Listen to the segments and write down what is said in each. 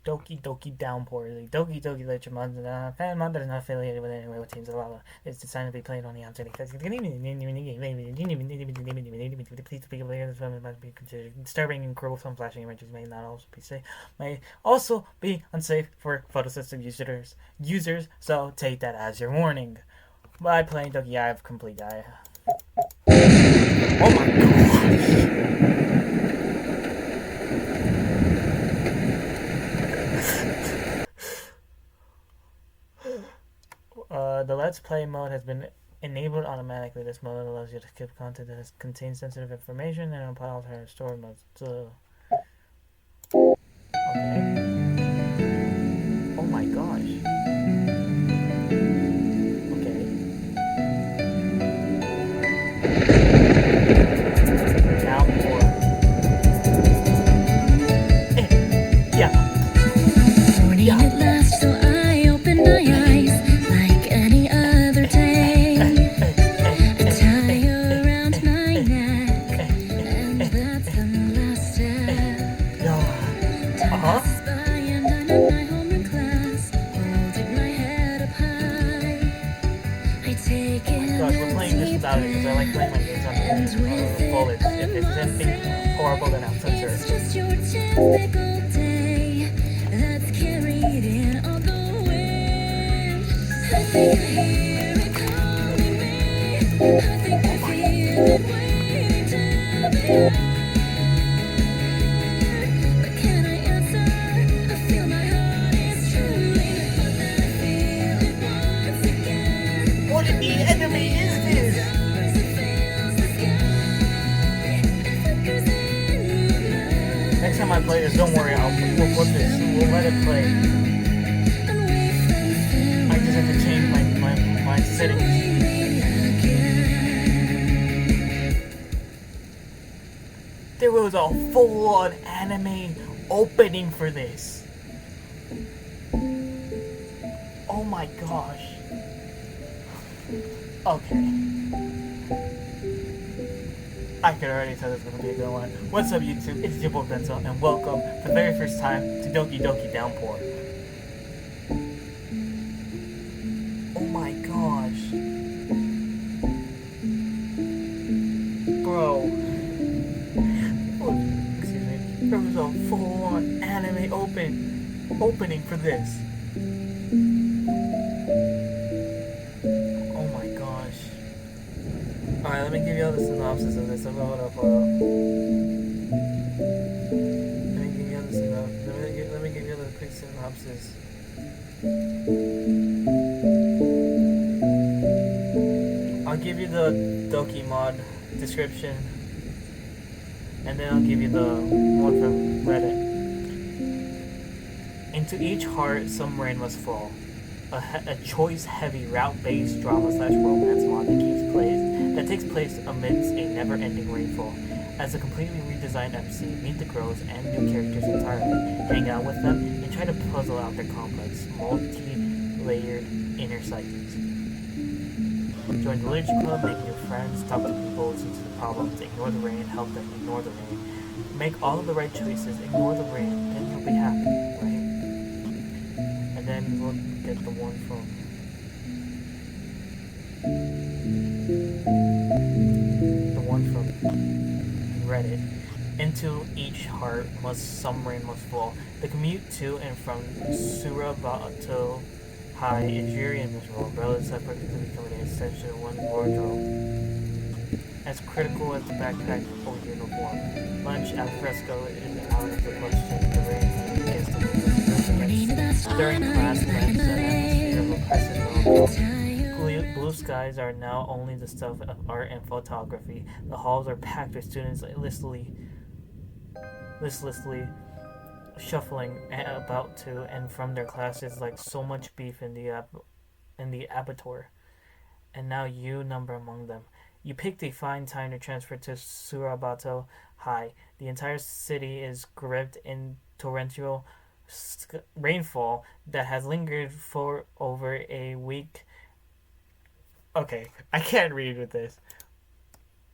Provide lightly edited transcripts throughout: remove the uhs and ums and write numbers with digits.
Doki Downpour. The Doki Literature fan mod that is not affiliated with any real teams. It's designed to be played on the outside. Please speak of this must be considered disturbing and cruel. Some flashing images may also be unsafe for photosensitive users. So take that as your warning. By playing Doki, I have complete. Oh my god. The Let's Play mode has been enabled automatically. This mode allows you to skip content that contains sensitive information and apply alternative story modes. Okay. Oh my gosh. Okay. Downpour. Yeah. Morning at last, so I opened my eyes like any other day. A tie around my neck, and that's the last step. Time passes by and I'm in my homeroom class, holding my head up high. I take in Gosh, we're playing this without it because I like playing my games on full. If there's anything horrible, then I'll censor It's it. just your typical day that's carried in all the wind. I think I hear it calling me. I think I feel it waiting to be heard. But can I answer? I feel my heart is truly, but then I feel it once again. What in the enemy is this? Stars, it fills the sky. It flickers in the night. Next time I play this, don't worry, we'll put this. We'll let it play. I just have to change my settings. There was a full-on anime opening for this. Oh my gosh. Okay. I can already tell this is going to be a good one. What's up, YouTube? It's your boy Benzo, and welcome for the very first time to Doki Downpour. Oh my gosh. Bro. Oh, excuse me. There was a full-on anime opening for this. Oh my gosh. Alright, let me give you all the synopsis of this. Hold up. Let me give you all the synopsis. Let me give you the quick synopsis. I'll give you the Doki mod description, and then I'll give you the one from Reddit. Into each heart, some rain must fall. A choice-heavy, route-based drama/romance mod that takes place amidst a never-ending rainfall. As a completely redesigned MC, meet the girls and new characters entirely, hang out with them, and try to puzzle out their complex, multi-layered inner psyches. Join the Village Club, make new friends, talk to people, listen to the problems, ignore the rain, help them ignore the rain. Make all of the right choices, ignore the rain, then you'll be happy, right? And then we'll get the one from Reddit. Into each heart some rain must fall. The commute to and from Surabato High is dreary and miserable. Umbrellas have practically become an extension of one's wardrobe. As critical as the backpack or uniform. Lunch al fresco is out of the question. The rain against the windows. During class, lends an atmosphere of oppressive melancholy. Blue skies are now only the stuff of art and photography. The halls are packed with students listlessly shuffling about to and from their classes like so much beef in the abattoir. And now you number among them. You picked a fine time to transfer to Surabato High. The entire city is gripped in torrential rainfall that has lingered for over a week. Okay, I can't read with this.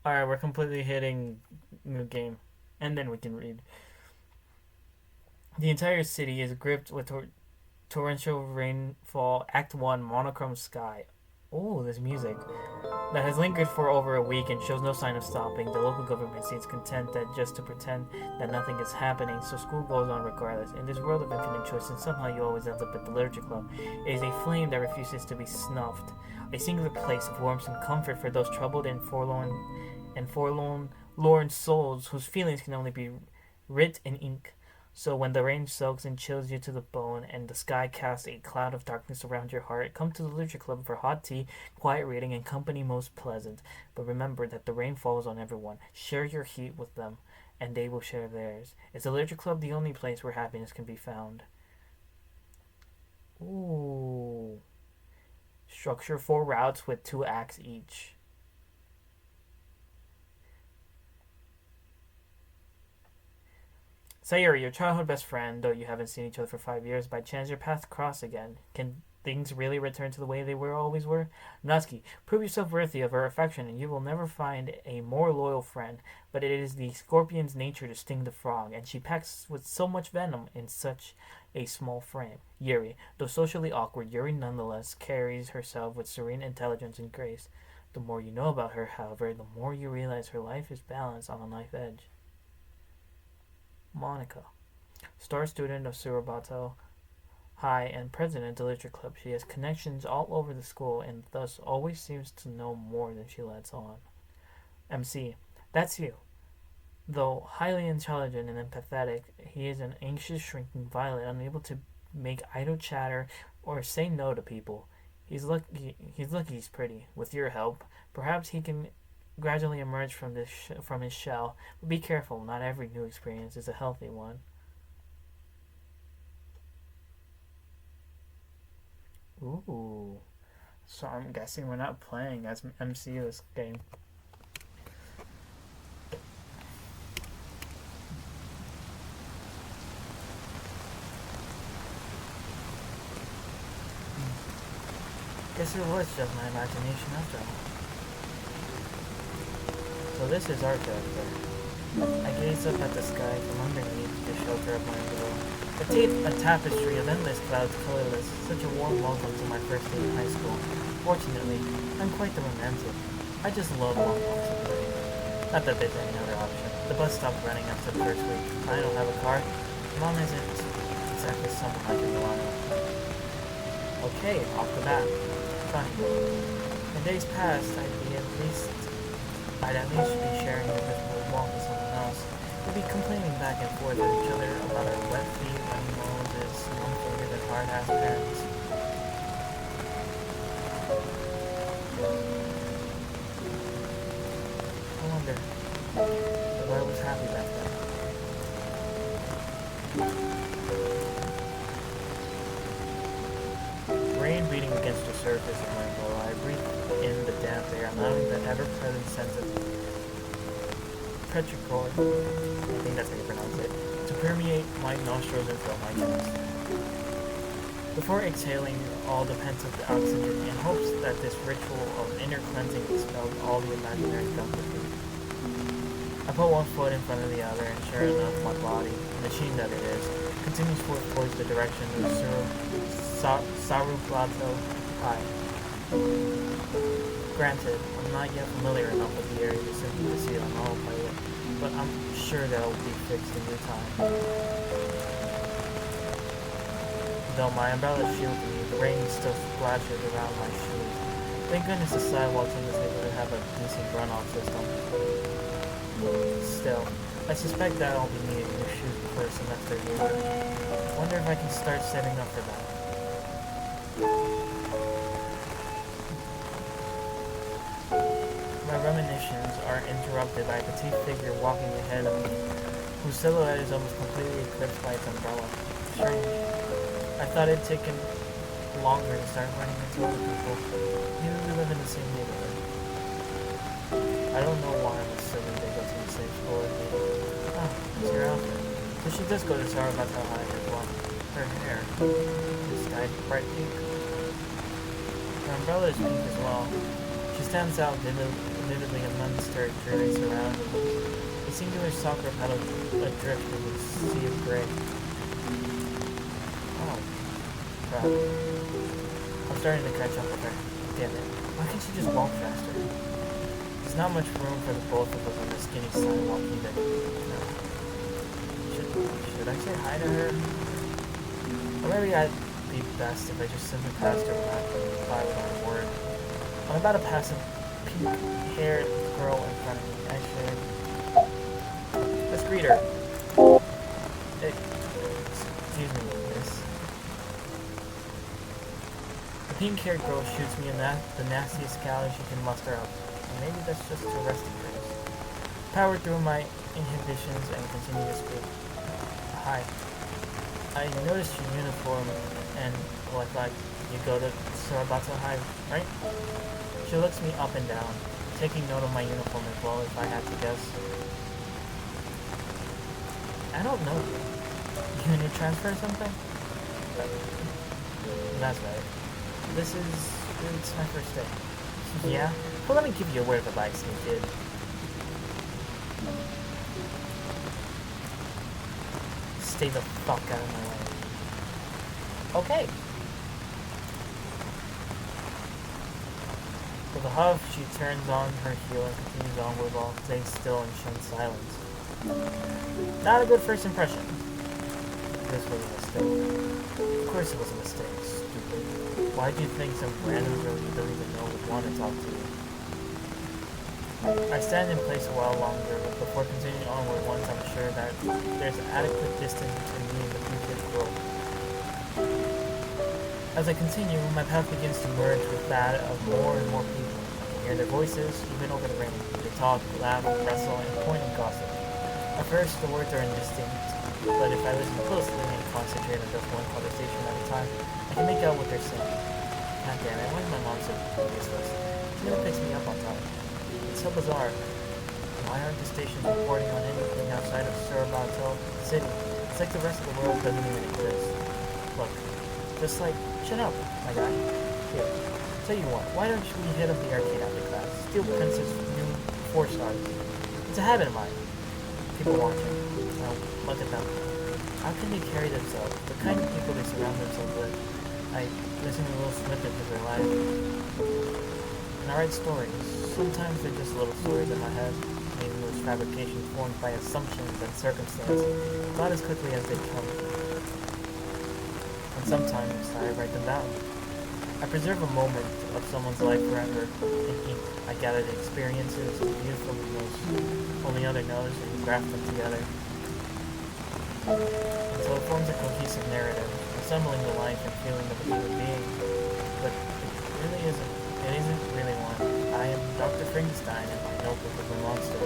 Alright, we're completely hitting new game. And then we can read. The entire city is gripped with torrential rainfall. Act 1, monochrome sky. Oh, there's music. That has lingered for over a week and shows no sign of stopping. The local government seems content that just to pretend that nothing is happening, so school goes on regardless. In this world of infinite choice, and somehow you always end up at the literature club, it is a flame that refuses to be snuffed. A singular place of warmth and comfort for those troubled and forlorn souls whose feelings can only be writ in ink. So when the rain soaks and chills you to the bone, and the sky casts a cloud of darkness around your heart, come to the literature club for hot tea, quiet reading, and company most pleasant. But remember that the rain falls on everyone. Share your heat with them, and they will share theirs. Is the literature club the only place where happiness can be found? Ooh. Structure 4 routes with 2 acts each. Sayuri, your childhood best friend, though you haven't seen each other for 5 years, by chance your paths cross again. Can things really return to the way they always were? Natsuki, prove yourself worthy of her affection, and you will never find a more loyal friend. But it is the scorpion's nature to sting the frog, and she packs with so much venom in such a small frame. Yuri, though socially awkward, Yuri nonetheless carries herself with serene intelligence and grace. The more you know about her, however, the more you realize her life is balanced on a knife edge. Monica, star student of Surabato High and president of the literature club, she has connections all over the school and thus always seems to know more than she lets on. MC, that's you. Though highly intelligent and empathetic, he is an anxious, shrinking violet, unable to make idle chatter or say no to people. He's lucky he's pretty. With your help, perhaps he can gradually emerge from his shell. But be careful, not every new experience is a healthy one. Ooh. So I'm guessing we're not playing as MC this game. Guess it was just my imagination after all. So this is our character. I gaze up at the sky from underneath the shelter of my window. A tapestry of endless clouds, colorless, such a warm welcome to my first day in high school. Fortunately, I'm quite the romantic. I just love long walks in the rain. Not that there's any other option. The bus stopped running after the first week. I don't have a car. Mom isn't exactly someone I can rely on. Okay, off the bat. Funny. In days past, I'd at least be sharing a miserable walk with someone else. We'd be complaining back and forth at each other about our wet feet, running noses, long-fingered and hard-ass pens. I wonder if I was happy back then. Rain beating against the surface of my bowl, I breathe in the damp air, allowing the ever-present sense of petrichor, I think that's how you pronounce it, to permeate my nostrils and fill my chest. Before exhaling all the pent-up oxygen in hopes that this ritual of inner cleansing expelled all the imaginary gunk with me. I put one foot in front of the other, and sure enough, my body, machine that it is, continues forth towards the direction of Saruplato High. Granted, I'm not yet familiar enough with the area to simply see it on autopilot, but I'm sure that'll be fixed in due time. Though my umbrella shields me, the rain still splashes around my shoes. Thank goodness the sidewalks in this neighborhood have a decent runoff system. Still, I suspect that I'll be needing new shoes before the semester is over. Wonder if I can start setting up for that. My reminiscences are interrupted by a petite figure walking ahead of me, whose silhouette is almost completely eclipsed by its umbrella. Strange. I thought it'd taken longer to start running into other people. Maybe we live in the same neighborhood. I don't know why I'm assuming they go to the same school as me. Ah, it's your outfit. So she does go to Sarabata High as well. Her hair is dyed bright pink. Her umbrella is pink as well. She stands out vividly amongst her dreary surroundings. A singular soccer pedal adrift in the sea of gray. crap. I'm starting to catch up with her. Damn it. Why can't she just walk faster? There's not much room for the both of us on the skinny sidewalk either. No. Should I say hi to her? Or maybe I'd be best if I just simply passed her by without a word. I'm about to pass a pink-haired girl in front of me. I should... Let's greet her. Excuse me, miss. The pink-haired girl shoots me the nastiest scowl she can muster up. And maybe that's just a resting face. Power through my inhibitions and continue to speak. Hi. I noticed your uniform and, well, I thought you go to Sarabato High, right? She looks me up and down, taking note of my uniform as well, if I had to guess. I don't know you. You need to transfer or something? That's right. It's my first day. Yeah? Well, let me give you a word of advice, you kid. Stay the fuck out of my way. Okay. With a huff, she turns on her heel and continues onward while staying still and shun silence. Not a good first impression. This was a mistake. Of course it was a mistake, stupid. Why do you think some random girl you don't even know would want to talk to you? I stand in place a while longer, but before continuing onward once I'm sure that there's adequate distance between me and the future girl. As I continue, my path begins to merge with that of more and more people. I can hear their voices, even over the rain. They talk, laugh, wrestle, and point and gossip. At first, the words are indistinct, but if I listen closely and concentrate on just one conversation at a time, I can make out what they're saying. God damn it, why is my mom so useless? She never picks me up on time. It's so bizarre. Why aren't the stations reporting on anything outside of Surabato City? It's like the rest of the world doesn't even exist. Look, just like, shut up, my guy. Here, tell you what, why don't we hit up the arcade after class? Steal Prince's new 4-stars. It's a habit of mine. People watching. Now, look at them. How can they carry themselves? The kind of people they surround themselves with. I listen to little snippets of their life. And I write stories. Sometimes they're just little stories in my head. Maybe those fabrications formed by assumptions and circumstance. Not as quickly as they come. And sometimes I write them down. I preserve a moment of someone's life forever in ink. I gather the experiences and beautiful most only other knows and graft them together until it forms a cohesive narrative, assembling the life and feeling of a human being. But it really isn't. It isn't really one. I am Dr. Frankenstein and my notebook of a monster.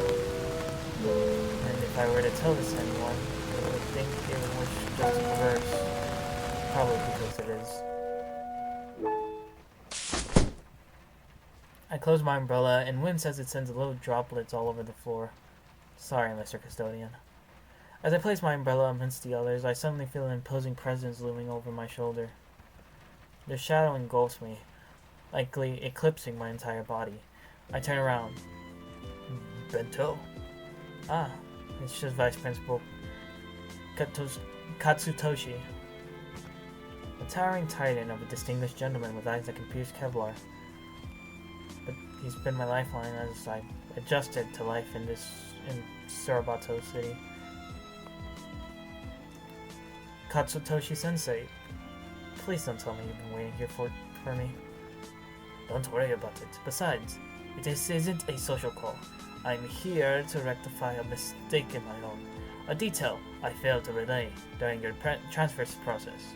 And if I were to tell this to anyone, they would think it was just a verse. Probably because it is. I close my umbrella and wince as it sends little droplets all over the floor. Sorry, Mr. Custodian. As I place my umbrella amidst the others, I suddenly feel an imposing presence looming over my shoulder. The shadow engulfs me, likely eclipsing my entire body. I turn around. Bento? Ah, it's just Vice Principal Katsutoshi. A towering titan of a distinguished gentleman with eyes that can pierce Kevlar. But he's been my lifeline as I adjusted to life in Surabato City. Katsutoshi Sensei, please don't tell me you've been waiting here for me. Don't worry about it. Besides, this isn't a social call. I'm here to rectify a mistake in my own. A detail I failed to relay during your transfer process.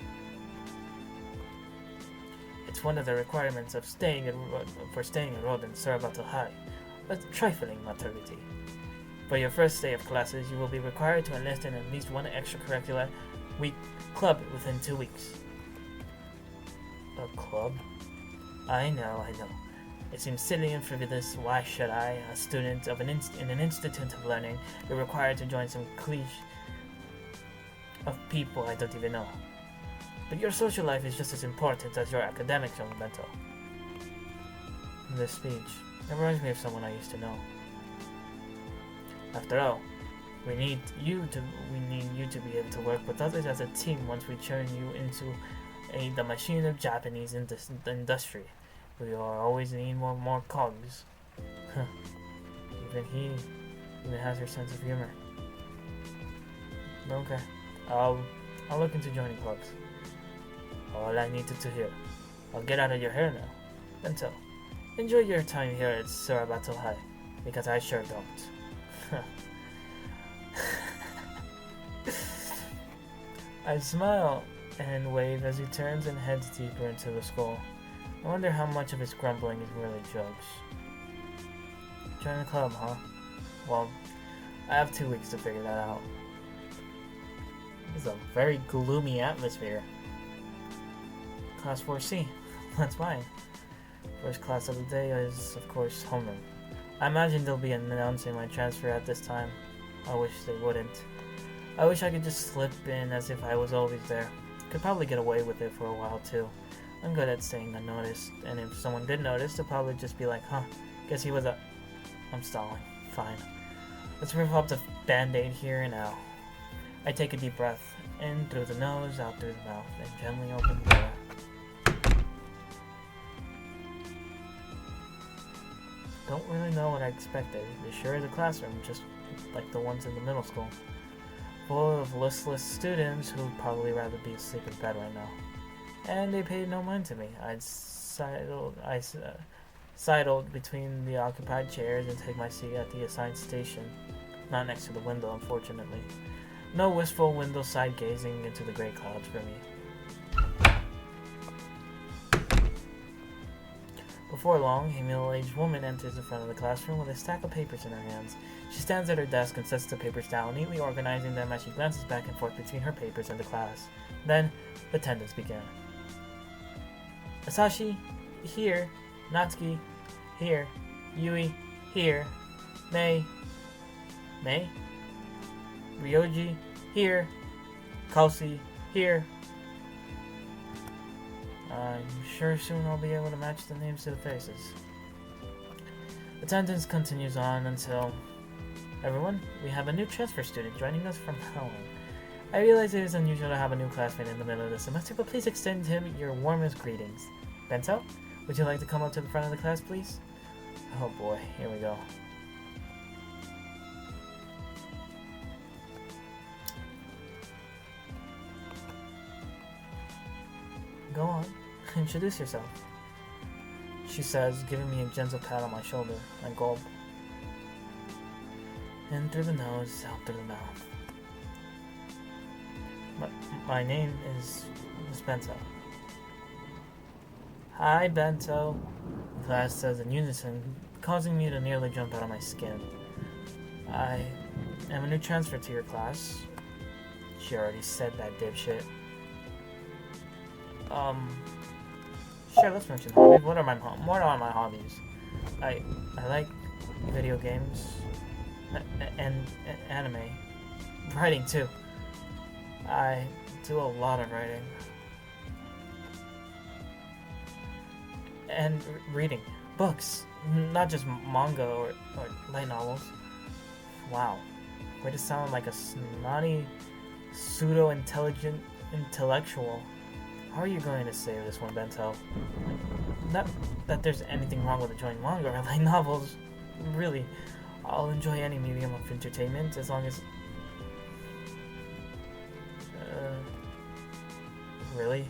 It's one of the requirements of staying enrolled in Surabato High, a trifling maturity. For your first day of classes, you will be required to enlist in at least one extracurricular week club within 2 weeks. A club? I know. It seems silly and frivolous. Why should I, a student of in an institute of learning, be required to join some clique of people I don't even know? But your social life is just as important as your academics, young Bento. This speech reminds me of someone I used to know. After all, we need you to be able to work with others as a team once we turn you into the machine of Japanese industry. We are always need more cogs. Even he even has her sense of humor. Okay, I'll look into joining clubs. All I needed to hear. I'll get out of your hair now. Bento, enjoy your time here at Surabato High, because I sure don't. I smile and wave as he turns and heads deeper into the school. I wonder how much of his grumbling is really jokes. Join the club, huh? Well, I have 2 weeks to figure that out. It's a very gloomy atmosphere. Class 4C. That's mine. First class of the day is, of course, homeroom. I imagine they'll be announcing my transfer at this time. I wish they wouldn't. I wish I could just slip in as if I was always there. Could probably get away with it for a while too. I'm good at staying unnoticed, and if someone did notice, they'll probably just be like, huh, guess he was a... I'm stalling. Fine. Let's rip up the band-aid here and now. I take a deep breath, in through the nose, out through the mouth, and gently open the door. Don't really know what I expected. It sure is a classroom, just like the ones in the middle school. Full of listless students who'd probably rather be asleep in bed right now. And they paid no mind to me. I sidled between the occupied chairs and took my seat at the assigned station. Not next to the window, unfortunately. No wistful window side gazing into the gray clouds for me. Before long, a middle-aged woman enters the front of the classroom with a stack of papers in her hands. She stands at her desk and sets the papers down, neatly organizing them as she glances back and forth between her papers and the class. Then, attendance began. Asashi, here. Natsuki, here. Yui, here. Mei, Ryoji, here. Kelsey, here. I'm sure soon I'll be able to match the names to the faces. Attendance continues on until... Everyone, we have a new transfer student joining us from Helen. I realize it is unusual to have a new classmate in the middle of the semester, but please extend him your warmest greetings. Bento, would you like to come up to the front of the class, please? Oh boy, here we go. Go on, introduce yourself, she says, giving me a gentle pat on my shoulder. I gulp. In through the nose, out through the mouth. My name is Bento. Hi, Bento, the class says in unison, causing me to nearly jump out of my skin. I am a new transfer to your class. She already said that, dipshit. Sure, let's mention hobbies. What are my hobbies? I like video games and anime. Writing too. I do a lot of writing. And reading. Books. Not just manga or light novels. Wow. Way to sound like a snotty, pseudo-intelligent intellectual. How are you going to save this one, Bento? Not that there's anything wrong with enjoying manga or light novels. Really, I'll enjoy any medium of entertainment as long as... Really?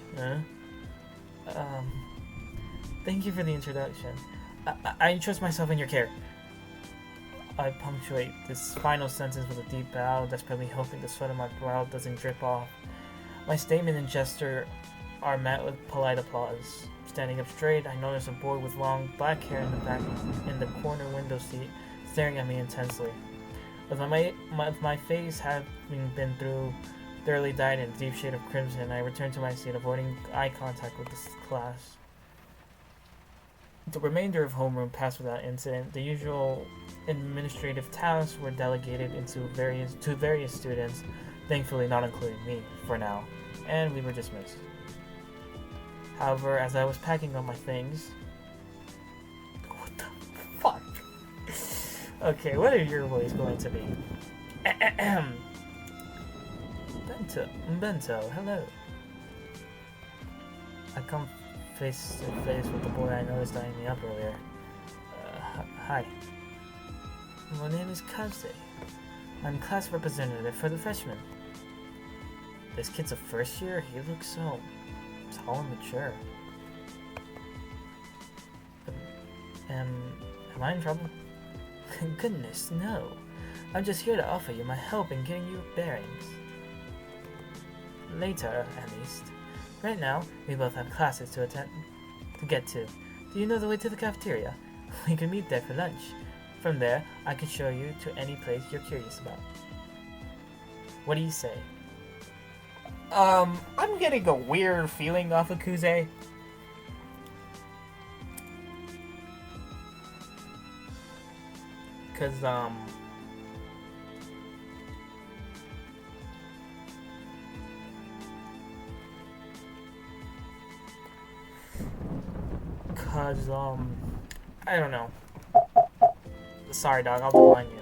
Thank you for the introduction. I entrust myself in your care. I punctuate this final sentence with a deep bow, desperately hoping the sweat on my brow doesn't drip off. My statement and gesture are met with polite applause. Standing up straight, I notice a boy with long black hair in the back in the corner window seat, staring at me intensely. With my face having been thoroughly dyed in a deep shade of crimson, I return to my seat, avoiding eye contact with this class. The remainder of homeroom passed without incident. The usual administrative tasks were delegated to various students, thankfully not including me for now, and we were dismissed. However, as I was packing up my things... What the fuck? Okay, what are your voice going to be? Bento, hello. I come face to face with the boy I noticed eyeing me up earlier. Hi. My name is Kaze. I'm class representative for the freshmen. This kid's a first year? He looks so tall and mature. Am I in trouble? Goodness, no. I'm just here to offer you my help in getting you bearings. Later, at least. Right now, we both have classes to get to. Do you know the way to the cafeteria? We can meet there for lunch. From there, I can show you to any place you're curious about. What do you say? I'm getting a weird feeling off of Kuze. Cause I don't know. Sorry, dog, I'll decline you.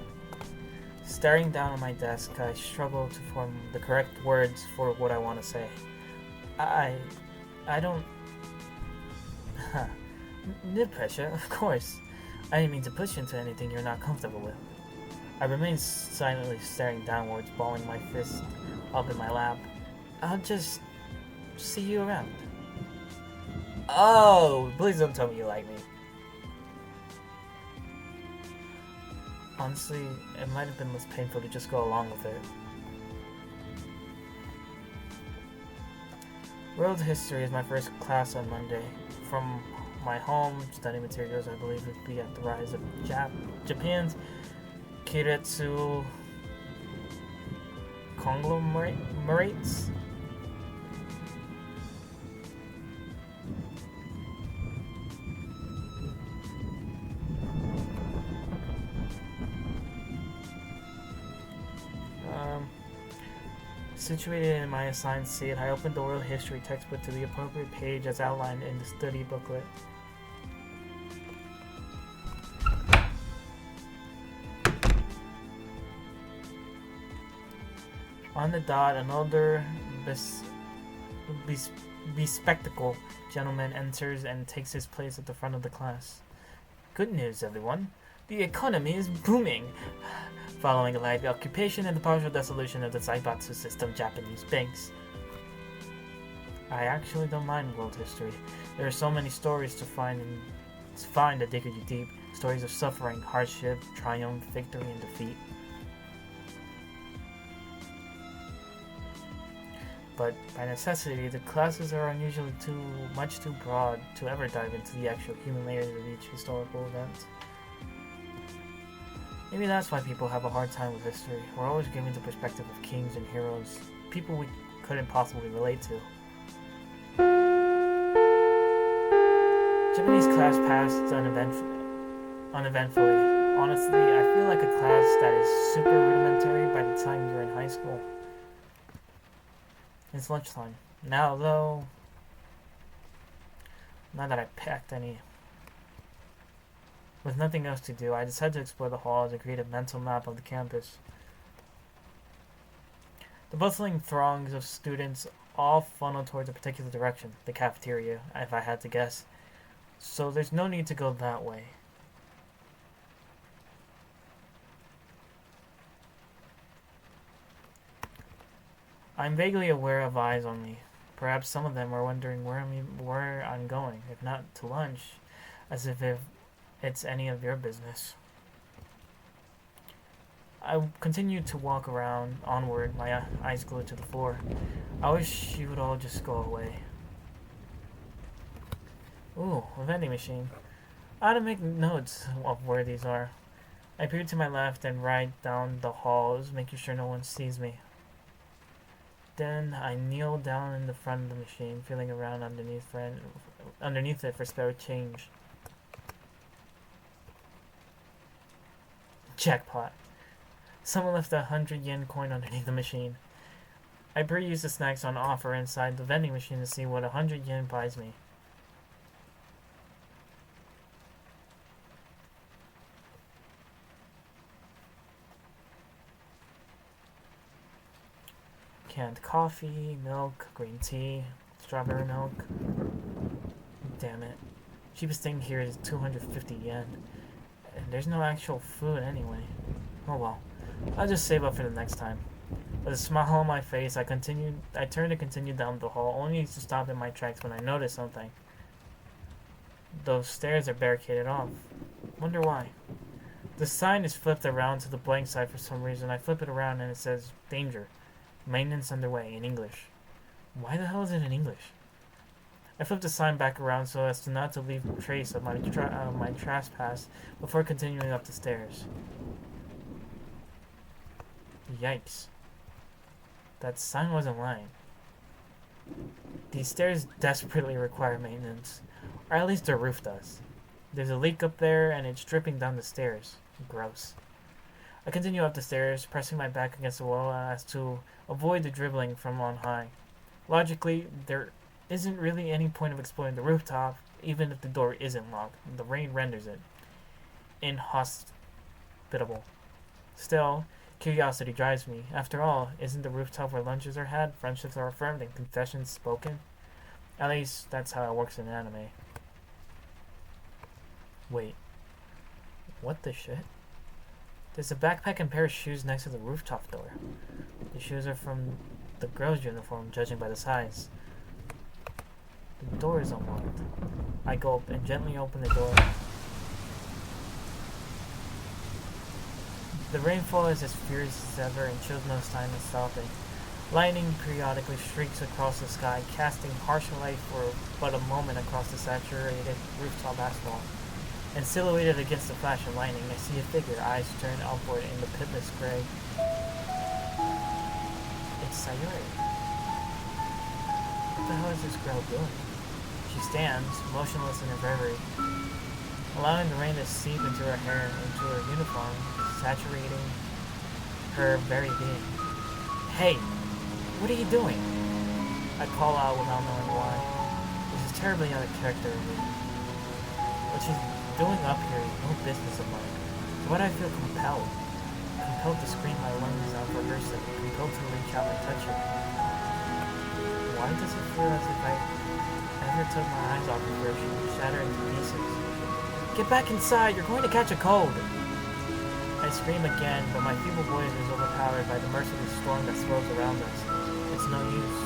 Staring down at my desk, I struggle to form the correct words for what I want to say. I don't... No pressure, of course. I didn't mean to push you into anything you're not comfortable with. I remain silently staring downwards, balling my fist up in my lap. I'll just see you around. Oh, please don't tell me you like me. Honestly, it might have been less painful to just go along with it. World History is my first class on Monday. From my home, study materials I believe would be at the rise of Japan's Keiretsu conglomerates. Situated in my assigned seat, I opened the World History textbook to the appropriate page as outlined in the study booklet. On the dot, an older, bespectacled gentleman enters and takes his place at the front of the class. Good news, everyone. The economy is booming. Following a light occupation and the partial dissolution of the Zaibatsu system, Japanese banks. I actually don't mind world history. There are so many stories to find that dig you deep. Stories of suffering, hardship, triumph, victory, and defeat. But by necessity, the classes are unusually too broad to ever dive into the actual human layers of each historical event. Maybe that's why people have a hard time with history. We're always given the perspective of kings and heroes, people we couldn't possibly relate to. Japanese class passed uneventfully. Honestly, I feel like a class that is super rudimentary by the time you're in high school. It's lunchtime. Now though, not that I packed any. With nothing else to do, I decided to explore the halls and create a mental map of the campus. The bustling throngs of students all funnel towards a particular direction, the cafeteria, if I had to guess. So there's no need to go that way. I'm vaguely aware of eyes on me. Perhaps some of them are wondering where I'm going, if not to lunch, as if it's any of your business. I continue to walk onward, my eyes glued to the floor. I wish you would all just go away. Ooh, a vending machine. I ought to make notes of where these are. I peer to my left and right down the halls, making sure no one sees me. Then I kneel down in the front of the machine, feeling around underneath it for spare change. Jackpot. Someone left a 100-yen coin underneath the machine. I peruse the snacks on offer inside the vending machine to see what 100 yen buys me. Canned coffee, milk, green tea, strawberry milk. Damn it. Cheapest thing here is 250 yen. And there's no actual food anyway. Oh well. I'll just save up for the next time. With a smile on my face, I turned to continue down the hall, only to stop in my tracks when I noticed something. Those stairs are barricaded off. Wonder why. The sign is flipped around to the blank side for some reason. I flip it around and it says, "Danger. Maintenance underway," in English. Why the hell is it in English? I flip the sign back around so as to not to leave trace of my trespass before continuing up the stairs. Yikes. That sign wasn't lying. These stairs desperately require maintenance, or at least the roof does. There's a leak up there and it's dripping down the stairs. Gross. I continue up the stairs, pressing my back against the wall as to avoid the dribbling from on high. Logically, there isn't really any point of exploring the rooftop, even if the door isn't locked. The rain renders it inhospitable. Still, curiosity drives me. After all, isn't the rooftop where lunches are had, friendships are affirmed, and confessions spoken? At least, that's how it works in anime. Wait. What the shit? There's a backpack and pair of shoes next to the rooftop door. The shoes are from the girl's uniform, judging by the size. The door is unlocked. I go up and gently open the door. The rainfall is as furious as ever and shows no sign of stopping. Lightning periodically streaks across the sky, casting harsh light for but a moment across the saturated rooftop asphalt. And silhouetted against the flash of lightning, I see a figure, eyes turned upward in the pitless gray. It's Sayuri. What the hell is this girl doing? She stands, motionless in her reverie, allowing the rain to seep into her hair, into her uniform, saturating her very being. Hey, what are you doing? I call out without knowing why. This is terribly out of character of me. What she's doing up here is no business of mine. So why do I feel compelled? Compelled to scream my lungs out for her sake, compelled to reach out and touch her. Why does it feel as if I ever took my eyes off of her, she would shatter into pieces? Get back inside, you're going to catch a cold! I scream again, but my feeble voice is overpowered by the merciless storm that swirls around us. It's no use.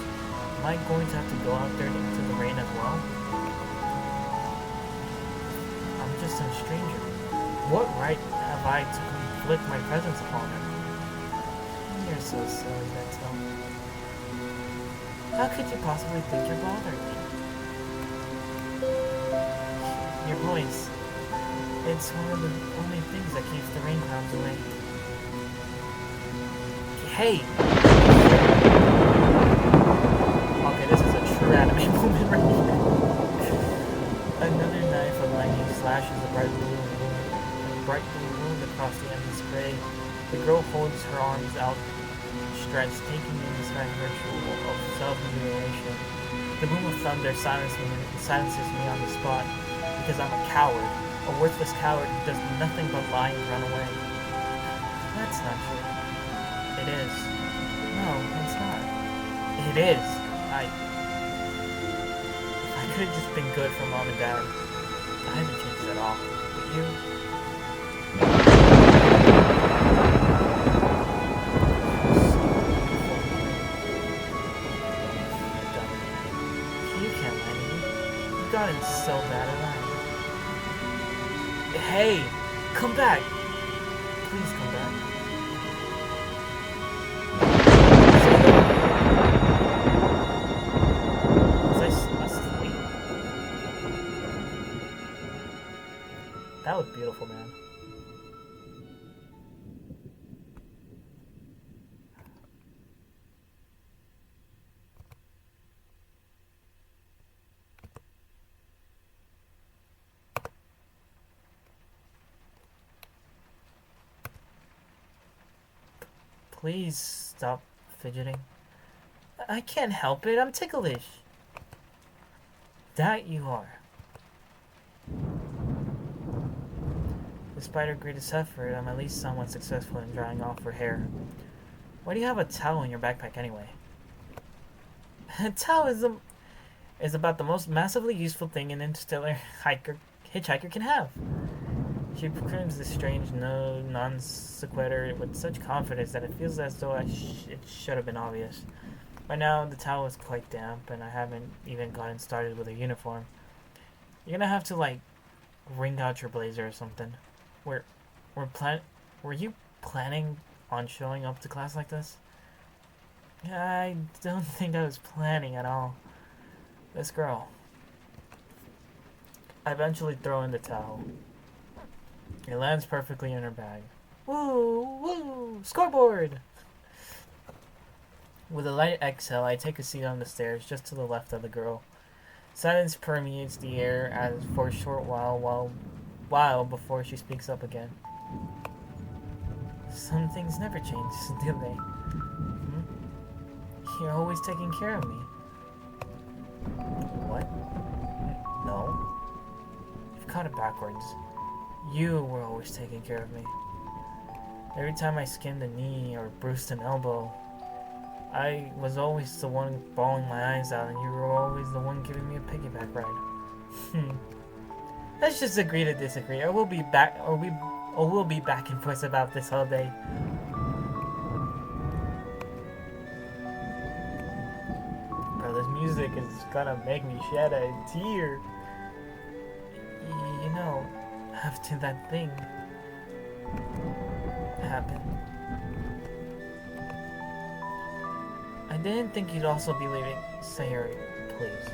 Am I going to have to go out there into the rain as well? I'm just some stranger. What right have I to inflict my presence upon her? You're so silly, Bento. How could you possibly think you're bothering me? Your voice. It's one of the only things that keeps the rain clouds away. Hey! Okay, this is a true anime moment right here. Another knife of lightning slashes a bright blue wound across the endless gray. The girl holds her arms outstretched, taking in this kind of ritual of self-mutilation. The boom of thunder silences me on the spot, because I'm a coward. A worthless coward who does nothing but lie and run away. That's not true. It is. No, it's not. It is. If I could have just been good for Mom and Dad, I haven't changed at all. But you? You can't lie to me. You've gotten so bad at lying. Hey, come back! Please come back. Was I asleep? That was beautiful, man. Please stop fidgeting. I can't help it. I'm ticklish. That you are. Despite her greatest effort, I'm at least somewhat successful in drying off her hair. Why do you have a towel in your backpack anyway? A towel is is about the most massively useful thing an interstellar hitchhiker can have. She proclaims this strange non sequitur with such confidence that it feels as though it should have been obvious. By now, the towel is quite damp, and I haven't even gotten started with her uniform. You're gonna have to, like, wring out your blazer or something. Were you planning on showing up to class like this? I don't think I was planning at all. This girl. I eventually throw in the towel. It lands perfectly in her bag. Woo! Woo! Scoreboard! With a light exhale, I take a seat on the stairs just to the left of the girl. Silence permeates the air as for a short while before she speaks up again. Some things never change, do they? You're always taking care of me. What? No. You've got it backwards. You were always taking care of me. Every time I skinned a knee or bruised an elbow, I was always the one bawling my eyes out, and you were always the one giving me a piggyback ride. Let's just agree to disagree, or we'll be back and forth about this all day. Bro, this music is gonna make me shed a tear. You know, after that thing happened, I didn't think you'd also be leaving. Sayori, please.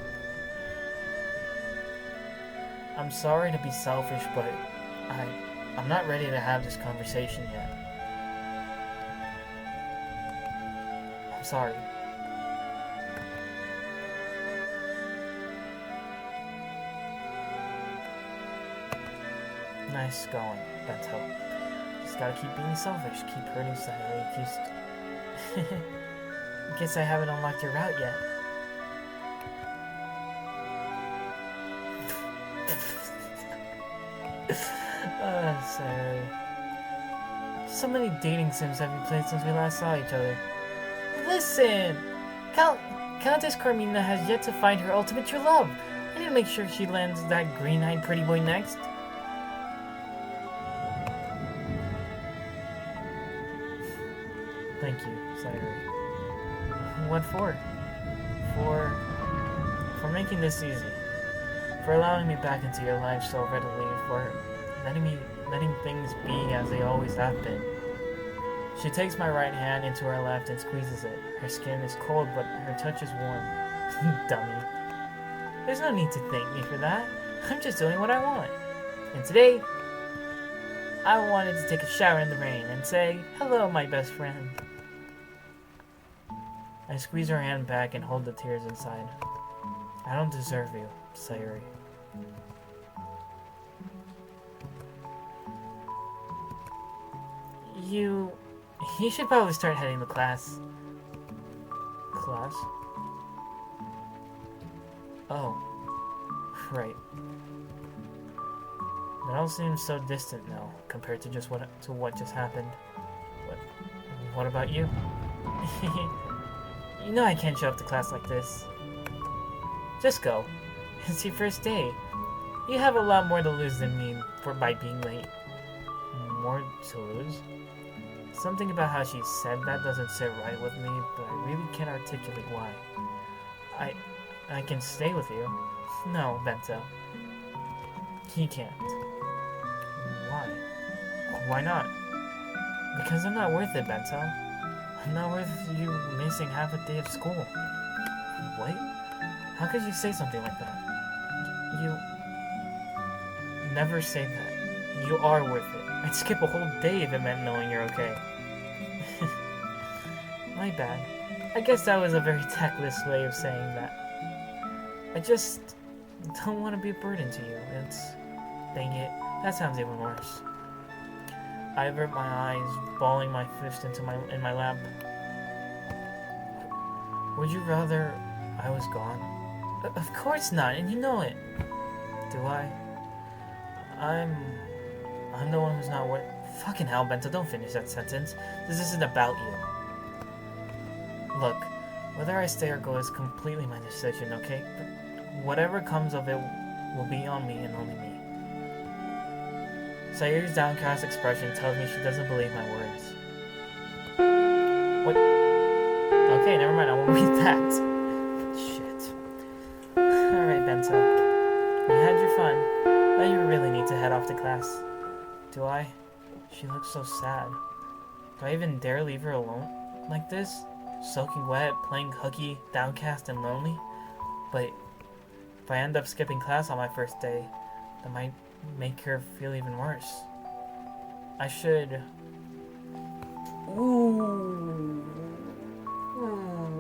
I'm sorry to be selfish, but I'm not ready to have this conversation yet. I'm sorry. Nice going, Bento. Just gotta keep being selfish, keep hurting Sayori, just... Guess I haven't unlocked your route yet. Sorry. So many dating sims have you played since we last saw each other. Listen! Countess Carmina has yet to find her ultimate true love. I need to make sure she lands that green-eyed pretty boy next. Thank you, Sayori. What for? For making this easy. For allowing me back into your life so readily, for letting things be as they always have been. She takes my right hand into her left and squeezes it. Her skin is cold, but her touch is warm. Dummy. There's no need to thank me for that. I'm just doing what I want. And today, I wanted to take a shower in the rain and say, hello, my best friend. I squeeze her hand back and hold the tears inside. I don't deserve you, Sayori. You should probably start heading to class. Class? Oh. Right. It all seems so distant now, compared to what just happened. What about you? You know I can't show up to class like this. Just go. It's your first day. You have a lot more to lose than me by being late. More to lose? Something about how she said that doesn't sit right with me, but I really can't articulate why. I can stay with you. No, Bento. He can't. Why? Why not? Because I'm not worth it, Bento. I'm not worth you missing half a day of school. What? How could you say something like that? You... Never say that. You are worth it. I'd skip a whole day if it meant knowing you're okay. My bad. I guess that was a very tactless way of saying that. I just don't want to be a burden to you. Dang it, that sounds even worse. I avert my eyes, balling my fist in my lap. Would you rather I was gone? Of course not, and you know it. Do I? I'm the one who's not worth... Fucking hell, Bento, don't finish that sentence. This isn't about you. Look, whether I stay or go is completely my decision, okay? But Whatever comes of it will be on me and only me. Sayuri's downcast expression tells me she doesn't believe my words. What? Okay, never mind, I won't read that. Shit. Alright, Bento. You had your fun. Now you really need to head off to class. Do I? She looks so sad. Do I even dare leave her alone like this? Soaking wet, playing hooky, downcast and lonely? But if I end up skipping class on my first day, that might make her feel even worse. I should... Ooh,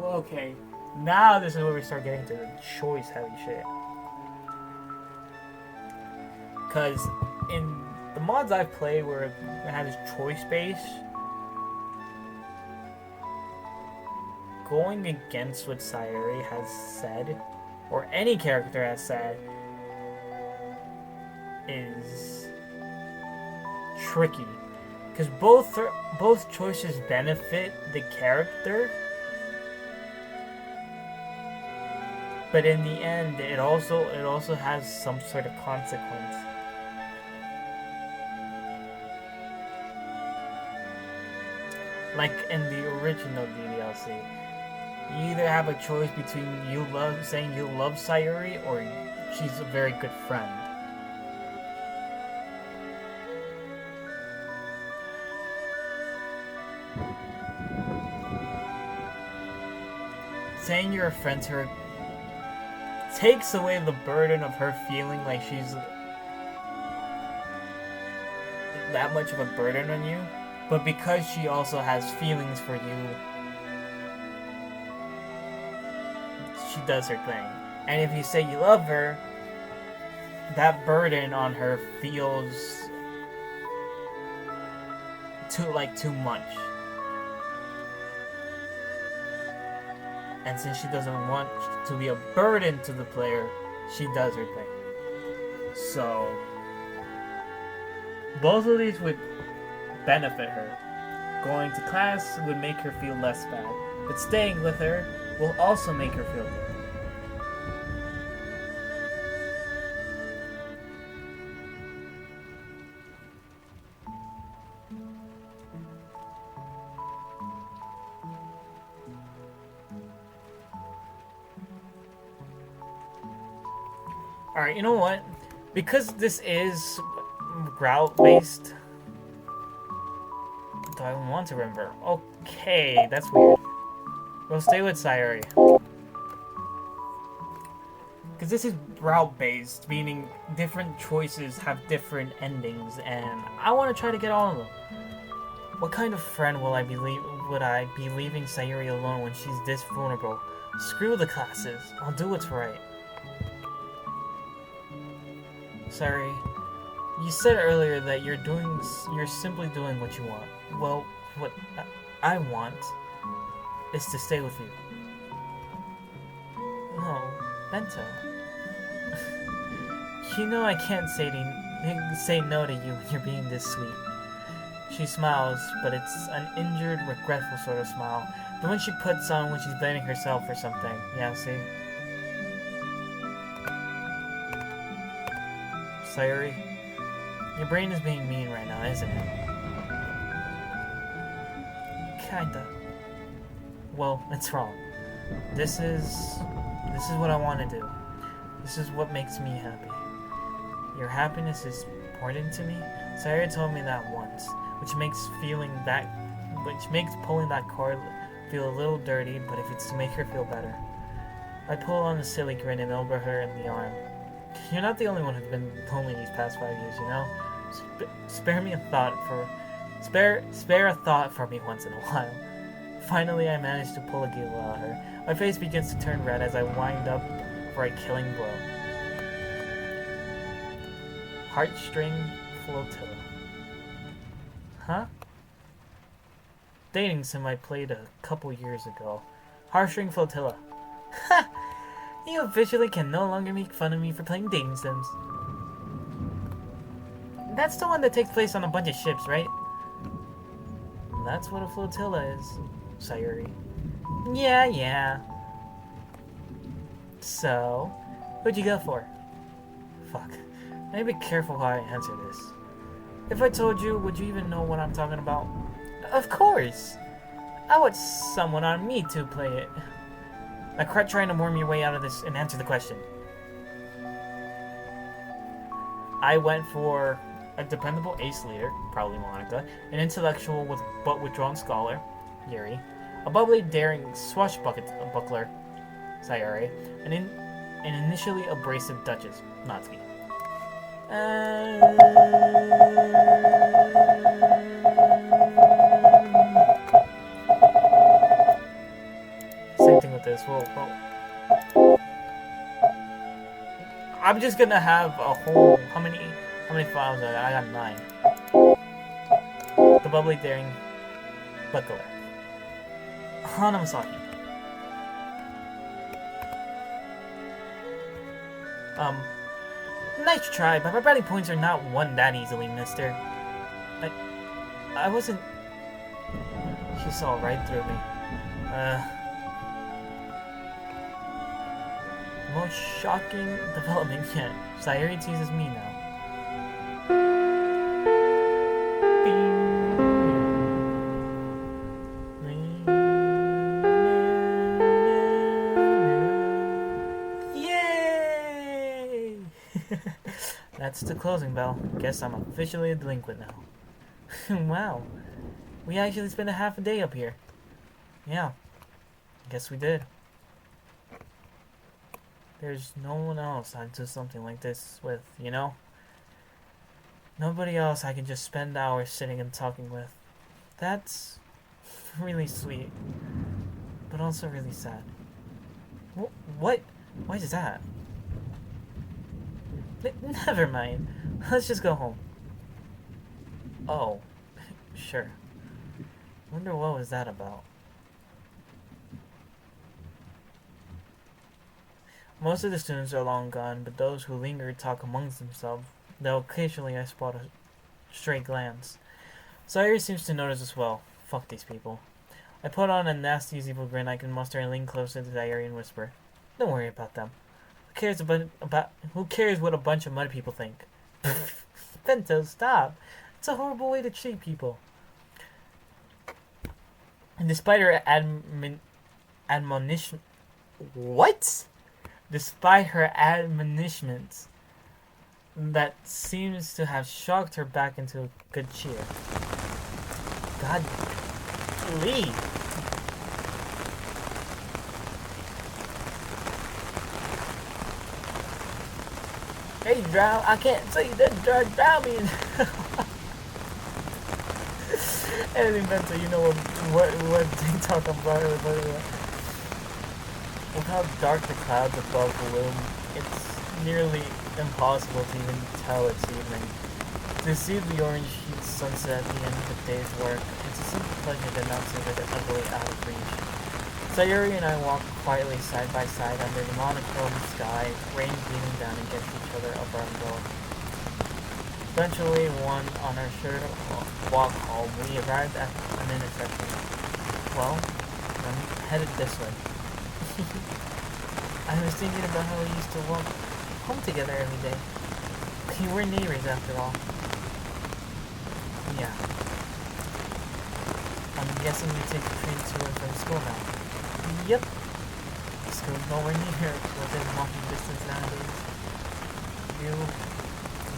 okay. Now this is where we start getting to the choice heavy shit. Because in the mods I've played where it has choice base, going against what Sayuri has said, or any character has said, is tricky. Because both choices benefit the character, but in the end, it also has some sort of consequence. Like in the original DDLC, you either have a choice between saying you love Sayuri or she's a very good friend. Saying you're a friend to her takes away the burden of her feeling like she's that much of a burden on you. But because she also has feelings for you, she does her thing. And if you say you love her, that burden on her feels too much. And since she doesn't want to be a burden to the player, she does her thing. So, both of these would benefit her. Going to class would make her feel less bad, but staying with her will also make her feel good. Alright, you know what? Because this is route based, do I want to remember? Okay, that's weird. We'll stay with Sayuri. Because this is route based, meaning different choices have different endings, and I want to try to get all of them. What kind of friend would I be leaving Sayuri alone when she's this vulnerable? Screw the classes. I'll do what's right. Sorry. You said earlier that you're simply doing what you want. Well, what I want is to stay with you. Oh, Bento. You know I can't say no to you when you're being this sweet. She smiles, but it's an injured, regretful sort of smile. The one she puts on when she's blaming herself for something. Yeah, see? Sayuri, your brain is being mean right now, isn't it? Kinda. Well, it's wrong. This is what I want to do. This is what makes me happy. Your happiness is important to me. Sayuri told me that once, which makes pulling that cord feel a little dirty, but if it's to make her feel better. I pull on a silly grin and elbow her in the arm. You're not the only one who's been lonely these past 5 years, you know? Spare a thought for me once in a while. Finally, I manage to pull a giggle out of her. My face begins to turn red as I wind up for a killing blow. Heartstring flotilla. Huh? Dating sim I played a couple years ago. Heartstring flotilla. Ha! You officially can no longer make fun of me for playing dating sims. That's the one that takes place on a bunch of ships, right? That's what a flotilla is, Sayuri. Yeah. So, Who'd you go for? Fuck. I need to be careful how I answer this. If I told you, would you even know what I'm talking about? Of course! I want someone on me to play it. Now quit trying to worm your way out of this and answer the question. I went for a dependable ace leader, probably Monica, an intellectual but withdrawn scholar, Yuri, a bubbly, daring swashbuckler, Sayori, and an initially abrasive duchess, Natsuki. Same thing with this. Whoa. I'm just gonna have a whole. How many files are there? I got 9. The bubbly, daring buckler. Hanamasaki. Nice try, but my brownie points are not won that easily, mister. I wasn't... She saw right through me. Most shocking development yet. Sayori teases me now. Yay! That's the closing bell. Guess I'm officially a delinquent now. Wow. We actually spent a half a day up here. Yeah. Guess we did. There's no one else I'd do something like this with, you know? Nobody else I can just spend hours sitting and talking with. That's really sweet. But also really sad. What? Why is that? Never mind. Let's just go home. Oh. Sure. Wonder what was that about. Most of the students are long gone, but those who linger talk amongst themselves, though occasionally I spot a stray glance. Sayori seems to notice as well. Fuck these people. I put on a nasty evil grin I can muster and lean closer to Sayori and whisper, "Don't worry about them. Who cares what a bunch of mud people think?" Bento, stop. It's a horrible way to treat people. And despite her admonition... What? Despite her admonishments, that seems to have shocked her back into good cheer. God, leave. Hey, drow, I can't say that drow me. Anything better, you know what TikTok I'm about everybody. With how dark the clouds above loom, it's nearly impossible to even tell it's evening. To see the orange heat sunset at the end of the day's work, it's a simple pleasure that not seem like utterly out of reach. Sayori and I walk quietly side by side under the monochrome sky, rain beating down against each other up our umbrella. Eventually, on our short walk home, we arrived at an intersection. Well, I'm headed this way. I was thinking about how we used to walk home together every day. We were neighbors after all. Yeah. I'm guessing you take the train to and from school now. Yep. School's nowhere near within walking distance nowadays. You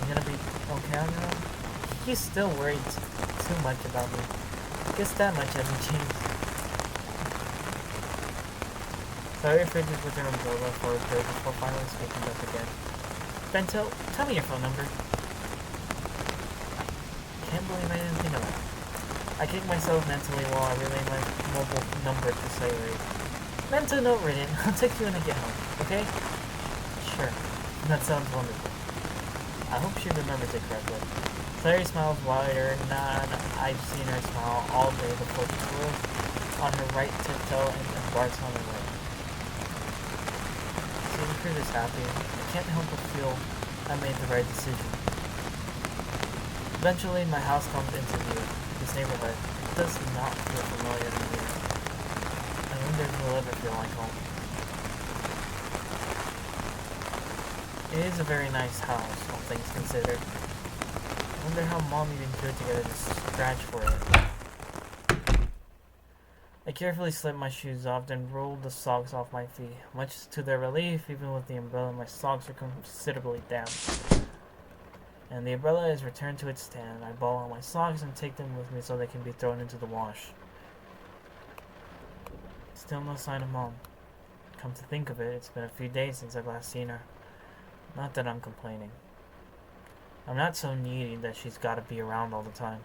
gonna be okay on your own? He's still worried too much about me. Guess that much hasn't changed. Sayori fidgeted with her umbrella for a bit before finally speaking up again. Bento, tell me your phone number. Can't believe I didn't think of that. I kick myself mentally while I relay my mobile number to Sayori. Mental note written. I'll text you when I get home, okay? Sure. That sounds wonderful. I hope she remembers it correctly. Sayori smiles wider than I've seen her smile all day before she twirls on her right tiptoe and embarks on her way. Seeing her this happy, I can't help but feel I made the right decision. Eventually, my house comes into view. This neighborhood does not feel familiar to me. I wonder if it'll ever feel like home. It is a very nice house, all things considered. I wonder how Mom even put together this scratch for it. I carefully slipped my shoes off, then rolled the socks off my feet. Much to their relief, even with the umbrella, my socks are considerably damp. And the umbrella is returned to its stand. I ball out my socks and take them with me so they can be thrown into the wash. Still no sign of Mom. Come to think of it, it's been a few days since I've last seen her. Not that I'm complaining. I'm not so needy that she's gotta be around all the time.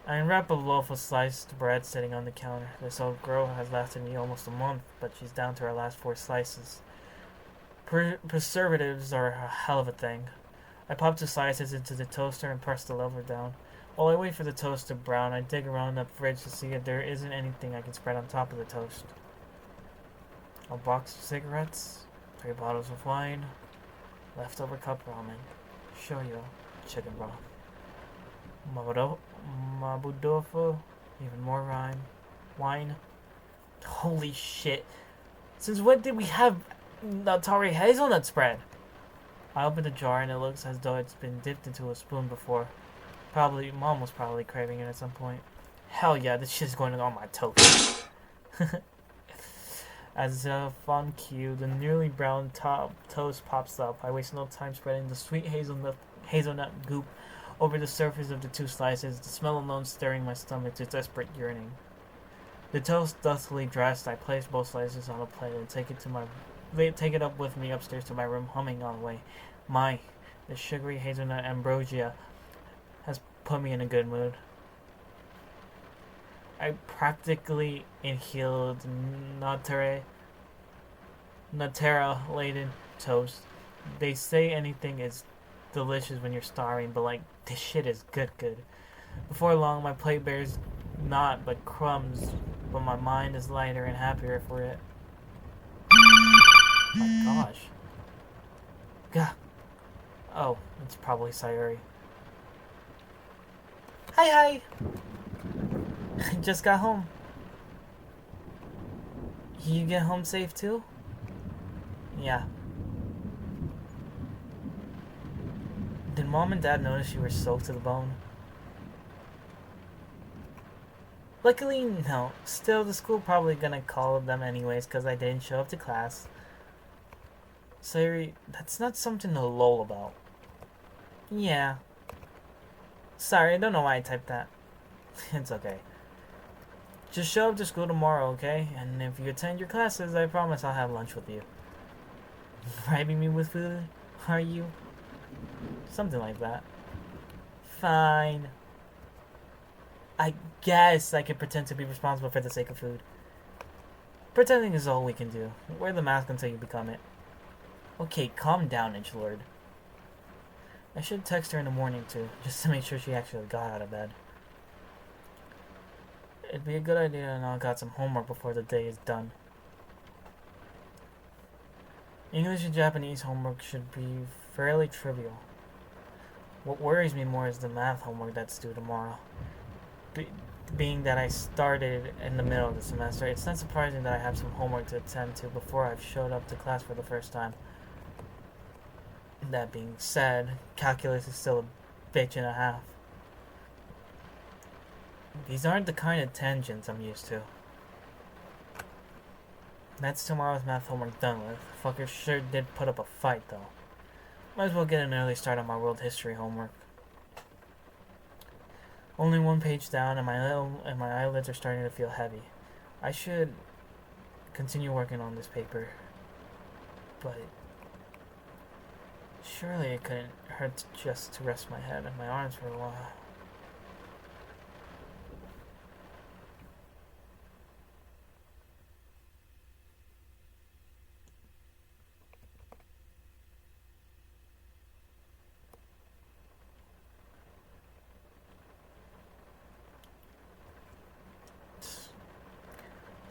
I unwrap a loaf of sliced bread sitting on the counter. This old girl has lasted me almost a month, but she's down to her last 4 slices. Preservatives are a hell of a thing. I pop 2 slices into the toaster and press the lever down. While I wait for the toast to brown, I dig around the fridge to see if there isn't anything I can spread on top of the toast. A box of cigarettes, 3 bottles of wine, leftover cup ramen, shoyu, chicken broth, mabudofu, even more wine. Holy shit. Since when did we have Atari hazelnut spread? I open the jar and it looks as though it's been dipped into a spoon before. Mom was probably craving it at some point. Hell yeah, this shit's going on my toast. As if on cue, the nearly brown toast pops up. I waste no time spreading the sweet hazelnut goop over the surface of the 2 slices, the smell alone stirring my stomach to desperate yearning. The toast thusly dressed, I place both slices on a plate and take it up with me upstairs to my room, humming on the way. The sugary hazelnut ambrosia has put me in a good mood. I practically inhaled Nutella-laden toast. They say anything is delicious when you're starving, but like, this shit is good. Before long, my plate bears naught but crumbs, but my mind is lighter and happier for it. Oh my gosh. Gah. Oh, it's probably Sayuri. Hi! Just got home. You get home safe too? Yeah. Did Mom and Dad notice you were soaked to the bone? Luckily, no. Still, the school probably gonna call them anyways because I didn't show up to class. Sayuri, that's not something to lol about. Yeah. Sorry, I don't know why I typed that. It's okay. Just show up to school tomorrow, okay? And if you attend your classes, I promise I'll have lunch with you. Bribing me with food? Are you? Something like that. Fine. I guess I can pretend to be responsible for the sake of food. Pretending is all we can do. Wear the mask until you become it. Okay, calm down, Edgelord. I should text her in the morning too, just to make sure she actually got out of bed. It'd be a good idea to knock out some homework before the day is done. English and Japanese homework should be fairly trivial. What worries me more is the math homework that's due tomorrow. Being that I started in the middle of the semester, it's not surprising that I have some homework to attend to before I've showed up to class for the first time. That being said, calculus is still a bitch and a half. These aren't the kind of tangents I'm used to. That's tomorrow's math homework done with. Fucker sure did put up a fight, though. Might as well get an early start on my world history homework. Only 1 page down, and my eyelids are starting to feel heavy. I should continue working on this paper, but surely it couldn't hurt just to rest my head and my arms for a while.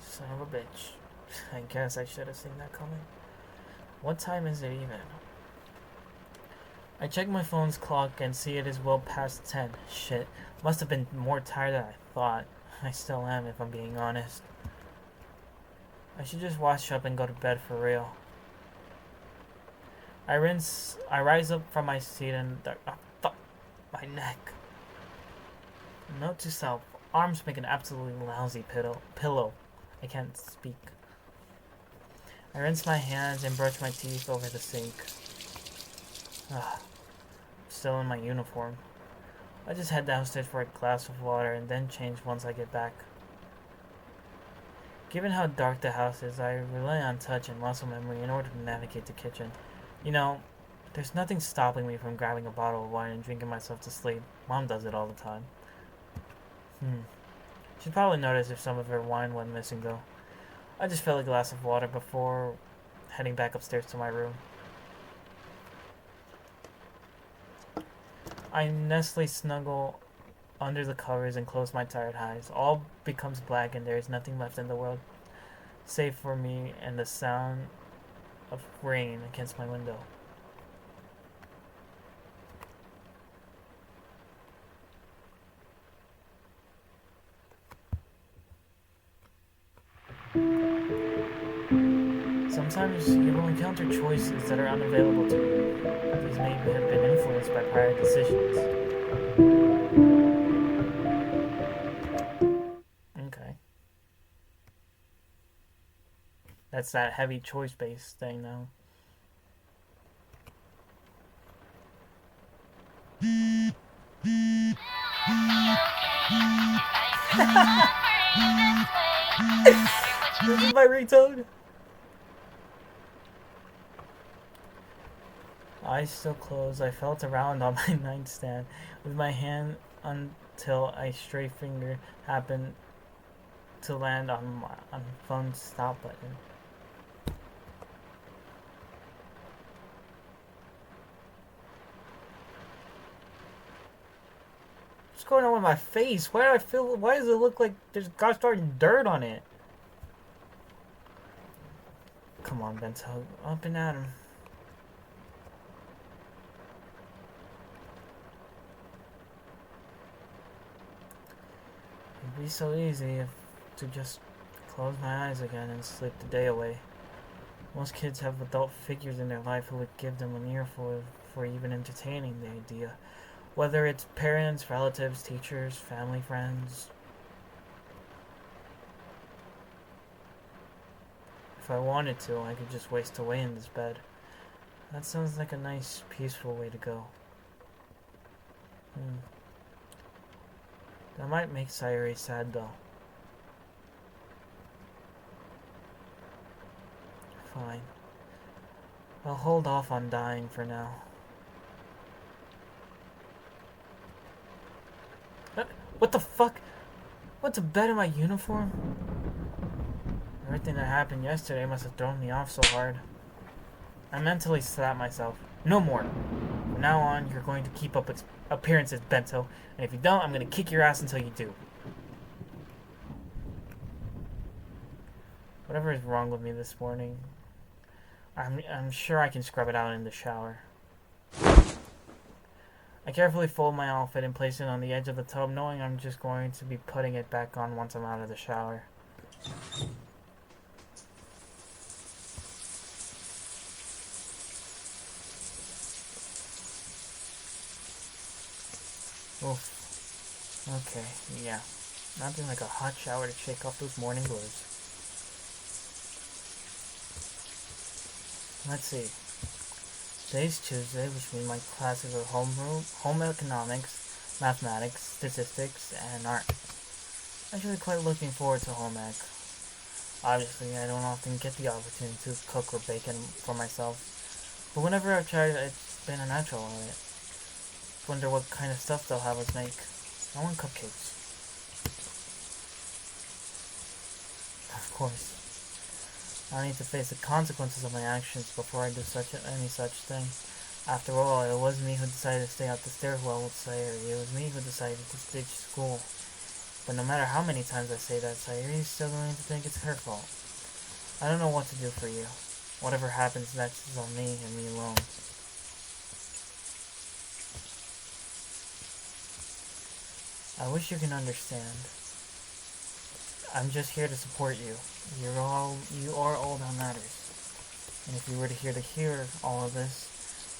Son of a bitch. I guess I should have seen that coming. What time is it even? I check my phone's clock and see it is well past 10. Shit. Must have been more tired than I thought. I still am, if I'm being honest. I should just wash up and go to bed for real. I rise up from my seat and fuck, my neck. Note to self: arms make an absolutely lousy pillow. I can't speak. I rinse my hands and brush my teeth over the sink. Ugh, still in my uniform. I just head downstairs for a glass of water and then change once I get back. Given how dark the house is, I rely on touch and muscle memory in order to navigate the kitchen. You know, there's nothing stopping me from grabbing a bottle of wine and drinking myself to sleep. Mom does it all the time. She'd probably notice if some of her wine went missing, though. I just fill a glass of water before heading back upstairs to my room. I snuggle under the covers and close my tired eyes. All becomes black and there is nothing left in the world save for me and the sound of rain against my window. Sometimes you will encounter choices that are unavailable to you. These may have been influenced by prior decisions. Okay. That's that heavy choice-based thing now. This is my ringtone. Eyes still closed, I felt around on my nightstand with my hand until a stray finger happened to land on the phone's stop button. What's going on with my face? Why does it look like there's gosh darn dirt on it? Come on, Bento, up and at him. It'd be so easy to just close my eyes again and sleep the day away. Most kids have adult figures in their life who would give them an earful for even entertaining the idea. Whether it's parents, relatives, teachers, family, friends. If I wanted to, I could just waste away in this bed. That sounds like a nice, peaceful way to go. That might make Sayuri sad, though. Fine. I'll hold off on dying for now. What the fuck? What's a bed in my uniform? Everything that happened yesterday must have thrown me off so hard. I mentally slapped myself. No more. From now on, you're going to keep up its appearances, Bento. And if you don't, I'm going to kick your ass until you do. Whatever is wrong with me this morning, I'm sure I can scrub it out in the shower. I carefully fold my outfit and place it on the edge of the tub, knowing I'm just going to be putting it back on once I'm out of the shower. Oof. Okay, yeah. Nothing like a hot shower to shake off those morning blues. Let's see. Today's Tuesday, which means my classes are home economics, mathematics, statistics, and art. I'm actually quite looking forward to home ec. Obviously, I don't often get the opportunity to cook or bake for myself, but whenever I've tried, it's been a natural on it. Wonder what kind of stuff they'll have us make. I want cupcakes. Of course. I need to face the consequences of my actions before I do any such thing. After all, it was me who decided to stay out the stairwell with Sayuri. It was me who decided to ditch school. But no matter how many times I say that, Sayuri is still going to think it's her fault. I don't know what to do for you. Whatever happens next is on me and me alone. I wish you can understand. I'm just here to support you. You are all that matters. And if you were to hear all of this,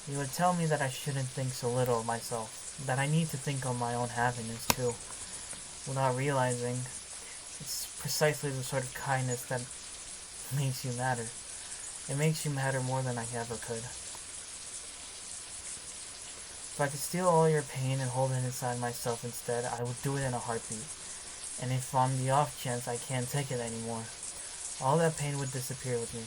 You would tell me that I shouldn't think so little of myself, that I need to think on my own happiness too, without realizing it's precisely the sort of kindness that makes you matter. It makes you matter more than I ever could. If I could steal all your pain and hold it inside myself instead, I would do it in a heartbeat. And if on the off chance I can't take it anymore, all that pain would disappear with me.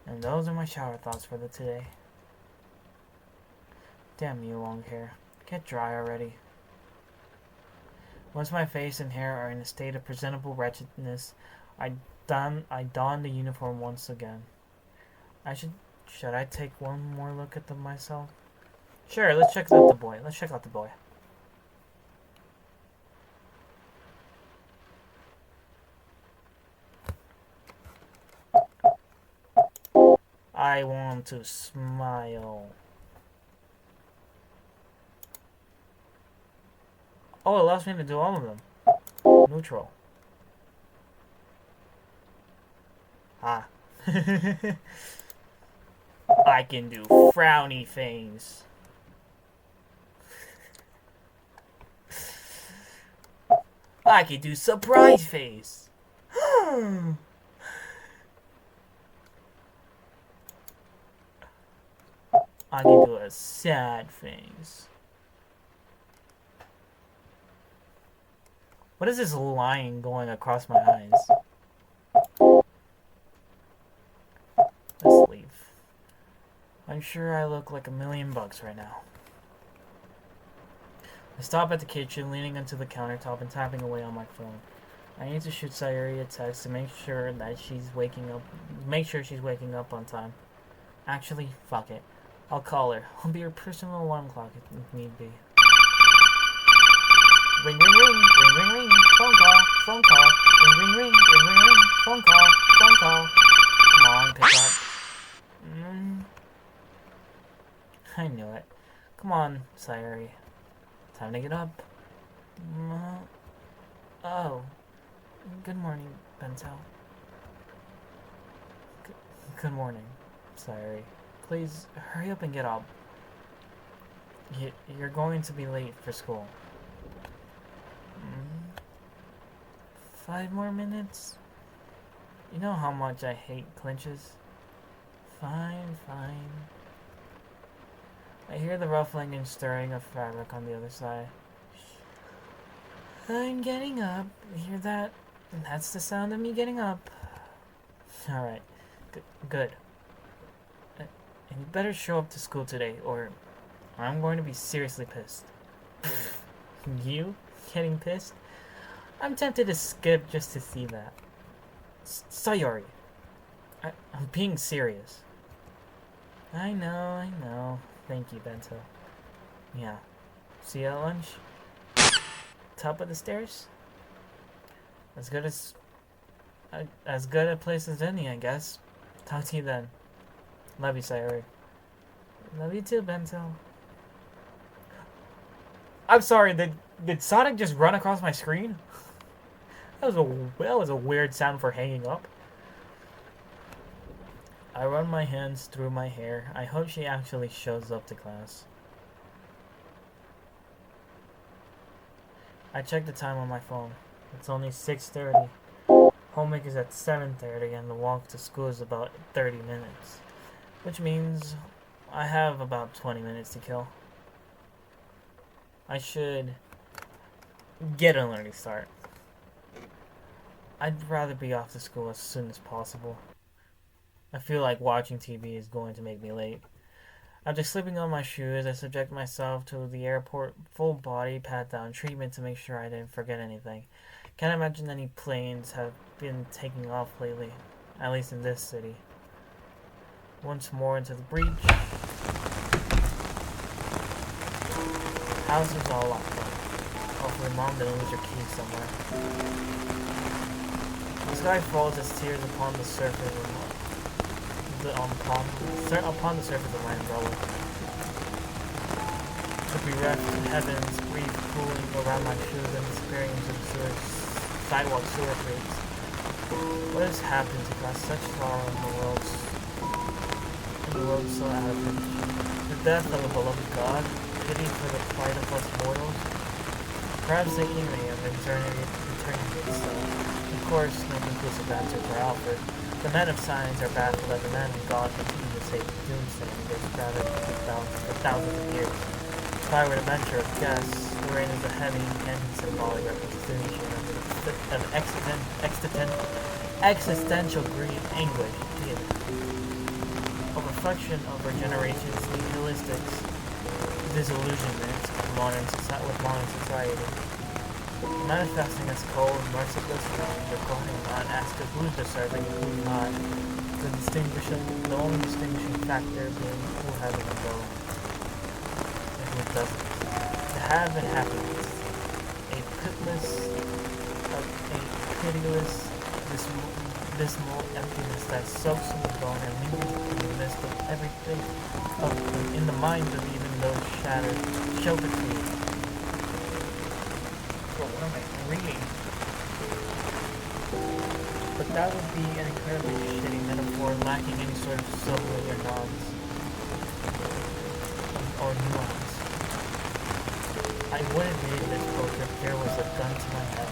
And those are my shower thoughts for the today. Damn you, long hair. Get dry already. Once my face and hair are in a state of presentable wretchedness, I don the uniform once again. Should I take one more look at myself? Sure, let's check out the boy. Let's check out the boy. I want to smile. Oh, it allows me to do all of them. Neutral. Ah. I can do frowny things. I can do surprise face. I can do a sad face. What is this line going across my eyes? Let's leave. I'm sure I look like $1,000,000 right now. I stop at the kitchen, leaning onto the countertop and tapping away on my phone. I need to shoot Sayuri a text to make sure that she's waking up. Make sure she's waking up on time. Actually, fuck it. I'll call her. I'll be her personal alarm clock if need be. Ring, ring, ring, ring, ring, ring, phone call, phone call, ring, ring, ring, ring, ring, ring, phone call, phone call. Come on, pick up. I knew it. Come on, Sayuri. Time to get up. Oh. Good morning, Bento. Good morning, Sayuri. Please, hurry up and get up. You're going to be late for school. 5 more minutes? You know how much I hate clinches? Fine, fine. I hear the ruffling and stirring of fabric on the other side. I'm getting up. You hear that? That's the sound of me getting up. Alright. Good. And you better show up to school today, or I'm going to be seriously pissed. You? Getting pissed? I'm tempted to skip just to see that. Sayuri. I'm being serious. I know. Thank you, Bento. Yeah. See you at lunch? Top of the stairs? As good a place as any, I guess. Talk to you then. Love you, Sayuri. Love you too, Bento. I'm sorry, did Sonic just run across my screen? That was a weird sound for hanging up. I run my hands through my hair. I hope she actually shows up to class. I check the time on my phone. It's only 6:30. Homework is at 7:30 and the walk to school is about 30 minutes. Which means I have about 20 minutes to kill. I should get an early start. I'd rather be off to school as soon as possible. I feel like watching TV is going to make me late. After slipping on my shoes, I subject myself to the airport full body pat-down treatment to make sure I didn't forget anything. Can't imagine any planes have been taking off lately, at least in this city. Once more into the breach. House is all locked up. Hopefully Mom didn't lose her keys somewhere. The sky falls as tears upon the surface upon the surface of my umbrella. The bereft heavens breathe cooling around my shoes and disappearing into the sewers sidewalk sewer breaks. What has happened to cause such sorrow in the world so out of reach? The death of a beloved god? Pity for the plight of us mortals? Perhaps the irony of eternity itself. Of course, no conclusive answer for Alfred. The men of science are baffled that the men of God continue to say doomsday in this crowded for thousands of years. If I were to venture a guess, the rain is a heavy and symbolic representation of existential grief, anguish, fear. A reflection of our generation's nihilistics, disillusionment with modern society. Manifesting as cold, merciless, the going on asks who's deserving and who's not. The only distinguishing factor being who has an umbrella and who doesn't. The have and happiness. A pitiless, dismal emptiness that soaks in the bone and lingers in the midst of everything, in the minds of even those sheltered feet. Well, what am I reading? But that would be an incredibly shitty metaphor, lacking any sort of subtlety or nuance. I wouldn't read this book if there was a gun to my head.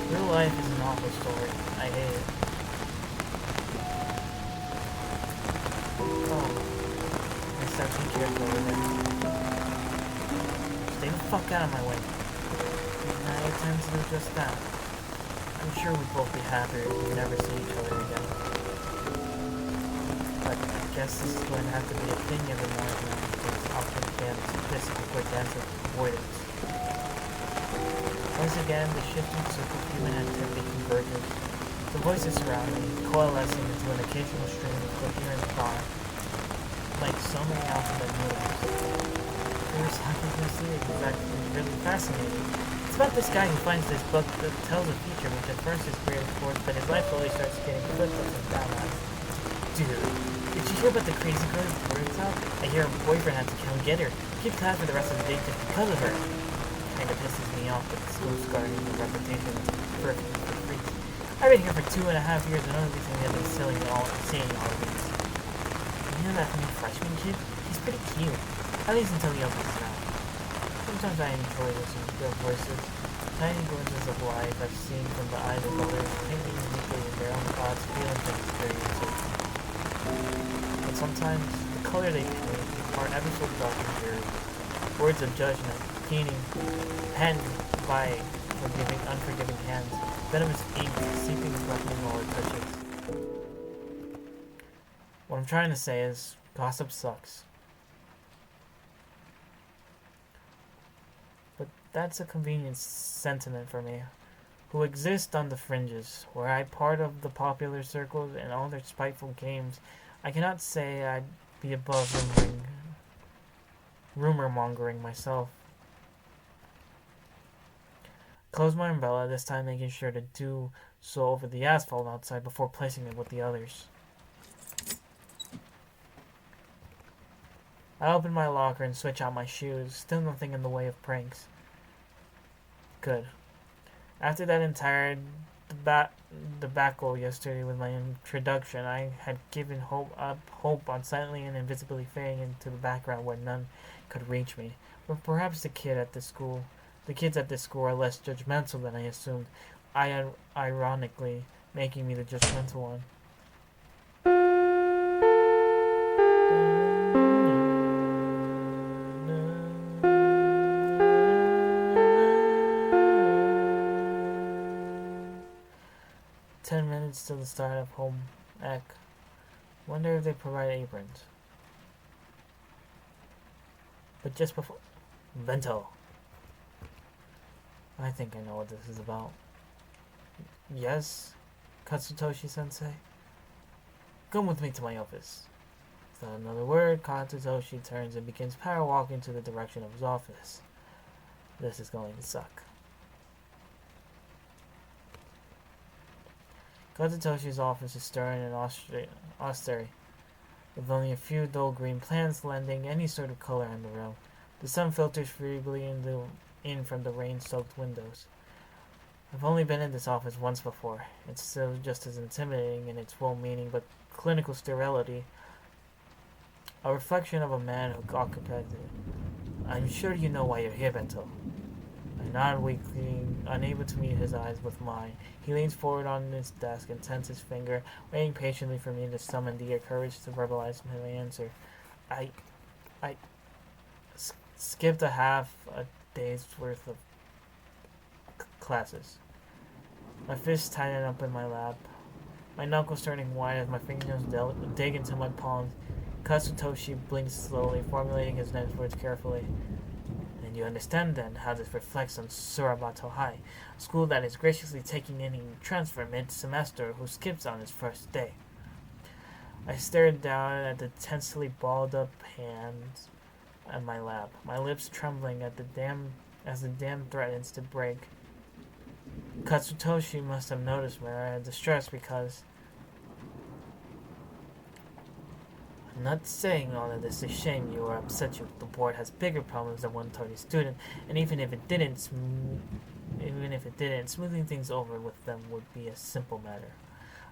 Real life is an awful story. I hate it. Oh. I start being careful over there. Stay the fuck out of my way. And I intend to do just that. I'm sure we'd both be happier if we never see each other again. But I guess this is going to have to be a thing every morning now, because often again, physical quick dance of avoidance. Once again, the shifting circle of human activity converges. The voices surround me, coalescing into an occasional stream of coherent thought, like so many alphabet notes. First, how can you see it? It's actually really fascinating. It's about this guy who finds this book that tells a future which at first is great, of course, but his life slowly starts getting flipped upside down on. Dude, did you hear about the crazy girl who birds out? I hear her boyfriend had to kill and get her. Keep class for the rest of the day just because of her. Kinda pisses me off that the school's guarding the reputation as perfect for freaks. I've been here for 2.5 years and only recently I've been seeing all of these. You know that new freshman kid? He's pretty cute. At least until he opens his mouth. Sometimes I enjoy listening to their voices. Tiny glimpses of life I've seen from the eyes of others, painting uniquely in their own thoughts, feelings, and experiences. But sometimes, the color they paint are ever so dark and dreary. Words of judgment, penned by unforgiving hands, venomous ink seeping directly in all it touches. What I'm trying to say is, gossip sucks. But that's a convenient sentiment for me, who exist on the fringes, where I part of the popular circles and all their spiteful games. I cannot say I'd be above rumor mongering myself. Close my umbrella, this time making sure to do so over the asphalt outside before placing it with the others. I open my locker and switch out my shoes, still nothing in the way of pranks. Good. After that entire debacle yesterday with my introduction, I had given hope on silently and invisibly fading into the background where none could reach me. But perhaps the kids at this school are less judgmental than I assumed, ironically making me the judgmental one. 10 minutes till the start of home ec. Wonder if they provide aprons. But just before... Bento. I think I know what this is about. Yes, Katsutoshi-sensei? Come with me to my office. Without another word, Katsutoshi turns and begins power walking to the direction of his office. This is going to suck. Katutoshi's office is stern and austere, with only a few dull green plants lending any sort of color in the room. The sun filters feebly in from the rain-soaked windows. I've only been in this office once before. It's still just as intimidating in its well-meaning but clinical sterility. A reflection of a man who occupies it. I'm sure you know why you're here, Bento. I nod weakly, unable to meet his eyes with mine. He leans forward on his desk and tenses his finger, waiting patiently for me to summon the courage to verbalize my answer. I skipped a half a day's worth of classes. My fists tighten up in my lap. My knuckles turning white as my fingernails dig into my palms. Katsutoshi blinks slowly, formulating his next words carefully. And you understand then how this reflects on Surabato High, a school that is graciously taking any transfer mid-semester who skips on his first day. I stared down at the tensely balled up hands at my lap, my lips trembling as the dam threatens to break. Katsutoshi must have noticed my distress because I'm not saying all of this to shame you or upset you. The board has bigger problems than one tardy student, and even if it didn't, smoothing things over with them would be a simple matter.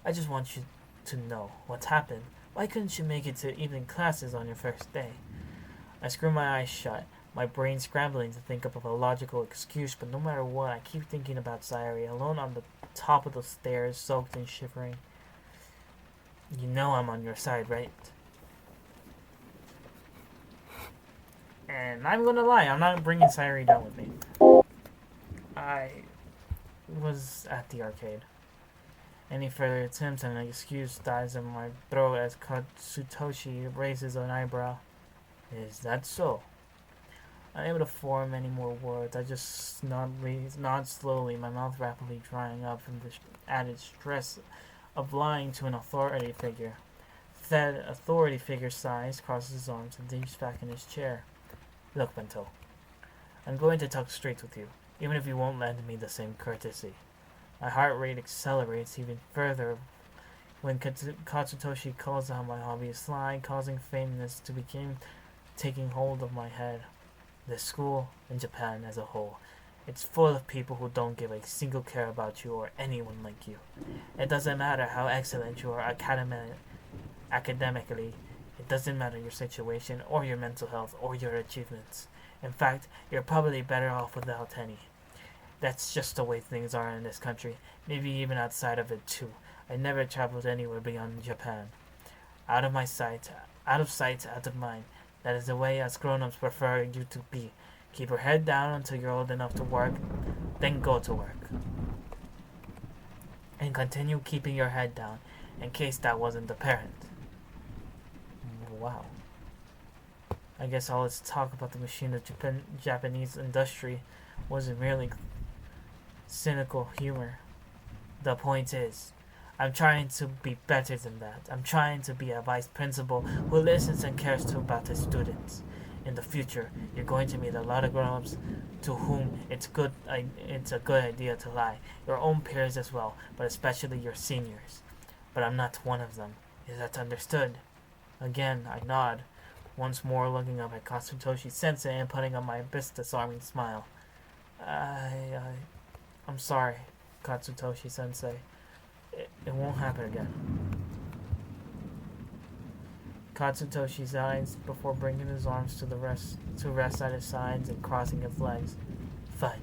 I just want you to know what's happened. Why couldn't you make it to evening classes on your first day? I screw my eyes shut, my brain scrambling to think up of a logical excuse, but no matter what, I keep thinking about Sayuri, alone on the top of the stairs, soaked and shivering. You know I'm on your side, right? And I'm gonna lie, I'm not bringing Sayuri down with me. I was at the arcade. Any further attempts at an excuse dies in my throat as Katsutoshi raises an eyebrow. Is that so? Unable to form any more words, I just nod slowly, my mouth rapidly drying up from the added stress of lying to an authority figure. That authority figure sighs, crosses his arms, and dips back in his chair. Look, Bento, I'm going to talk straight with you, even if you won't lend me the same courtesy. My heart rate accelerates even further when Katsutoshi calls out my obvious lie, causing faintness to begin taking hold of my head. The school, and Japan as a whole, it's full of people who don't give a single care about you or anyone like you. It doesn't matter how excellent you are academically. It doesn't matter your situation or your mental health or your achievements. In fact, you're probably better off without any. That's just the way things are in this country, maybe even outside of it too. I never traveled anywhere beyond Japan. Out of my sight, out of sight, out of mind. That is the way us grown-ups prefer you to be. Keep your head down until you're old enough to work, then go to work. And continue keeping your head down, in case that wasn't apparent. Wow. I guess all this talk about the machine of Japanese industry wasn't merely cynical humor. The point is, I'm trying to be better than that. I'm trying to be a vice principal who listens and cares about his students. In the future, you're going to meet a lot of grown-ups to whom it's a good idea to lie. Your own peers as well, but especially your seniors. But I'm not one of them. Is that understood? Again, I nod, once more looking up at Katsutoshi Sensei and putting on my disarming smile. I'm sorry, Katsutoshi Sensei. It won't happen again. Katsutoshi sighs before bringing his arms to rest at his sides and crossing his legs. Fine.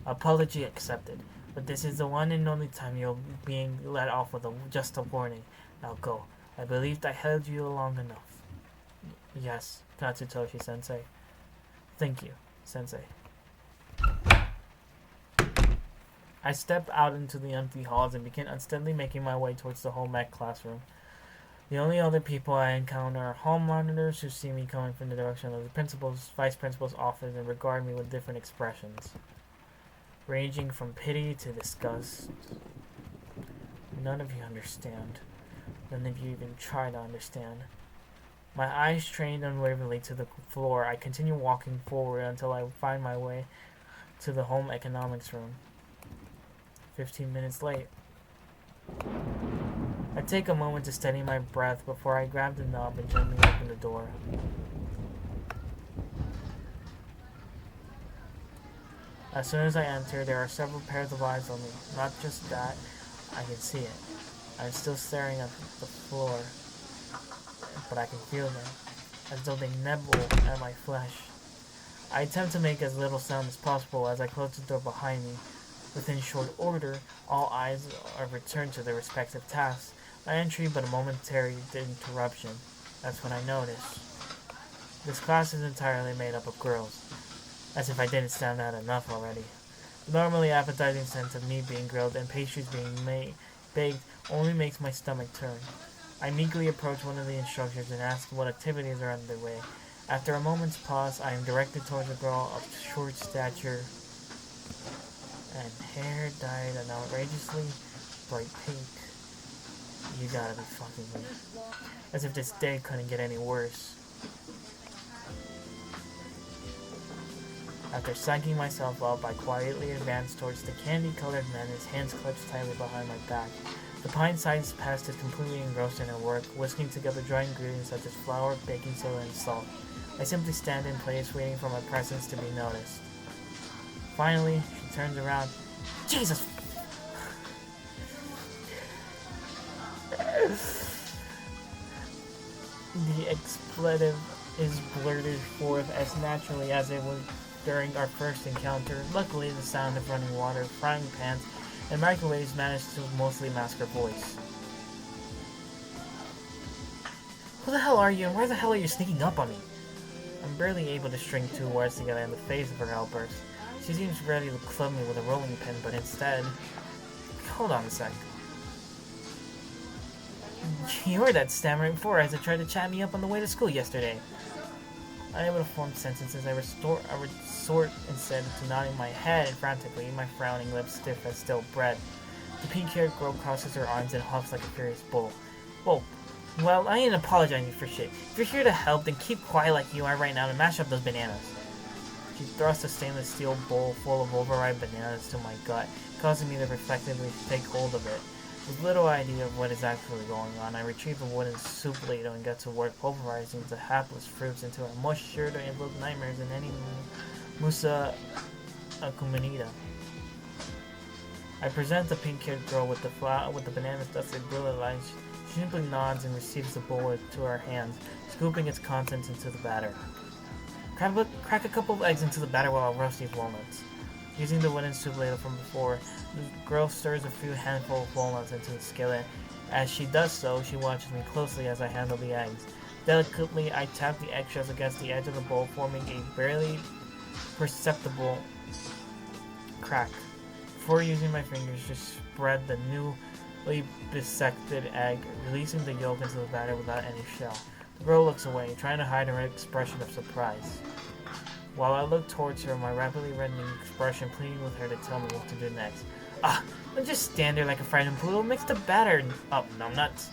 Apology accepted. But this is the one and only time you're being let off with just a warning. Now go. I believed I held you long enough. Yes, Katsutoshi Sensei. Thank you, Sensei. I step out into the empty halls and begin unsteadily making my way towards the home ec classroom. The only other people I encounter are hall monitors who see me coming from the direction of the vice principal's office and regard me with different expressions, ranging from pity to disgust. None of you understand. None of you even try to understand. My eyes trained unwaveringly to the floor, I continue walking forward until I find my way to the home economics room. 15 minutes late. I take a moment to steady my breath before I grab the knob and gently open the door. As soon as I enter, there are several pairs of eyes on me. Not just that, I can see it. I'm still staring at the floor, but I can feel them, as though they nibble at my flesh. I attempt to make as little sound as possible as I close the door behind me. Within short order, all eyes are returned to their respective tasks. My entry but a momentary interruption. That's when I notice. This class is entirely made up of girls. As if I didn't stand out enough already. The normally appetizing scent of meat being grilled and pastries being baked only makes my stomach turn. I meekly approach one of the instructors and ask what activities are underway. After a moment's pause, I am directed towards a girl of short stature and hair dyed an outrageously bright pink. You gotta be fucking me. As if this day couldn't get any worse. After psyching myself up, I quietly advance towards the candy-colored man, his hands clutched tightly behind my back. The pint-sized past is completely engrossed in her work, whisking together dry ingredients such as flour, baking soda, and salt. I simply stand in place, waiting for my presence to be noticed. Finally, she turns around. Jesus! The expletive is blurted forth as naturally as it was during our first encounter. Luckily, the sound of running water, frying pans, and microwaves managed to mostly mask her voice. Who the hell are you, and where the hell are you sneaking up on me? I'm barely able to string two words together in the face of her outburst. She seems ready to club me with a rolling pin, but instead... Hold on a sec. You were that stammering four-eyes that tried to chat me up on the way to school yesterday. Unable to form sentences, I resort instead to nodding my head frantically, my frowning lips stiff as stale bread. The pink-haired girl crosses her arms and huffs like a furious bull. Well, I ain't apologizing for shit. If you're here to help, then keep quiet like you are right now and mash up those bananas. She thrusts a stainless steel bowl full of overripe bananas to my gut, causing me to reflectively take hold of it. With little idea of what is actually going on, I retrieve a wooden soup ladle and get to work pulverizing the hapless fruits into a mush sure to invoke nightmares in any musa acumenida. I present the pink-haired girl with the bananas dusted brilliant lines. She simply nods and receives the bowl to her hands, scooping its contents into the batter. Crack a couple of eggs into the batter while I roast these walnuts. Using the wooden soup ladle from before, the girl stirs a few handfuls of walnuts into the skillet. As she does so, she watches me closely as I handle the eggs. Delicately, I tap the eggshells against the edge of the bowl, forming a barely perceptible crack. Before using my fingers, just spread the newly bisected egg, releasing the yolk into the batter without any shell. The girl looks away, trying to hide her expression of surprise. While I look towards her, my rapidly reddening expression pleading with her to tell me what to do next. Don't just stand there like a frightened poodle. Mix the batter up, numbnuts.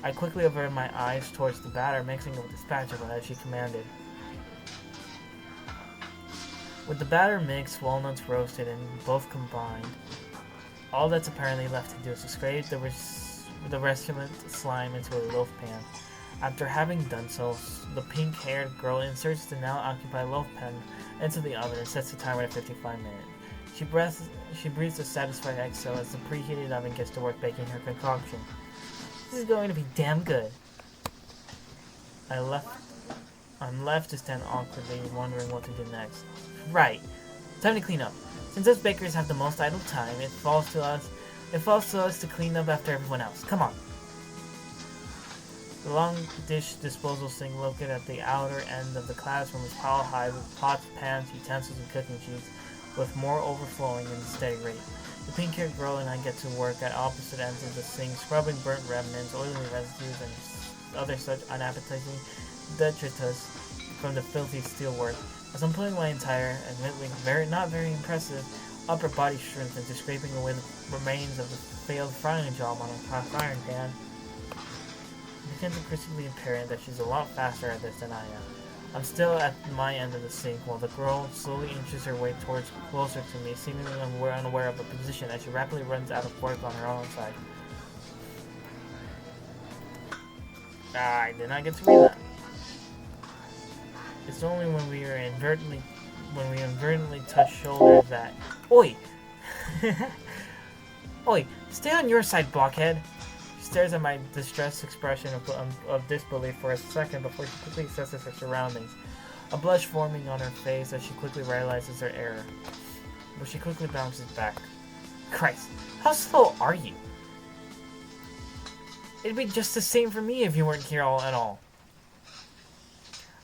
I quickly averted my eyes towards the batter, mixing it with the spatula as she commanded. With the batter mixed, walnuts roasted, and both combined, all that's apparently left to do is to scrape the rest of the slime into a loaf pan. After having done so, the pink-haired girl inserts the now occupied loaf pan into the oven and sets the timer at 55 minutes. She breathes a satisfied exhale as the preheated oven gets to work baking her concoction. This is going to be damn good. I'm left to stand awkwardly, wondering what to do next. Right, time to clean up. Since us bakers have the most idle time, it falls to us to clean up after everyone else. Come on. The long dish disposal sink located at the outer end of the classroom is piled high with pots, pans, utensils, and cooking sheets, with more overflowing at a steady rate. The pink-haired girl and I get to work at opposite ends of the sink, scrubbing burnt remnants, oily residues, and other such unappetizing detritus from the filthy steelwork. As I'm putting my entire, admittedly not very impressive, upper body strength into scraping away the remains of the failed frying job on a cast iron pan, it becomes increasingly apparent that she's a lot faster at this than I am. I'm still at my end of the sink while the girl slowly inches her way closer to me, seemingly unaware of her position as she rapidly runs out of work on her own side. I did not get to read that. It's only when we are inadvertently when we inadvertently touch shoulders that... Oi! Oi! Stay on your side, blockhead! She stares at my distressed expression of disbelief for a second before she quickly assesses her surroundings. A blush forming on her face as she quickly realizes her error. But she quickly bounces back. Christ, how slow are you? It'd be just the same for me if you weren't here at all.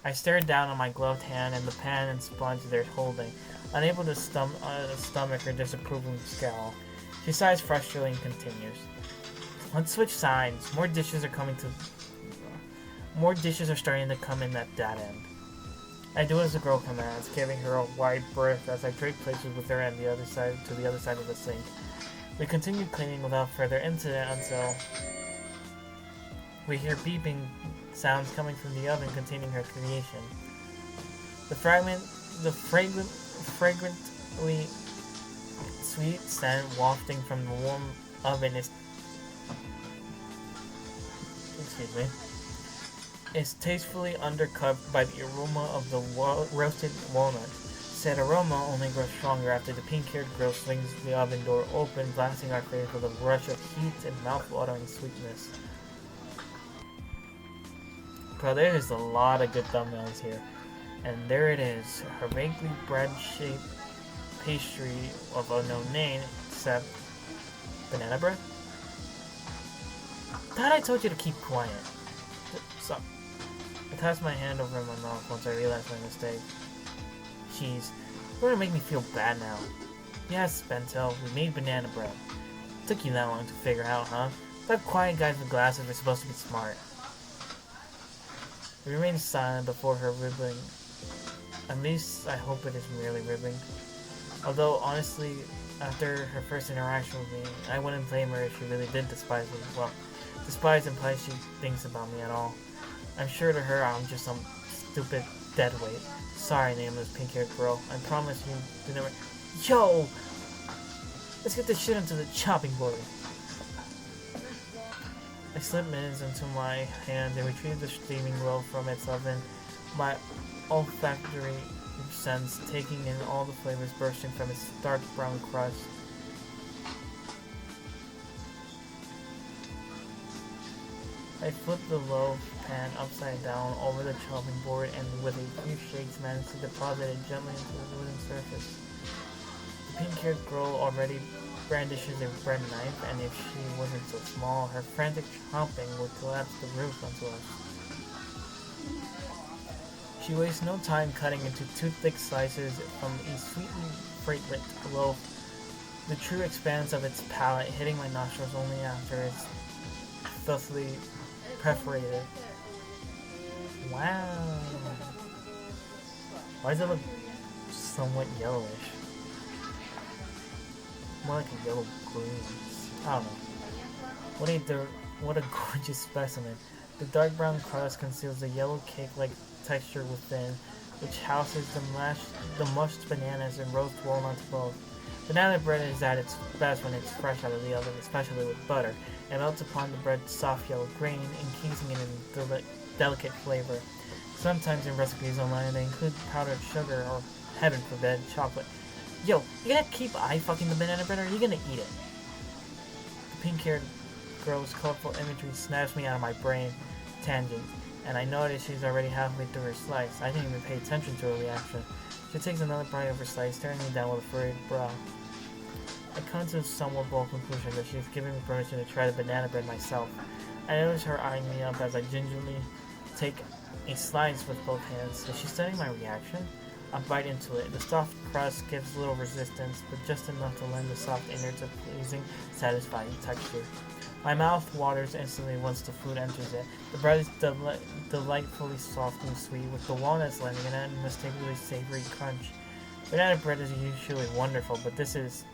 I stared down on my gloved hand and the pan and sponge they're holding, unable to stomach her disapproving scowl. She sighs frustratedly and continues. Let's switch sides. More dishes are starting to come in at that end. I do as the girl commands, giving her a wide berth as I trade places with her and the other side of the sink. We continue cleaning without further incident until we hear beeping sounds coming from the oven containing her creation. The fragrantly sweet scent wafting from the warm oven is tastefully undercut by the aroma of the roasted walnuts. Said aroma only grows stronger after the pink-haired girl swings the oven door open, blasting our face with a rush of heat and mouth-watering sweetness. Bro, there is a lot of good thumbnails here. And there it is, her vaguely bread-shaped pastry of unknown name, except banana bread? Thought I told you to keep quiet. So, I passed my hand over my mouth once I realized my mistake. Jeez, you're gonna make me feel bad now. Yes, Bento, we made banana bread. Took you that long to figure out, huh? That quiet guys with glasses are supposed to be smart. We remained silent before her ribbing. At least, I hope it is merely ribbing. Although, honestly, after her first interaction with me, I wouldn't blame her if she really did despise me. Well, despise implies she thinks about me at all. I'm sure to her I'm just some stupid deadweight. Sorry, nameless pink-haired girl. I promise you to never... Yo! Let's get this shit into the chopping board. I slipped mittens into my hand and retrieved the steaming loaf from its oven. My olfactory sense taking in all the flavors bursting from its dark brown crust. I flipped the loaf pan upside down over the chopping board and with a few shakes managed to deposit it gently into the wooden surface. The pink-haired girl already brandishes a bread knife, and if she wasn't so small, her frantic chomping would collapse the roof onto us. She wastes no time cutting into two thick slices from a sweetly fragrant loaf, the true expanse of its palate hitting my nostrils only after it's thusly perforated. Wow. Why does it look somewhat yellowish? More like a yellow green. I don't know. What a gorgeous specimen. The dark brown crust conceals a yellow cake-like texture within, which houses the mushed bananas and roast walnuts both. Banana bread is at its best when it's fresh out of the oven, especially with butter, and melts upon the bread's soft yellow grain, encasing it in delicate flavor. Sometimes in recipes online they include powdered sugar or, heaven forbid, chocolate. Yo, you gonna keep eye-fucking the banana bread or are you gonna eat it? The pink-haired girl's colorful imagery snaps me out of my brain tangent, and I notice she's already halfway through her slice. I didn't even pay attention to her reaction. She takes another bite of her slice, staring me down with a furrowed brow. I come to a somewhat bold conclusion that she's giving me permission to try the banana bread myself. I notice her eyeing me up as I gingerly take a slice with both hands. Is she studying my reaction? I bite into it. The soft crust gives little resistance, but just enough to lend the soft innards a pleasing, satisfying texture. My mouth waters instantly once the food enters it. The bread is delightfully soft and sweet, with the walnuts lending an unmistakably savory crunch. Banana bread is usually wonderful, but this is...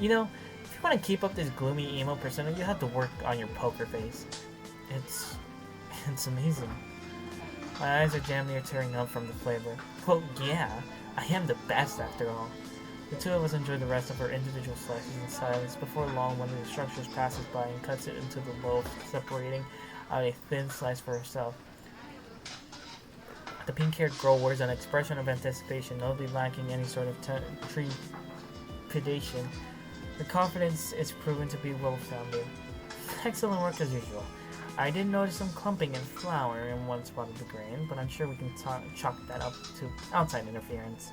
you know, if you want to keep up this gloomy emo persona, you have to work on your poker face. It's amazing. My eyes are damn near tearing up from the flavor. Quote, yeah, I am the best after all. The two of us enjoy the rest of our individual slices in silence. Before long, one of the instructors passes by and cuts it into the loaf, separating out a thin slice for herself. The pink-haired girl wears an expression of anticipation, notably lacking any sort of trepidation. Her confidence is proven to be well-founded. Excellent work as usual. I did notice some clumping and flour in one spot of the grain, but I'm sure we can chalk that up to outside interference.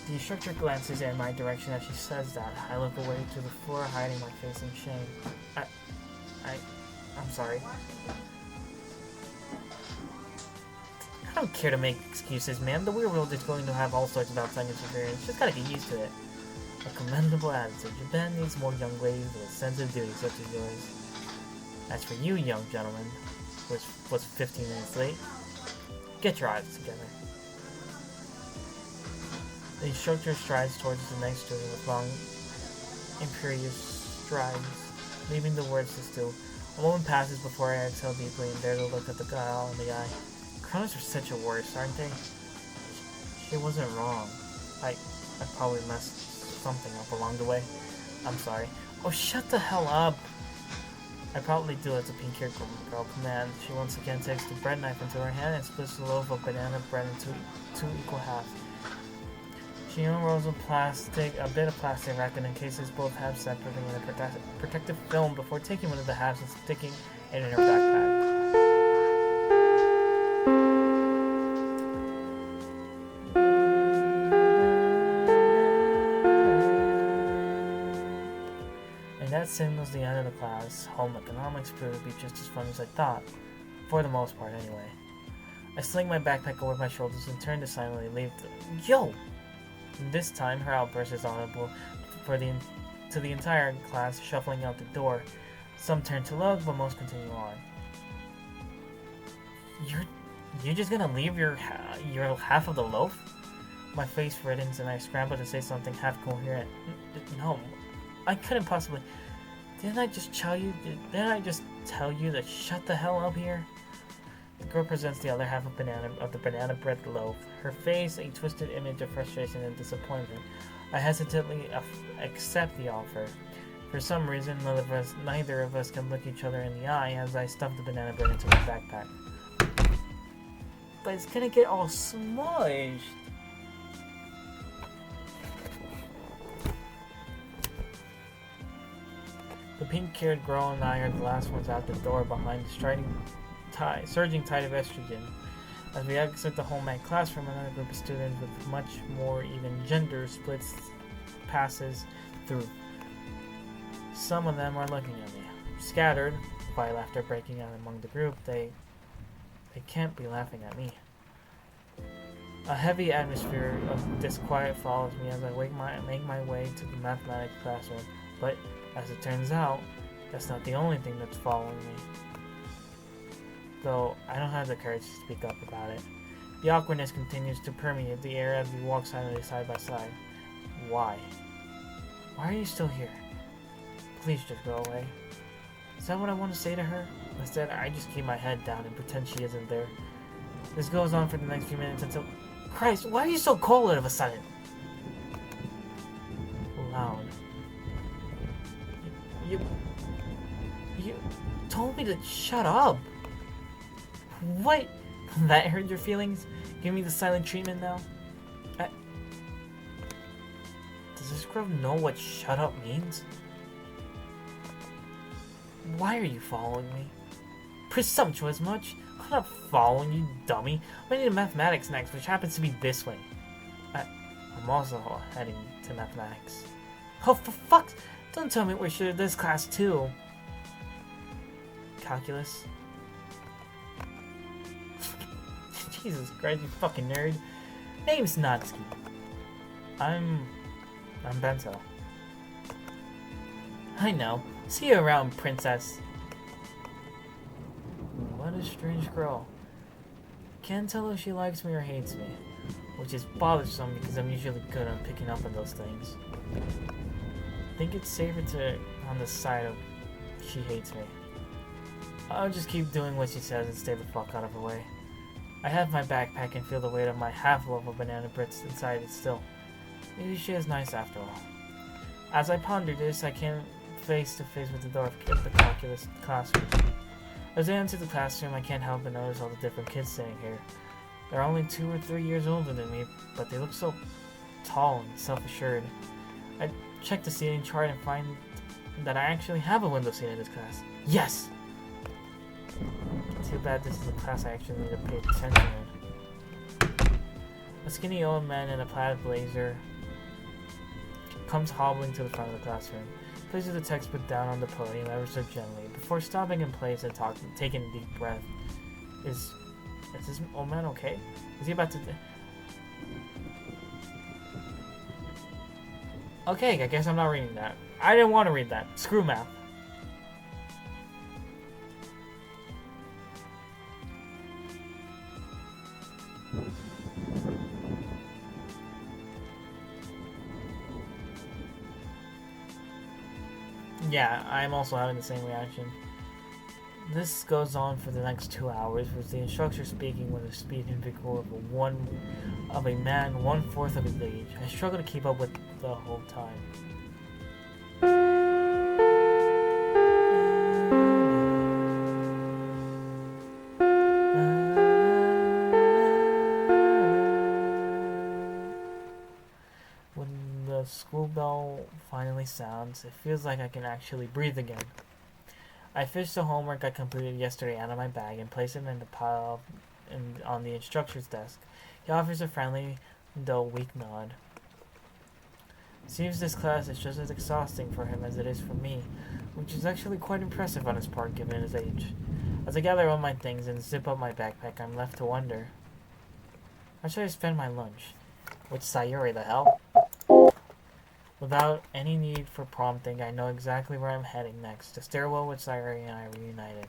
The instructor glances in my direction as she says that. I look away to the floor, hiding my face in shame. I'm sorry. I don't care to make excuses, ma'am. The weird world is going to have all sorts of outside interference. Just gotta get used to it. A commendable attitude. Japan needs more young ladies with a sense of duty such as yours. As for you, young gentleman, which was 15 minutes late, get your eyes together. The instructor strides towards the next student with long, imperious strides, leaving the words to stew. A moment passes before I exhale deeply and dare to look at the guy in the eye. Chronos are such a worst, aren't they? She wasn't wrong. I probably messed something up along the way. I'm sorry. Oh, shut the hell up! I probably do as a pink-haired girl commands. She once again takes the bread knife into her hand and splits the loaf of banana bread into 2 equal halves. She unrolls a bit of plastic wrap and encases both halves separately in a protective film before taking one of the halves and sticking it in her backpack. And that signals the end of the class. Home economics proved to be just as fun as I thought. For the most part, anyway. I sling my backpack over my shoulders and turn to silently leave Yo! This time, her outburst is audible to the entire class, shuffling out the door. Some turn to look, but most continue on. You're just gonna leave your half of the loaf? My face reddens and I scramble to say something half coherent. No, I couldn't possibly. Didn't I just tell you to shut the hell up here? The girl presents the other half of the banana bread loaf, her face a twisted image of frustration and disappointment. I hesitantly accept the offer. For some reason, neither of us can look each other in the eye as I stuff the banana bread into my backpack. But it's gonna get all smudged. The pink-haired girl and I are the last ones out the door behind the surging tide of estrogen. As we exit the home ec classroom, another group of students with much more even gender splits passes through. Some of them are looking at me. Scattered, by laughter breaking out among the group, they can't be laughing at me. A heavy atmosphere of disquiet follows me as I make my way to the mathematics classroom, but as it turns out, that's not the only thing that's following me. Though I don't have the courage to speak up about it. The awkwardness continues to permeate the air as we walk silently side by side. Why? Why are you still here? Please just go away. Is that what I want to say to her? Instead, I just keep my head down and pretend she isn't there. This goes on for the next few minutes until... Christ, why are you so cold all of a sudden? Loud. You told me to shut up. What? That hurt your feelings? Give me the silent treatment now? Does this girl know what shut up means? Why are you following me? Presumptuous much? I'm not following you, dummy. I need mathematics next, which happens to be this way. I'm also heading to mathematics. Oh, for fuck's... Don't tell me we should have this class too. Calculus. Jesus Christ, you fucking nerd. Name's Natsuki. I'm Bento. I know. See you around, princess. What a strange girl. Can't tell if she likes me or hates me. Which is bothersome because I'm usually good on picking up on those things. I think it's safer to on the side of she hates me. I'll just keep doing what she says and stay the fuck out of her way. I have my backpack and feel the weight of my half-loaf of banana bread inside it still. Maybe she is nice after all. As I ponder this, I came face to face with the door of the calculus classroom. As I enter the classroom, I can't help but notice all the different kids sitting here. They're only 2 or 3 years older than me, but they look so tall and self-assured. I check the seating chart and find that I actually have a window seat in this class. Yes! Too bad this is a class I actually need to pay attention in. A skinny old man in a plaid blazer comes hobbling to the front of the classroom, places the textbook down on the podium ever so gently, before stopping in place and taking a deep breath. Is this old man okay? Is he about to... Okay, I guess I'm not reading that. I didn't want to read that. Screw math. Yeah, I'm also having the same reaction. This goes on for the next 2 hours, with the instructor speaking with the speed and vigor of a man 1/4 of his age. I struggle to keep up with the whole time. When the school bell finally sounds, it feels like I can actually breathe again. I fish the homework I completed yesterday out of my bag and place it in the pile on the instructor's desk. He offers a friendly, though weak nod. Seems this class is just as exhausting for him as it is for me, which is actually quite impressive on his part given his age. As I gather all my things and zip up my backpack, I'm left to wonder, how should I spend my lunch? With Sayuri, the hell? Without any need for prompting, I know exactly where I'm heading next. The stairwell with Sayuri and I reunited.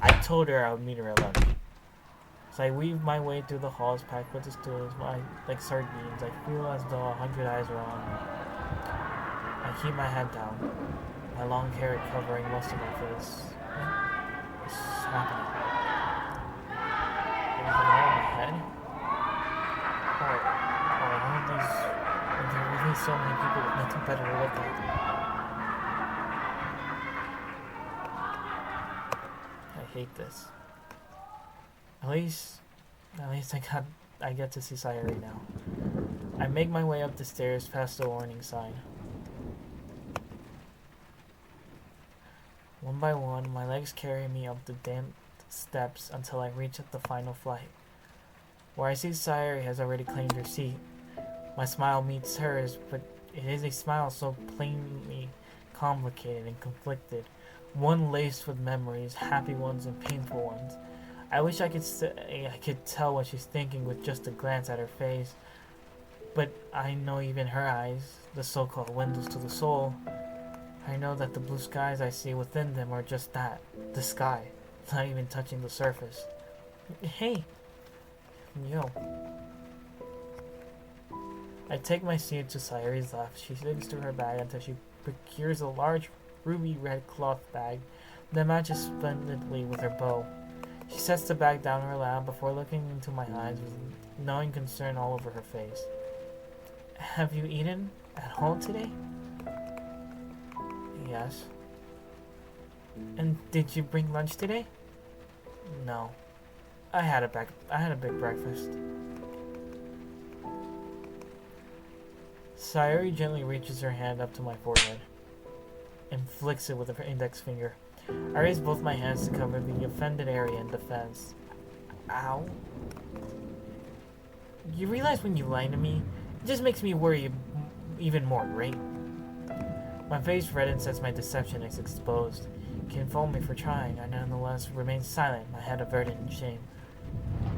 I told her I would meet her at lunch. As I weave my way through the halls packed with the students, like sardines, I feel as though 100 eyes are on me. I keep my head down, my long hair covering most of my face. What is happening? Is it all in my head? Or all these... Are there really so many people with nothing better to look at? I hate this. At least I get to see Sayuri now. I make my way up the stairs past the warning sign. One by one, my legs carry me up the damp steps until I reach at the final flight, where I see Sayuri has already claimed her seat. My smile meets hers, but it is a smile so plainly complicated and conflicted, one laced with memories, happy ones and painful ones. I wish I could say I could tell what she's thinking with just a glance at her face, but I know even her eyes, the so-called windows to the soul, I know that the blue skies I see within them are just that, the sky, not even touching the surface. Hey! Yo. I take my seat to Sayuri's left. She digs through her bag until she procures a large ruby red cloth bag that matches splendidly with her bow. She sets the bag down in her lap before looking into my eyes with knowing concern all over her face. Have you eaten at home today? Yes. And did you bring lunch today? No. I had a big breakfast. Sayuri gently reaches her hand up to my forehead and flicks it with her index finger. I raise both my hands to cover the offended area in defense. Ow. You realize when you lie to me, it just makes me worry even more, right? My face reddens as my deception is exposed. You can fault me for trying. I nonetheless remain silent, my head averted in shame.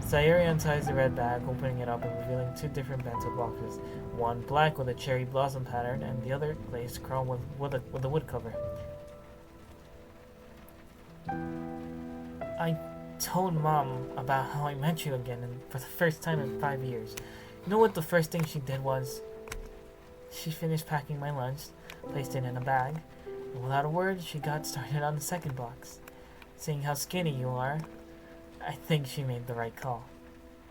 Sayuri unties the red bag, opening it up and revealing 2 different bento boxes. One black with a cherry blossom pattern, and the other glazed chrome with a wood cover. I told Mom about how I met you again and for the first time in 5 years. You know what the first thing she did was? She finished packing my lunch, placed it in a bag, and without a word, she got started on the second box. Seeing how skinny you are, I think she made the right call.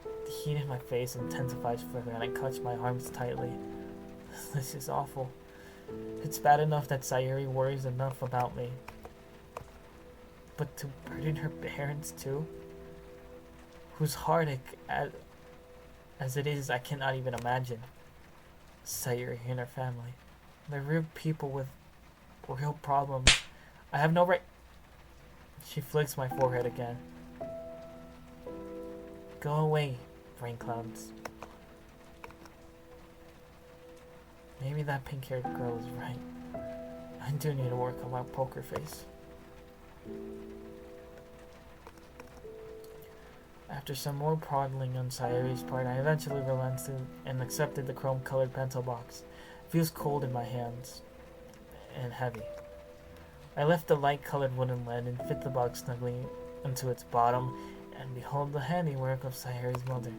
The heat in my face intensifies further and I clutch my arms tightly. This is awful. It's bad enough that Sayuri worries enough about me. but to burden her parents too? Whose heartache, as it is, I cannot even imagine. Sayuri and her family. They're real people with real problems. I have no right... She flicks my forehead again. Go away, rain clouds. Maybe that pink-haired girl is right. I do need to work on my poker face. After some more prodding on Sayuri's part, I eventually relented and accepted the chrome-colored pencil box. It feels cold in my hands and heavy. I left the light-colored wooden lid and fit the box snugly into its bottom, and behold the handiwork of Sayuri's mother.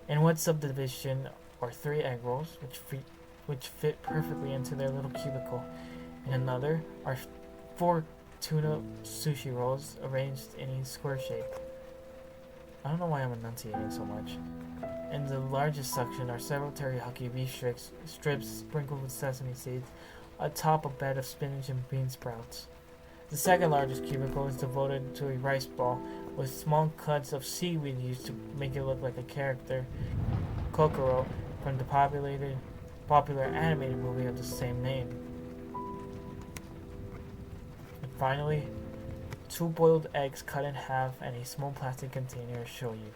In one subdivision are 3 egg rolls, which fit perfectly into their little cubicle. In another are 4 tuna sushi rolls arranged in a square shape. I don't know why I'm enunciating so much. In the largest section are several teriyaki beef strips sprinkled with sesame seeds, atop a bed of spinach and bean sprouts. The second largest cubicle is devoted to a rice ball with small cuts of seaweed used to make it look like a character, Kokoro, from the popular animated movie of the same name. And finally, 2 boiled eggs cut in half and a small plastic container to show you.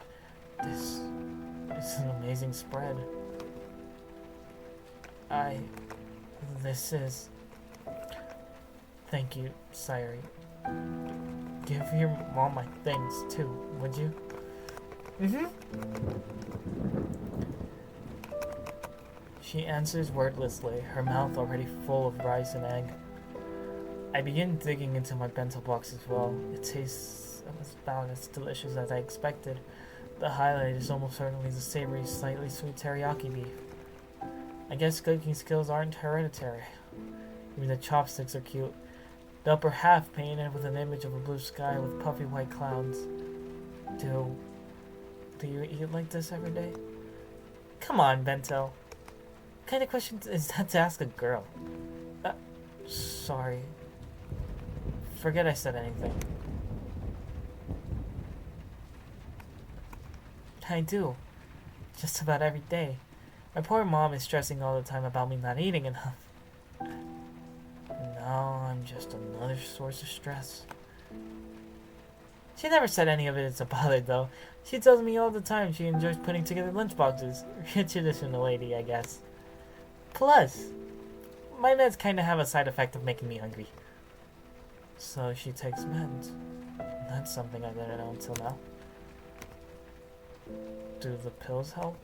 This is an amazing spread. This is... Thank you, Sayuri. Give your mom my thanks, too, would you? She answers wordlessly, her mouth already full of rice and egg. I begin digging into my bento box as well. It tastes about as delicious as I expected. The highlight is almost certainly the savory, slightly sweet teriyaki beef. I guess cooking skills aren't hereditary. Even the chopsticks are cute. The upper half painted with an image of a blue sky with puffy white clouds. Do you eat like this every day? Come on, Bento. What kind of question is that to ask a girl? Sorry. Forget I said anything. I do. Just about every day. My poor mom is stressing all the time about me not eating enough. Now I'm just another source of stress. She never said any of it is a bother, though. She tells me all the time she enjoys putting together lunchboxes. A traditional lady, I guess. Plus, my meds kinda have a side effect of making me hungry. So she takes meds. That's something I didn't know until now. Do the pills help?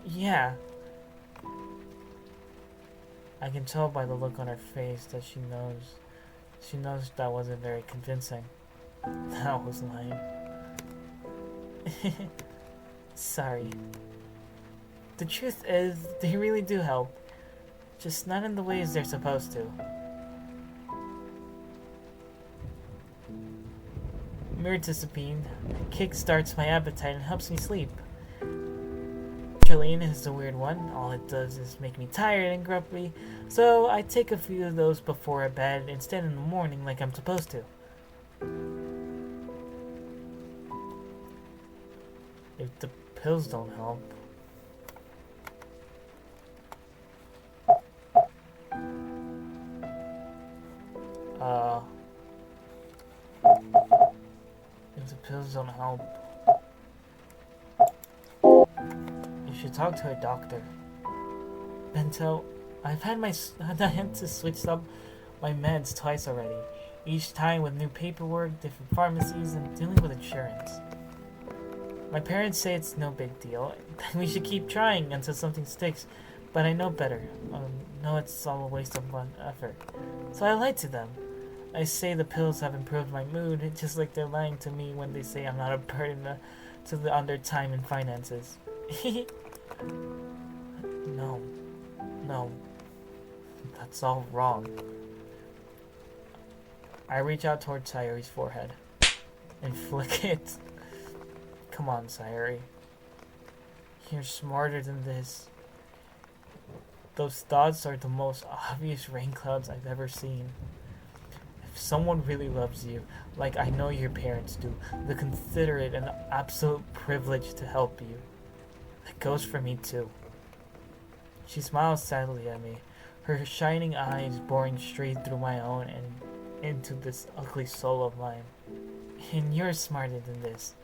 Yeah. I can tell by the look on her face that she knows that wasn't very convincing. That was lame. Sorry. The truth is, they really do help. Just not in the ways they're supposed to. Mirtazapine kickstarts my appetite and helps me sleep. Sertraline is the weird one. All it does is make me tired and grumpy, so I take a few of those before bed instead in the morning like I'm supposed to. If the pills don't help... If the pills don't help... You should talk to a doctor. Bento, I've had to switch up my meds twice already. Each time with new paperwork, different pharmacies, and dealing with insurance. My parents say it's no big deal. We should keep trying until something sticks, but I know better. Know it's all a waste of effort. So I lie to them. I say the pills have improved my mood, just like they're lying to me when they say I'm not a burden to the under time and finances. No. That's all wrong. I reach out toward Sayuri's forehead and flick it. Come on, Sayuri. You're smarter than this. Those thoughts are the most obvious rain clouds I've ever seen. If someone really loves you, like I know your parents do, they consider it an absolute privilege to help you. It goes for me too. She smiles sadly at me, her shining eyes boring straight through my own and into this ugly soul of mine. And you're smarter than this.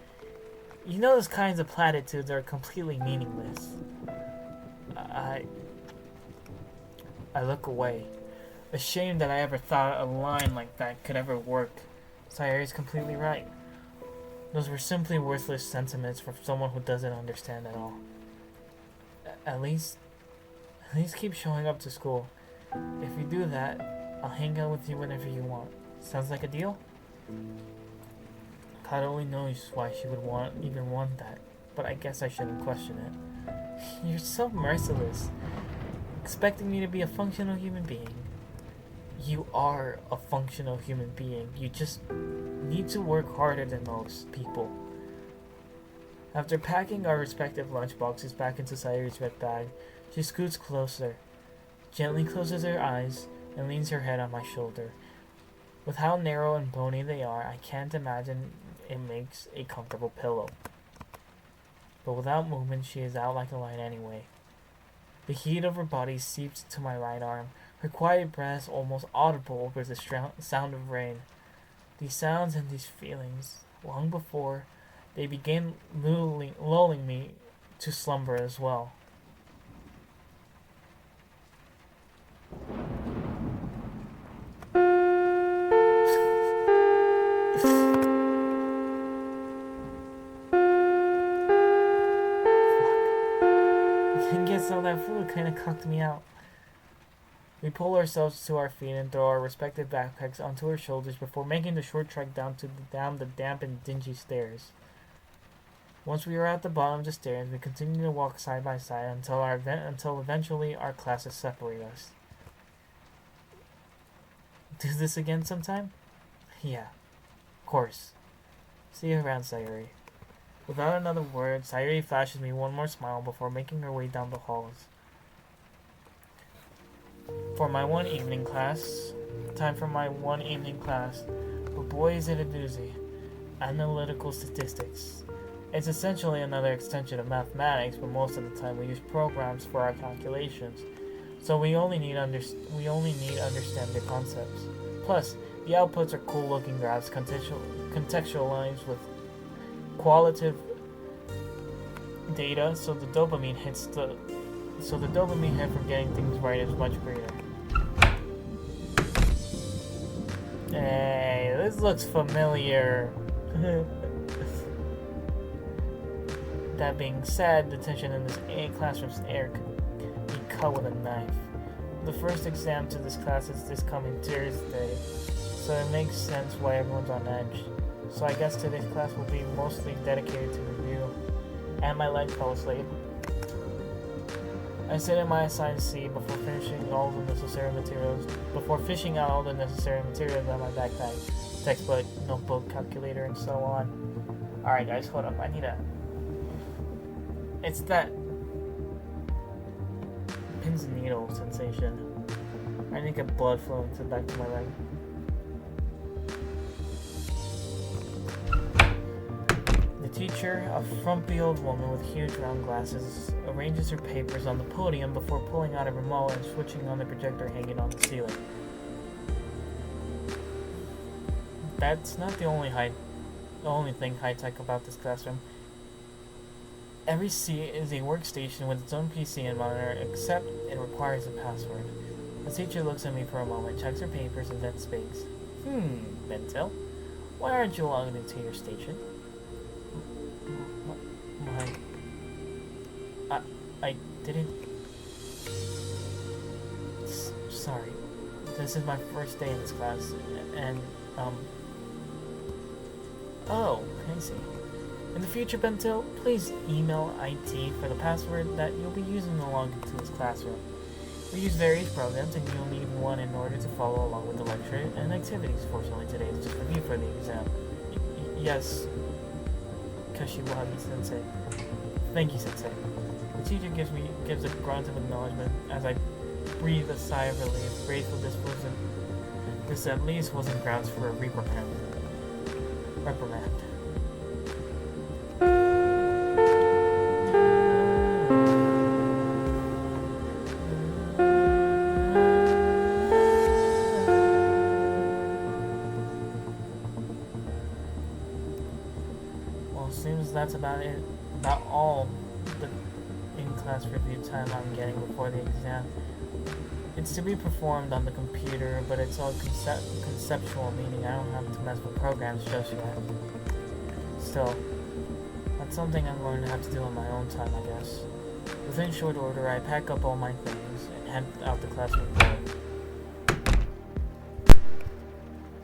You know those kinds of platitudes are completely meaningless. I look away, ashamed that I ever thought a line like that could ever work. Sayori's completely right. Those were simply worthless sentiments from someone who doesn't understand at all. At least keep showing up to school. If you do that, I'll hang out with you whenever you want. Sounds like a deal? God only knows why she would even want that, but I guess I shouldn't question it. You're so merciless, expecting me to be a functional human being. You are a functional human being. You just need to work harder than most people. After packing our respective lunchboxes back into Sayori's red bag, she scoots closer, gently closes her eyes, and leans her head on my shoulder. With how narrow and bony they are, I can't imagine it makes a comfortable pillow. But without movement, she is out like a light anyway. The heat of her body seeps to my right arm, her quiet breaths almost audible over the sound of rain. These sounds and these feelings, long before they begin lulling me to slumber as well. That food kind of cocked me out. We pull ourselves to our feet and throw our respective backpacks onto our shoulders before making the short trek down the damp and dingy stairs. Once we are at the bottom of the stairs, we continue to walk side by side until eventually our classes separate us. Do this again sometime? Yeah, of course. See you around, Sayori. Without another word, Sayori flashes me one more smile before making her way down the halls. Time for my one evening class, but boy is it a doozy. Analytical statistics. It's essentially another extension of mathematics, but most of the time we use programs for our calculations, so we only need understand the concepts. Plus, the outputs are cool-looking graphs contextualized with qualitative data, so the dopamine hit from getting things right is much greater. Hey, this looks familiar. That being said, the tension in this classroom's air could be cut with a knife. The first exam to this class is this coming Thursday, so it makes sense why everyone's on edge. So I guess today's class will be mostly dedicated to review, and my leg fell asleep. I sit in my assigned seat before fishing out all the necessary materials out of my backpack, textbook, notebook, calculator, and so on. Alright guys, hold up, it's that pins and needles sensation. I need to get blood flowing to the back of my leg. The teacher, a frumpy old woman with huge round glasses, arranges her papers on the podium before pulling out a remote and switching on the projector hanging on the ceiling. That's not the only thing high-tech about this classroom. Every seat is a workstation with its own PC and monitor, except it requires a password. The teacher looks at me for a moment, checks her papers, and then speaks. Bentel, why aren't you logged into your station? I didn't... Sorry. This is my first day in this class, and, Oh, I see. In the future, Bentil, please email IT for the password that you'll be using to log into this classroom. We use various programs, and you'll need one in order to follow along with the lecture and activities. Fortunately, today is just review for the exam. Yes, Kashiwagi-sensei. Thank you, Sensei. The teacher gives a grunt of acknowledgement as I breathed a sigh of relief, grateful this at least wasn't grounds for a reprimand. Well, seems that's about all the in-class review time I'm getting before the exam. It's to be performed on the computer, but it's all conceptual, meaning I don't have to mess with programs just yet. Still, that's something I'm going to have to do on my own time, I guess. Within short order, I pack up all my things and head out the classroom door.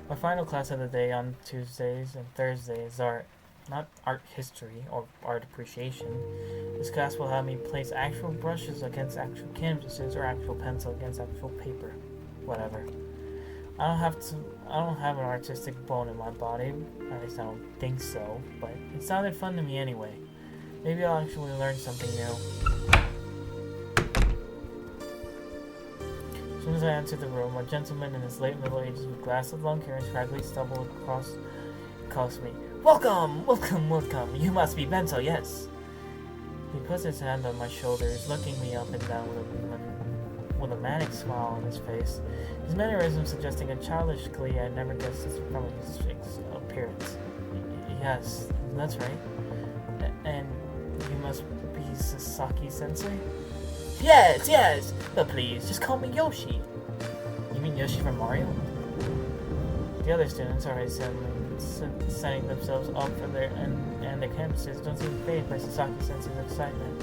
My final class of the day on Tuesdays and Thursdays is art. Not art history or art appreciation. This class will have me place actual brushes against actual canvases or actual pencil against actual paper. Whatever. I don't have an artistic bone in my body. At least I don't think so. But it sounded fun to me anyway. Maybe I'll actually learn something new. As soon as I entered the room, a gentleman in his late middle ages with glasses, long hair, and scraggly stubble calls me. Welcome! You must be Bento, yes. He puts his hand on my shoulders, looking me up and down with a manic smile on his face. His mannerism suggesting a childish glee I never guessed from his appearance. Yes, that's right. And you must be Sasaki-sensei? Yes! But please, just call me Yoshi. You mean Yoshi from Mario? The other students are setting themselves up for their campuses don't seem fazed by Sasaki-sensei's excitement.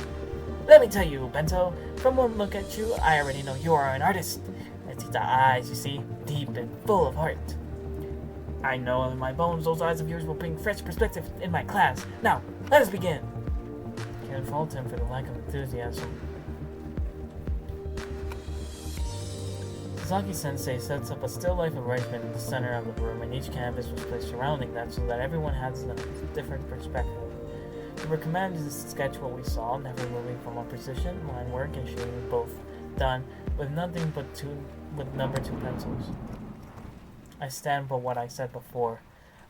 Let me tell you, Bento, from one look at you, I already know you are an artist. I see the eyes, you see, deep and full of heart. I know in my bones those eyes of yours will bring fresh perspective in my class. Now, let us begin. Can't fault him for the lack of enthusiasm. Sasaki-sensei sets up a still life arrangement in the center of the room, and each canvas was placed surrounding that so that everyone has a different perspective. We were commanded to sketch what we saw, never moving from our position, line work and shading both done with nothing but number 2 pencils. I stand by what I said before.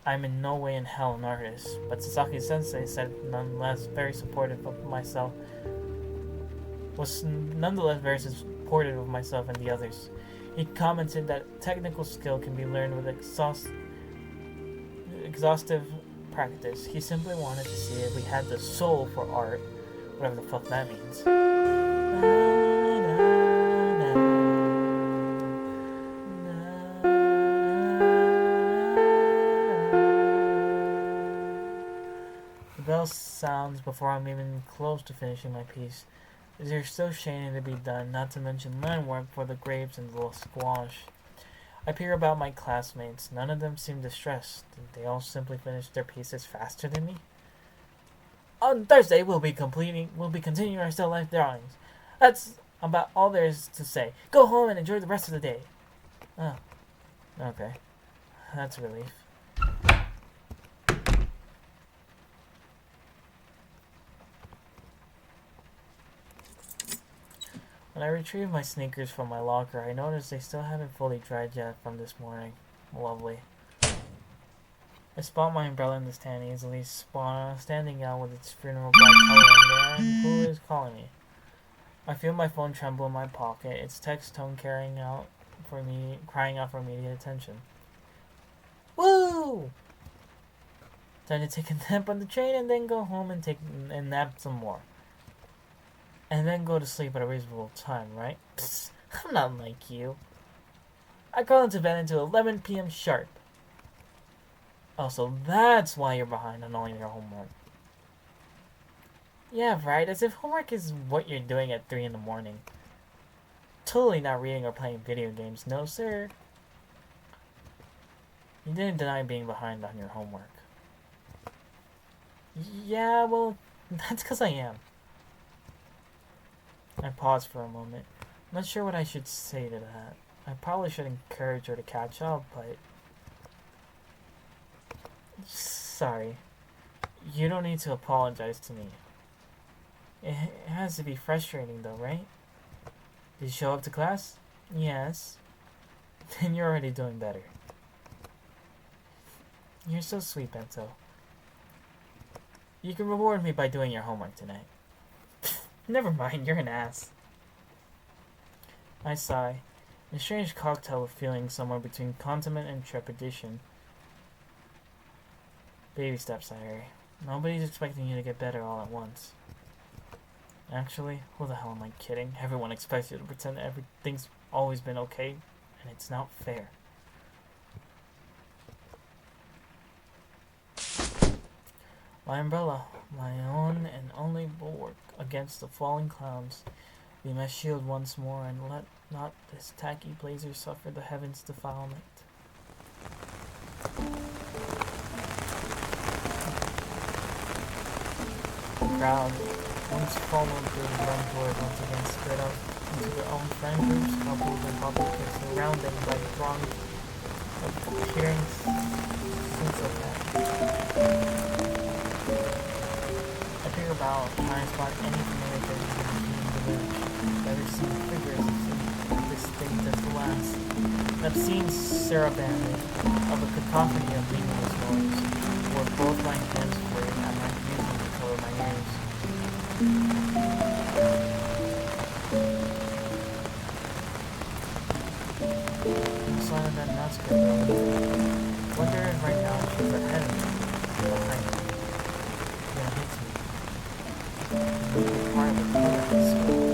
I am in no way in hell an artist, but Sasaki-sensei said nonetheless very supportive of myself and the others. He commented that technical skill can be learned with exhaustive practice. He simply wanted to see if we had the soul for art, whatever the fuck that means. The bell sounds before I'm even close to finishing my piece. There's still shading to be done, not to mention line work for the grapes and the squash. I peer about my classmates. None of them seem distressed. Did they all simply finish their pieces faster than me? On Thursday, we'll be continuing our still life drawings. That's about all there is to say. Go home and enjoy the rest of the day. Oh, okay. That's a relief. When I retrieve my sneakers from my locker, I notice they still haven't fully dried yet from this morning. Lovely. I spot my umbrella in the stand easily, standing out with its funeral black coloring there, and who is calling me? I feel my phone tremble in my pocket, its text tone crying out for immediate attention. Woo! Time to take a nap on the train and then go home and nap some more. And then go to sleep at a reasonable time, right? Psst, I'm not like you. I crawl into bed until 11 p.m. sharp. Oh, so that's why you're behind on all your homework. Yeah, right, as if homework is what you're doing at 3 in the morning. Totally not reading or playing video games, no sir. You didn't deny being behind on your homework. Yeah, well, that's because I am. I pause for a moment. I'm not sure what I should say to that. I probably should encourage her to catch up, but... Sorry. You don't need to apologize to me. It has to be frustrating though, right? Did you show up to class? Yes. Then you're already doing better. You're so sweet, Bento. You can reward me by doing your homework tonight. Never mind, you're an ass. I sigh. A strange cocktail of feelings somewhere between contentment and trepidation. Baby steps, I hurry. Nobody's expecting you to get better all at once. Actually, who the hell am I kidding? Everyone expects you to pretend that everything's always been okay, and it's not fair. My umbrella, my own and only bulwark against the falling clouds. Be my shield once more, and let not this tacky blazer suffer the heavens' defilement. The crowd, once followed through the Downpour, once again spread out into their own friend groups, couples and publics, surrounded by throngs of peering sense of that. I peer about, trying to spot any familiar faces in the village. Never seen figures as distinct as the last. An obscene saraband of a cacophony of meaningless noise, where both my hands free and my music to cover my ears. No sign of that mouse girl. Wonder if right now she's ahead of me, behind me. Yeah, it hits me. It's part of the color of this school.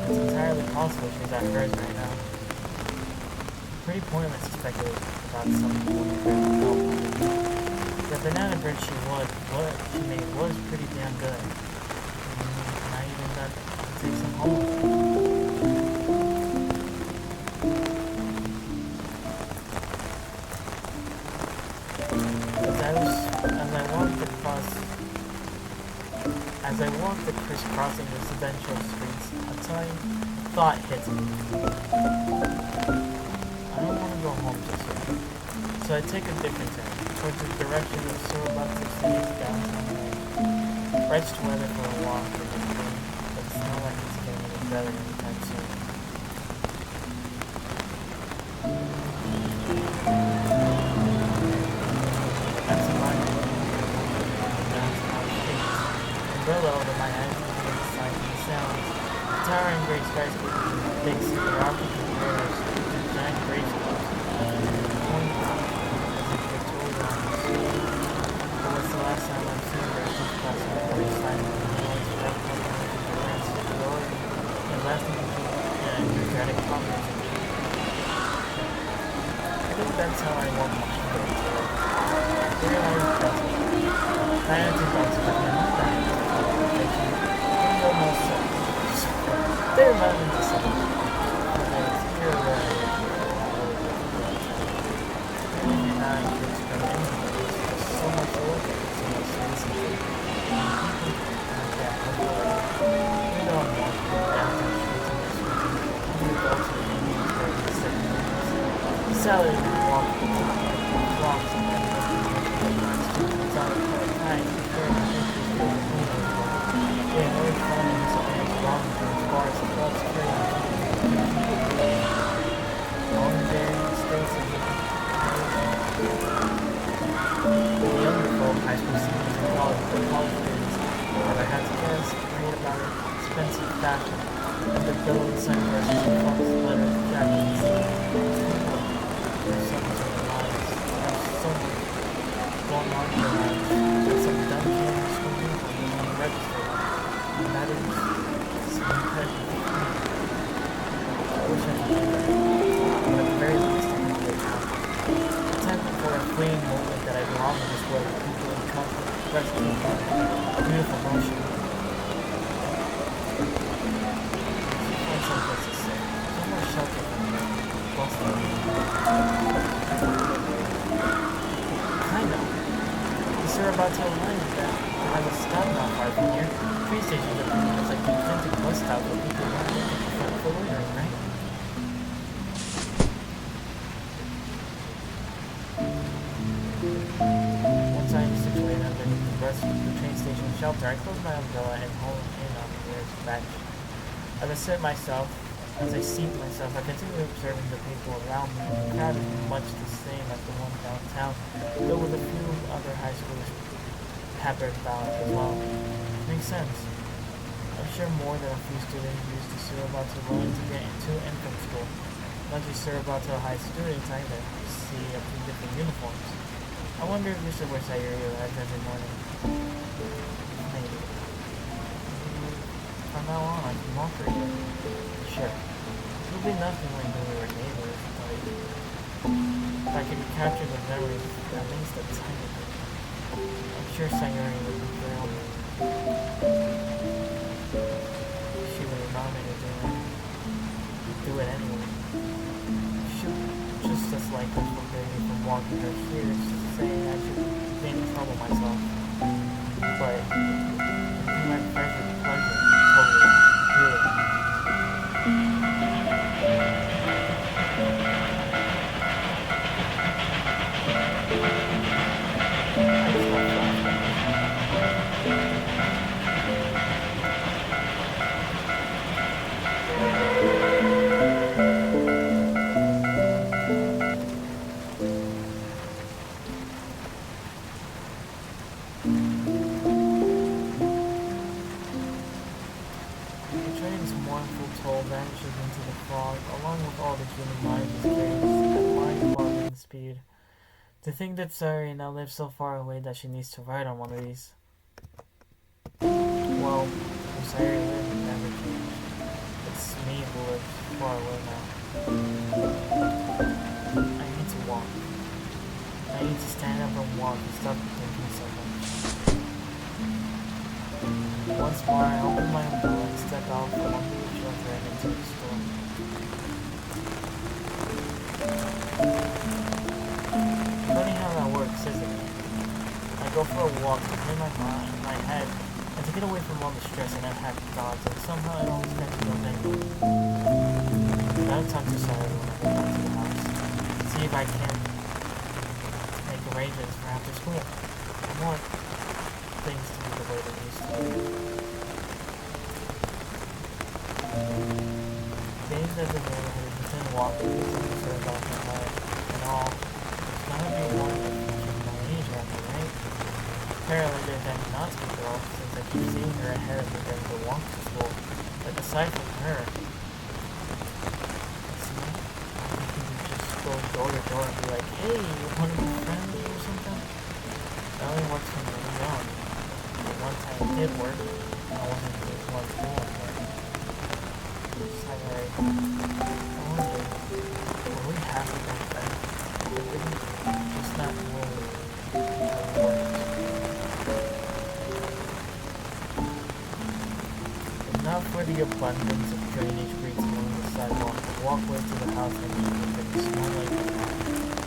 It's entirely possible she's at hers right now. Pretty pointless to speculate about some woman girl. The banana bread she made was pretty damn good. And I even got to take some home. As I walked the crisscrossing residential streets, a tiny thought hit me. I don't want to go home just yet. So I take a different turn, towards the direction of Surabaya City's downtown area. Wretched weather for a walk in the spring, but it's not like it's getting any better anytime soon. That's a line downtown streets. Umbrella over my eyes and the sight and the sounds. Towering great skyscrapers and big super optical mirrors and giant bridge tops. Pointing out as if they're totally honest. But what's the last time I've seen her just crossing the other side of the noise without coming into the ranks of the door and lasting and energetic communism. I think that's how I want my show to work. I realize that's I had to bounce back my mind back into the conversation. They almost said, they're not into something. But it's here where really not to explain anything. There's so much to look at, so much to listen to. Like that, we don't want to go down the streets and the streets. Only adults are in the very seconds. The salad walks and it's on a time to turn and interest in the community. They are always finding something that's wrong with those bars and clubs carrying on their states and the younger folk, high school seniors and college students, have I had to guess, read about expensive fashion and the billowing sunglasses and fox leather jackets. There's so much of their lives. There's so much going on in their lives. There's some dumb kid in school uniform on the register. And that is some incredible thing. I wish I could do that. But at the very least, I can do it now. Pretend for a fleeting moment that I belong in this world with people in comfort, rest in a beautiful motion. Find some place to sit. No more shelter from me. Kind of. The Surabaya line is that I have a stop not far from here. Train stations are pretty much like the authentic bus stop where people want to look for loitering, right? Once I am situated underneath the rest of the train station shelter, I close my umbrella and hone in on the nearest bench. As I seat myself, I continue observing the people around me. The crowd is much the same as the one downtown, though with a few other high schoolers peppered about as well. Makes sense. I'm sure more than a few students use the Surabata line to get into and from school. Not just Surabata high students either. I see a few different uniforms. I wonder if this is where Sayuri arrives every morning. Maybe. From now on, I can walk her here. Sure. It'll be nothing like when we were neighbors, but if I could capture the memories, at least a tiny bit. I'm sure Sayuri would be thrilled. She would allow me to do it anyway. She just as likely forbid me from walking her here, saying I should be in trouble myself. But it'd be my pleasure, totally, really. To think that Sayuri now lives so far away that she needs to ride on one of these. Well, if Sayuri lived, it never changed. It's me who lives far away now. I need to walk. I need to stand up and walk and stop thinking so much. Once more, I open my umbrella and step out from under the shelter and into the store. Funny how that works, isn't it? I go for a walk to clear my head and to get away from all the stress and unhappy thoughts, and somehow I always get to go negative. I gotta talk to Sarah when I go back to the house. See if I can make arrangements for after school. I want things to be the way they used to be. Days at the neighborhood has been walking sort of about my life and all. Gotta be one of my age around here, right? Apparently there's that Natsuki girl, since I keep seeing her ahead of me during the walk to school. But aside from her, see, I think you can just go door to door and be like, hey, you wanna be friends or something? That only works when you're young. But one time it did work, I wasn't the one doing it. Sorry, I wonder, were we happy back then? Just not really worked. If not for the abundance of drainage grates along the sidewalk, the walkway to the house and the would be small like that.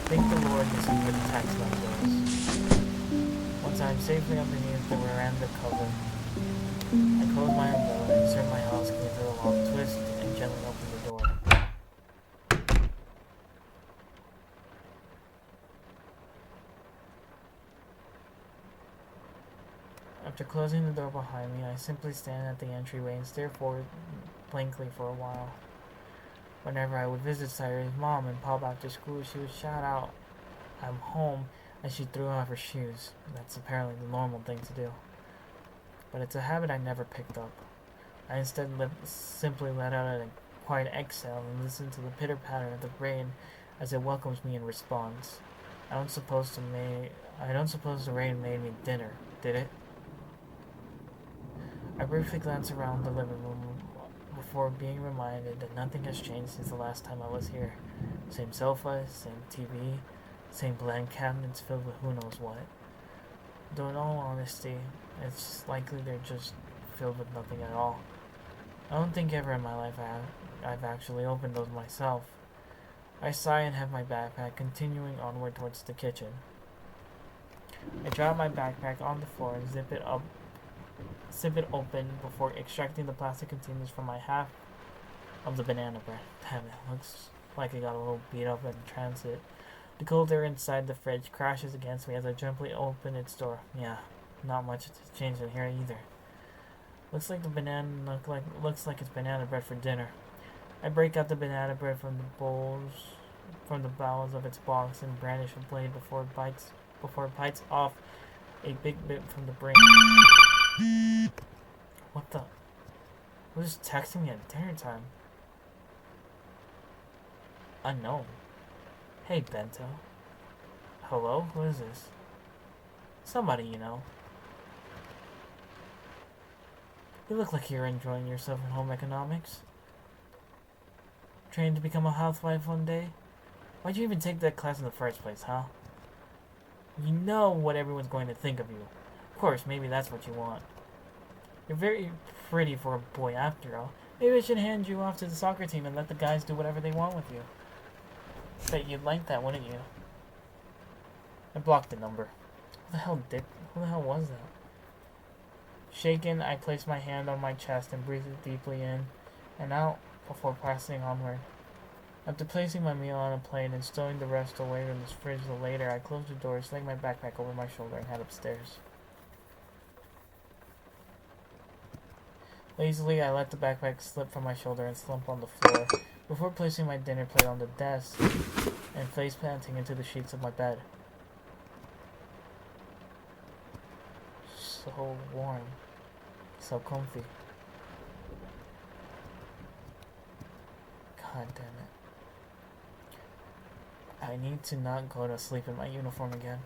Thank the Lord this is where the tax man goes. Once I am safely underneath the veranda cover, I close my umbrella, insert my house key through a long twist, and gently open the door. After closing the door behind me, I simply stand at the entryway and stare forward blankly for a while. Whenever I would visit Sayuri's mom and pop after school, she would shout out, "I'm home," as she threw off her shoes. That's apparently the normal thing to do. But it's a habit I never picked up. I instead simply let out a quiet exhale and listen to the pitter-patter of the rain as it welcomes me in response. I don't suppose the rain made me dinner, did it? I briefly glance around the living room before being reminded that nothing has changed since the last time I was here. Same sofa, same TV, same blank cabinets filled with who knows what. Though in all honesty, it's likely they're just filled with nothing at all. I don't think ever in my life I've actually opened those myself. I sigh and have my backpack, continuing onward towards the kitchen. I drop my backpack on the floor and zip it open before extracting the plastic containers from my half of the banana bread. Damn, it looks like I got a little beat up in transit. The cold air inside the fridge crashes against me as I gently open its door. Yeah, not much has changed in here either. Looks like it's banana bread for dinner. I break out the banana bread from the bowels of its box and brandish a blade before it bites off a big bit from the brain. What the? Who's texting me at dinner time? Unknown. Hey, Bento. Hello? Who is this? Somebody you know. You look like you're enjoying yourself in home economics. Trained to become a housewife one day? Why'd you even take that class in the first place, huh? You know what everyone's going to think of you. Of course, maybe that's what you want. You're very pretty for a boy after all. Maybe I should hand you off to the soccer team and let the guys do whatever they want with you. Bet you'd like that, wouldn't you? I blocked the number. Who the hell was that? Shaken, I placed my hand on my chest and breathed deeply in and out before passing onward. After placing my meal on a plate and stowing the rest away in the fridge later, I closed the door, slung my backpack over my shoulder, and head upstairs. Lazily, I let the backpack slip from my shoulder and slump on the floor before placing my dinner plate on the desk and face planting into the sheets of my bed. So warm. So comfy. God damn it. I need to not go to sleep in my uniform again.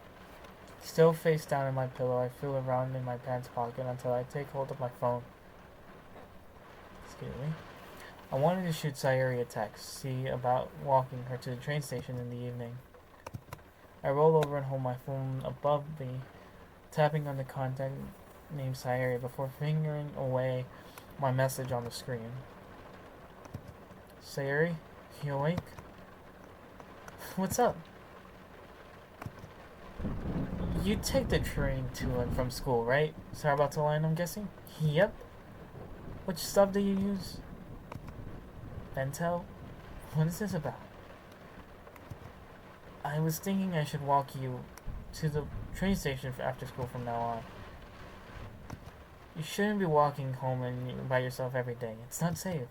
Still face down in my pillow, I feel around in my pants pocket until I take hold of my phone. Excuse me. I wanted to shoot Sayuri a text, see about walking her to the train station in the evening. I roll over and hold my phone above me, tapping on the contact named Sayuri before fingering away my message on the screen. Sayuri, you awake? What's up? You take the train to and from school, right? Sarabata line, I'm guessing? Yep. Which stuff do you use? Bento? What is this about? I was thinking I should walk you to the train station after school from now on. You shouldn't be walking home by yourself every day. It's not safe.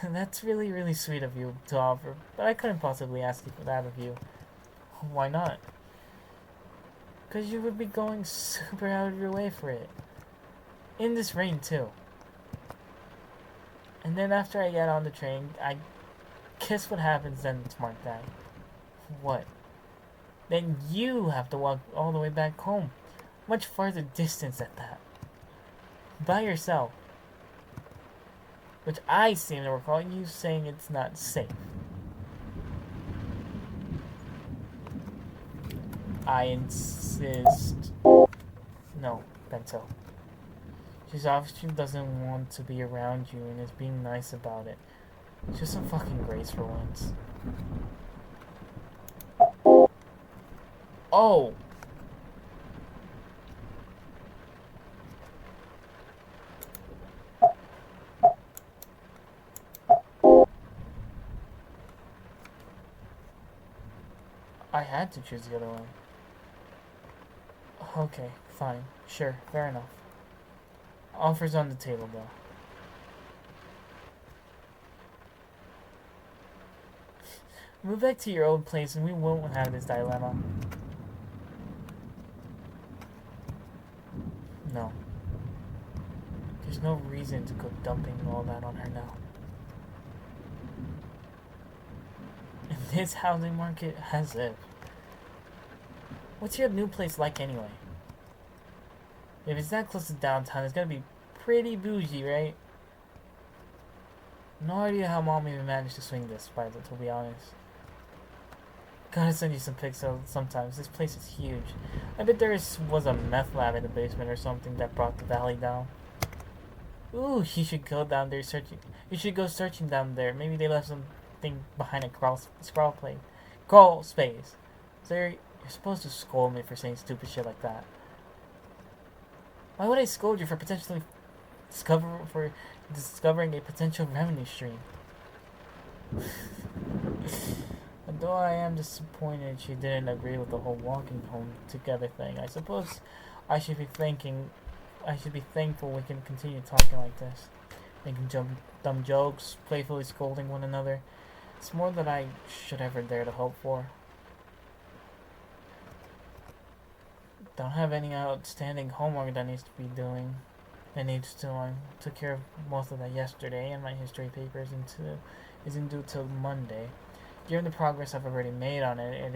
That's really, really sweet of you to offer, but I couldn't possibly ask you for that of you. Why not? Because you would be going super out of your way for it. In this rain, too. And then after I get on the train, I guess what happens then, smart guy? What? Then you have to walk all the way back home. Much farther distance at that. By yourself. Which I seem to recall you saying it's not safe. I insist. No, Bento. She's obviously doesn't want to be around you and is being nice about it. Just some fucking grace for once. Oh! I had to choose the other one. Okay, fine. Sure, fair enough. Offers on the table, though. Move back to your old place and we won't have this dilemma. No. There's no reason to go dumping all that on her now. In this housing market, as if. What's your new place like anyway? If it's that close to downtown, it's gonna be pretty bougie, right? No idea how mom even managed to swing this, to be honest. Gotta send you some pics sometimes. This place is huge. I bet there was a meth lab in the basement or something that brought the valley down. Ooh, you should go down there searching. You should go searching down there. Maybe they left something behind a crawl space. So you're supposed to scold me for saying stupid shit like that. Why would I scold you for discovering a potential revenue stream? Though I am disappointed she didn't agree with the whole walking home together thing, I suppose I should be thanking I should be thankful we can continue talking like this, making dumb jokes, playfully scolding one another. It's more than I should ever dare to hope for. Don't have any outstanding homework that needs to be doing. I took care of most of that yesterday, and my history paper isn't due till Monday. Given the progress I've already made on it,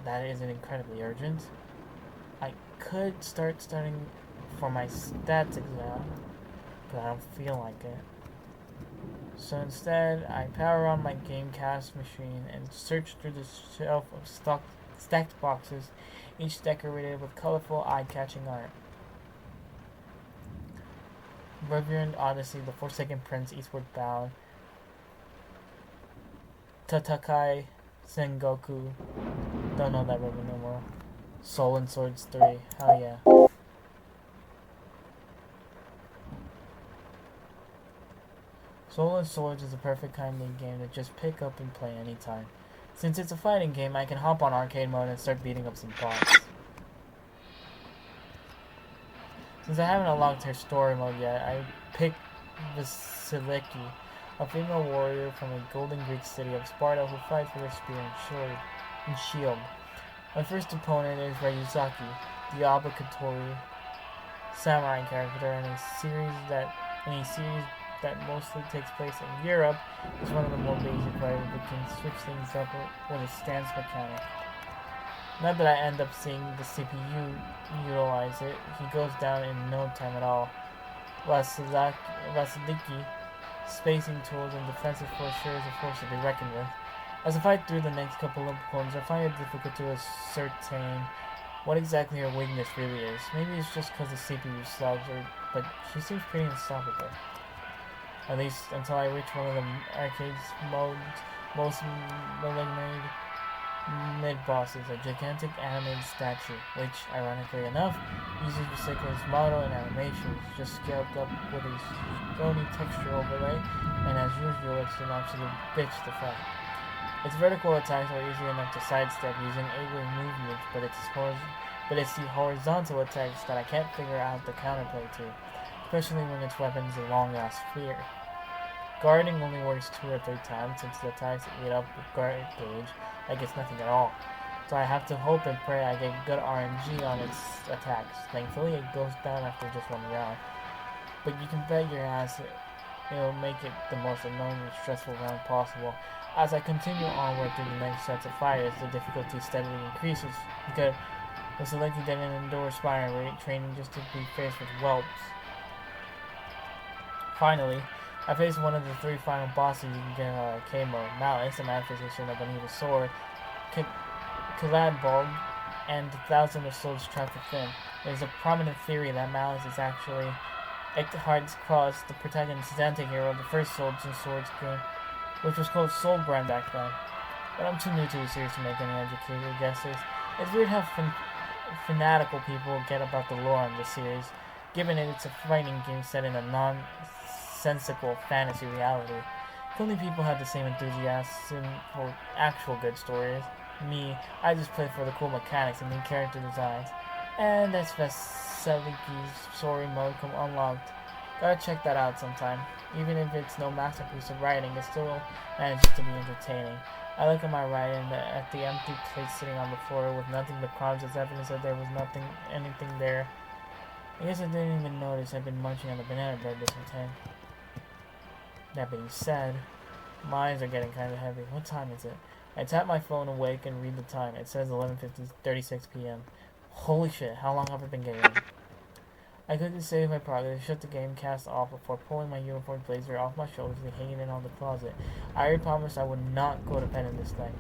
that isn't incredibly urgent. I could start studying for my stats exam, but I don't feel like it. So instead, I power on my Gamecast machine and search through the shelf of stacked boxes, each decorated with colorful, eye-catching art. Reverend Odyssey, The Forsaken Prince, Eastward Bound, Tatakai Sengoku, don't know that river no more. Soul and Swords 3, hell yeah. Soul and Swords is a perfect kind of game to just pick up and play anytime. Since it's a fighting game, I can hop on arcade mode and start beating up some bots. Since I haven't unlocked her story mode yet, I picked Vasiliki, a female warrior from a golden Greek city of Sparta who fights with her spear and shield. My first opponent is Ryuzaki, the obligatory samurai character in a series that mostly takes place in Europe. Is one of the more basic fighters but can switch things up with a stance mechanic. Not that I end up seeing the CPU utilize it, he goes down in no time at all. Vasiliki, spacing tools and defensive force sure is a force to be reckoned with. As I fight through the next couple of opponents, I find it difficult to ascertain what exactly her weakness really is. Maybe it's just because the CPU slugs her, but she seems pretty unstoppable. At least until I reach one of the arcade's most malignant mid-bosses, a gigantic animated statue, which, ironically enough, uses Recycler's model and animations, just scaled up with a stony texture overlay, and as usual, it's an absolute bitch to fight. Its vertical attacks are easy enough to sidestep using able movements, but it's the horizontal attacks that I can't figure out the counterplay to, especially when its weapon is a long-ass spear. Guarding only works 2 or 3 times since the attacks eat up the guard gauge like it's nothing at all. So I have to hope and pray I get good RNG on its attacks. Thankfully it goes down after just 1 round. But you can bet your ass it'll make it the most annoying and stressful round possible. As I continue onward through the next sets of fighters, the difficulty steadily increases. Because it's like you didn't endure spine rate training just to be faced with whelps. Finally, I faced one of the 3 final bosses you can get in arcade mode. Malice, the manifestation of an evil sword, Kaladbog, and the thousand of souls trapped within. There's a prominent theory that Malice is actually Eckhardt's Cross, the protagonist's anti-hero of the first Swords and Swords game, which was called Soulbrand back then. But I'm too new to the series to make any educated guesses. It's weird how fanatical people get about the lore in the series, given it's a fighting game set in a nonsensical fantasy reality. If only people had the same enthusiasm for actual good stories. Me, I just play for the cool mechanics and the character designs. And that's Vasiliki's story mode unlocked. Gotta check that out sometime. Even if it's no masterpiece of writing, it still manages to be entertaining. I look at my right and at the empty plate sitting on the floor with nothing but crumbs as evidence that there was anything there. I guess I didn't even notice I'd been munching on the banana bread this whole time. That being said, my eyes are getting kind of heavy. What time is it? I tap my phone awake and read the time. It says 11:36 p.m. Holy shit, how long have I been gaming? I quickly save my progress, shut the game cast off before pulling my uniform blazer off my shoulders and hanging it on the closet. I already promised I would not go to bed in this thing.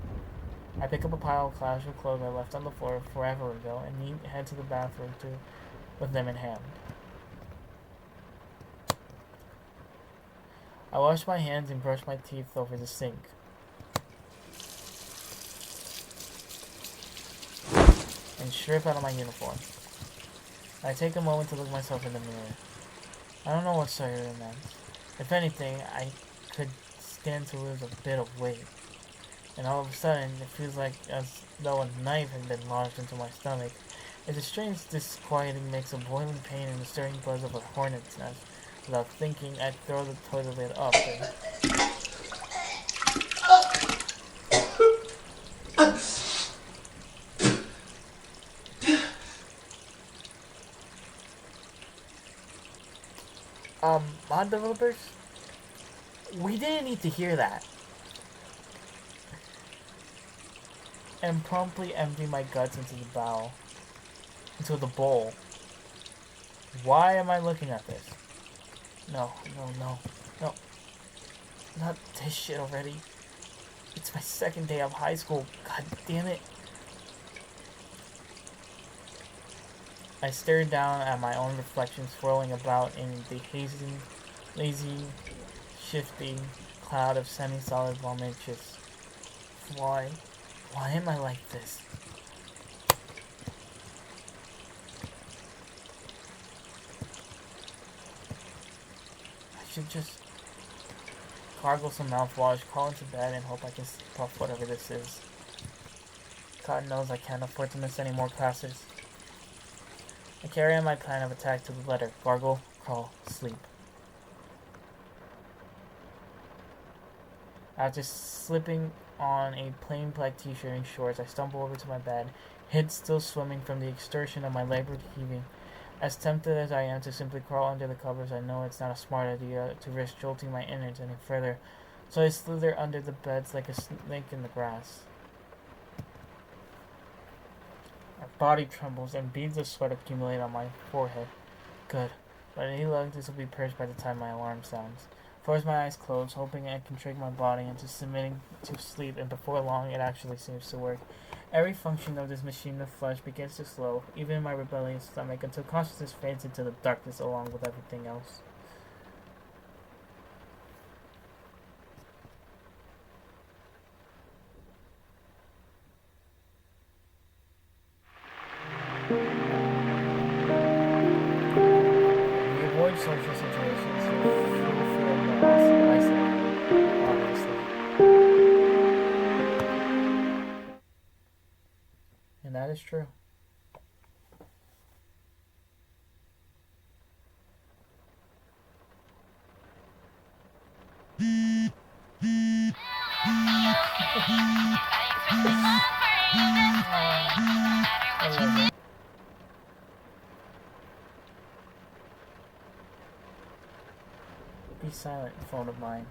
I pick up a pile of casual clothes I left on the floor forever ago and head to the bathroom with them in hand. I wash my hands and brush my teeth over the sink. And strip out of my uniform. I take a moment to look myself in the mirror. I don't know what sorry it meant. If anything, I could stand to lose a bit of weight. And all of a sudden, it feels like as though a knife had been lodged into my stomach. It's a strange, disquieting mix of boiling pain and the stirring buzz of a hornet's nest. Without thinking, I throw the toilet lid up and mod developers, we didn't need to hear that. And promptly empty my guts into the bowl. Why am I looking at this? No. Not this shit already. It's my second day of high school. God damn it. I stared down at my own reflection swirling about in the lazy, shifting cloud of semi-solid vomitous. Why am I like this? I should just gargle some mouthwash, crawl into bed, and hope I can sleep off whatever this is. God knows I can't afford to miss any more classes. I carry on my plan of attack to the letter. Gargle, crawl, sleep. After slipping on a plain black t-shirt and shorts, I stumble over to my bed, head still swimming from the exertion of my labored heaving. As tempted as I am to simply crawl under the covers, I know it's not a smart idea to risk jolting my innards any further, so I slither under the beds like a snake in the grass. My body trembles and beads of sweat accumulate on my forehead. Good, but any luck, this will be purged by the time my alarm sounds. Force my eyes closed, hoping I can trick my body into submitting to sleep, and before long it actually seems to work. Every function of this machine of flesh begins to slow, even in my rebellious stomach, until consciousness fades into the darkness along with everything else. We avoid social situations, so we feel more isolated, obviously. And that is true. I love it. Be silent, phone of mine.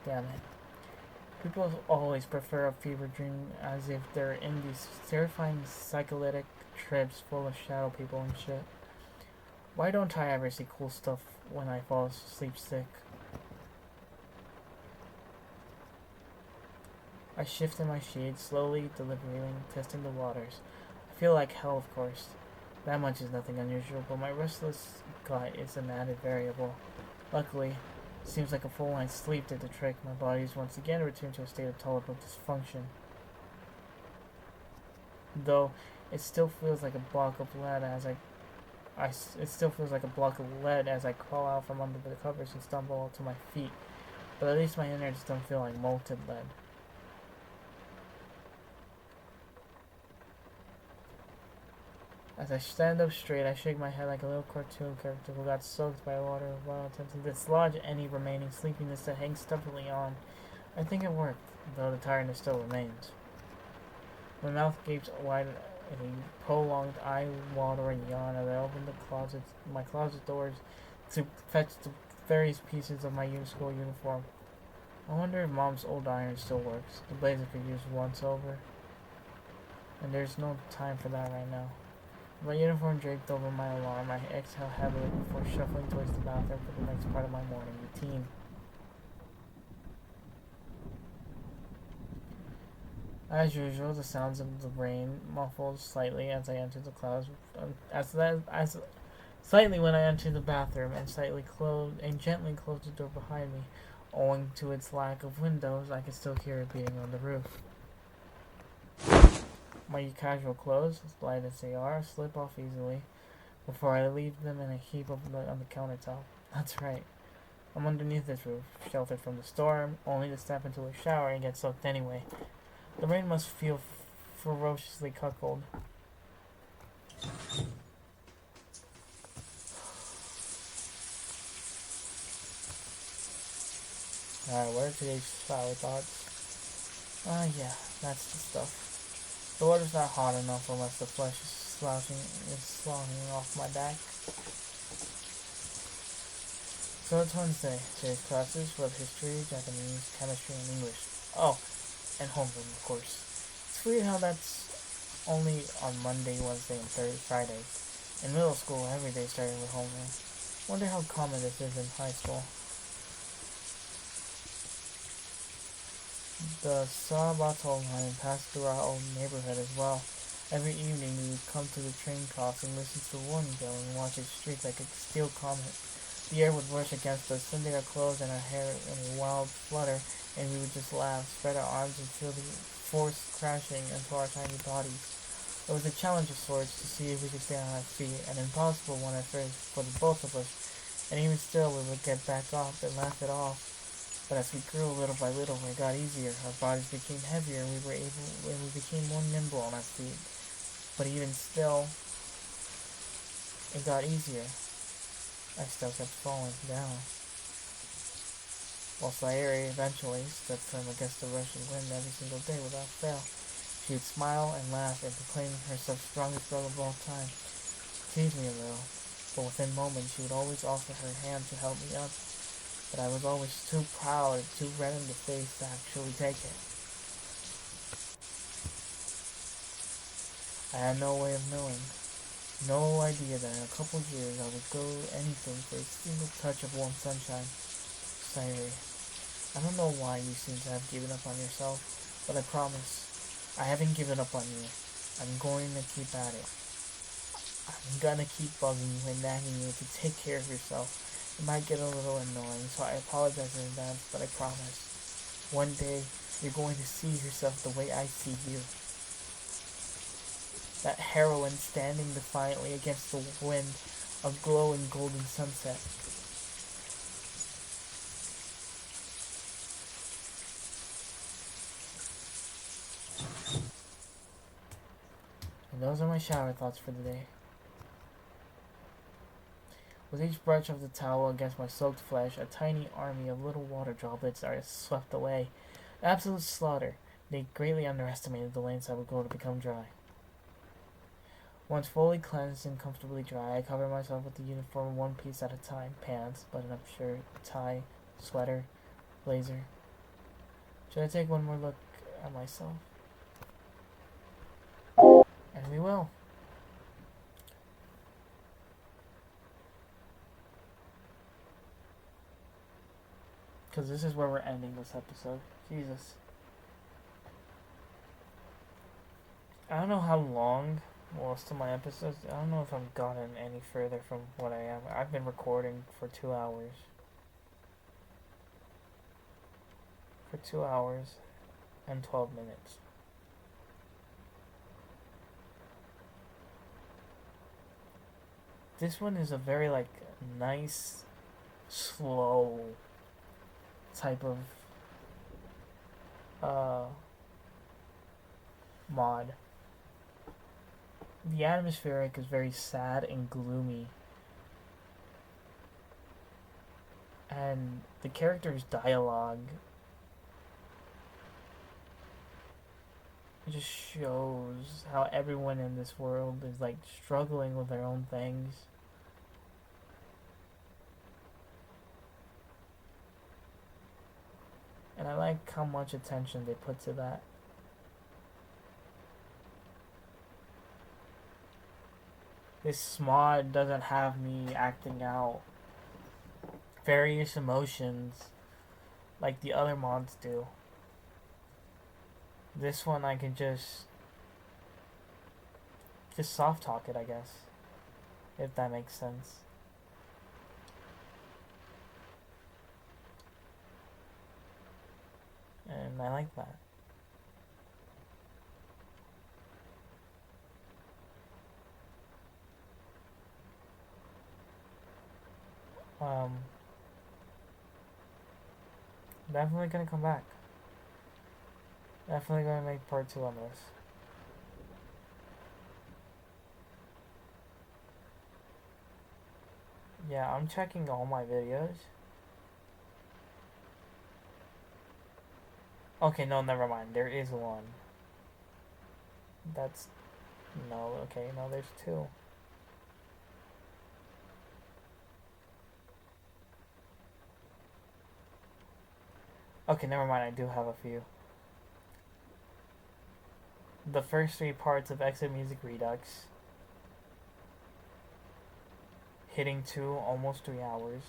Damn it. People always prefer a fever dream as if they're in these terrifying psychedelic trips full of shadow people and shit. Why don't I ever see cool stuff when I fall asleep sick? I shift in my shades, slowly, deliberating, testing the waters. I feel like hell, of course. That much is nothing unusual, but my restless gut is an added variable. Luckily, it seems like a full night's sleep did the trick. My body is once again returned to a state of tolerable dysfunction. Though, it still feels like a block of lead as I crawl out from under the covers and stumble to my feet. But at least my innards don't feel like molten lead. As I stand up straight, I shake my head like a little cartoon character who got soaked by water while attempting to dislodge any remaining sleepiness that hangs stubbornly on. I think it worked, though the tiredness still remains. My mouth gapes wide in a prolonged, eye-watering yawn as I open my closet doors to fetch the various pieces of my school uniform. I wonder if Mom's old iron still works. The blazer could use once over. And there's no time for that right now. My uniform draped over my alarm, I exhale heavily before shuffling towards the bathroom for the next part of my morning routine. As usual, the sounds of the rain muffled slightly as I enter the clouds, slightly when I enter the bathroom, and gently close the door behind me. Owing to its lack of windows, I can still hear it beating on the roof. My casual clothes, light as they are, slip off easily before I leave them in a heap on the countertop. That's right. I'm underneath this roof, sheltered from the storm, only to step into a shower and get soaked anyway. The rain must feel ferociously cuckold. Alright, what are today's shower thoughts? Yeah, that's the stuff. The water's not hot enough unless the flesh is sloughing off my back. So it's Wednesday. Today's classes for history, Japanese, chemistry, and English. Oh, and homeroom, of course. It's weird how that's only on Monday, Wednesday, and Friday. In middle school, every day started with homeroom. Wonder how common this is in high school. The Sabato line passed through our old neighborhood as well. Every evening we would come to the train crossing, listen to the warning bell, and watch it streak like a steel comet. The air would rush against us, sending our clothes and our hair in a wild flutter, and we would just laugh, spread our arms, and feel the force crashing into our tiny bodies. It was a challenge of sorts to see if we could stay on our feet, an impossible one at first for the both of us, and even still we would get back off and laugh it off. But as we grew little by little, it got easier. Our bodies became heavier, and we became more nimble on our feet. But even still, it got easier. I still kept falling down. While Sayuri eventually stood firm against the rushing wind every single day without fail. She would smile and laugh and proclaim herself strongest girl of all time. Tease me a little, but within moments she would always offer her hand to help me up. But I was always too proud and too red in the face to actually take it. I had no way of knowing, no idea that in a couple years I would go anything for a single touch of warm sunshine. Sayuri, I don't know why you seem to have given up on yourself, but I promise, I haven't given up on you. I'm going to keep at it. I'm gonna keep bugging you and nagging you to take care of yourself. It might get a little annoying, so I apologize in advance, but I promise, one day you're going to see yourself the way I see you. That heroine standing defiantly against the wind, a glowing golden sunset. And those are my shower thoughts for the day. With each brush of the towel against my soaked flesh, a tiny army of little water droplets are swept away. Absolute slaughter. They greatly underestimated the lengths I would go to become dry. Once fully cleansed and comfortably dry, I cover myself with the uniform one piece at a time. Pants, button-up shirt, tie, sweater, blazer. Should I take one more look at myself? And we will. Because this is where we're ending this episode. Jesus. I don't know how long most of my episodes. I don't know if I've gotten any further from what I am. I've been recording for 2 hours. For 2 hours and 12 minutes. This one is a very, nice, slow type of mod. The atmospheric is very sad and gloomy, and the character's dialogue just shows how everyone in this world is struggling with their own things. And I like how much attention they put to that. This mod doesn't have me acting out various emotions like the other mods do. This one I can just soft talk it, I guess, if that makes sense. And I like that. Definitely gonna come back. Definitely gonna make part 2 on this. Yeah, I'm checking all my videos. Okay, no, never mind. There is one. That's... No, okay, no, there's 2. Okay, never mind, I do have a few. The first 3 parts of Exit Music Redux. Hitting 2, almost 3 hours.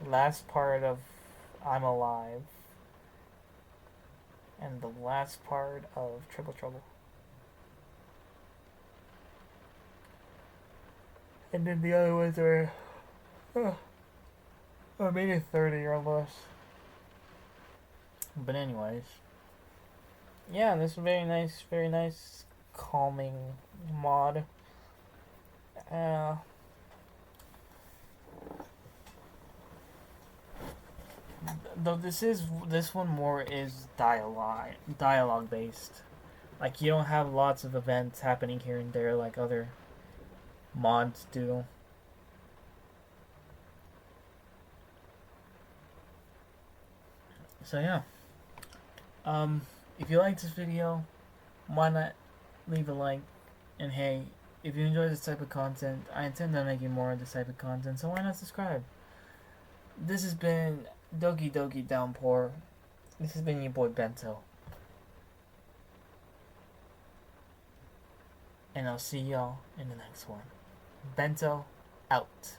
Last part of I'm Alive. And the last part of Triple Trouble. And then the other ones are... or maybe 30 or less. But anyways. Yeah, this is very nice, calming mod. Though this one more is dialogue based. Like, you don't have lots of events happening here and there like other mods do. So yeah. If you like this video, why not leave a like? And hey, if you enjoy this type of content, I intend on making more of this type of content, so why not subscribe? This has been Doki Downpour. This has been your boy Bento. And I'll see y'all in the next one. Bento out.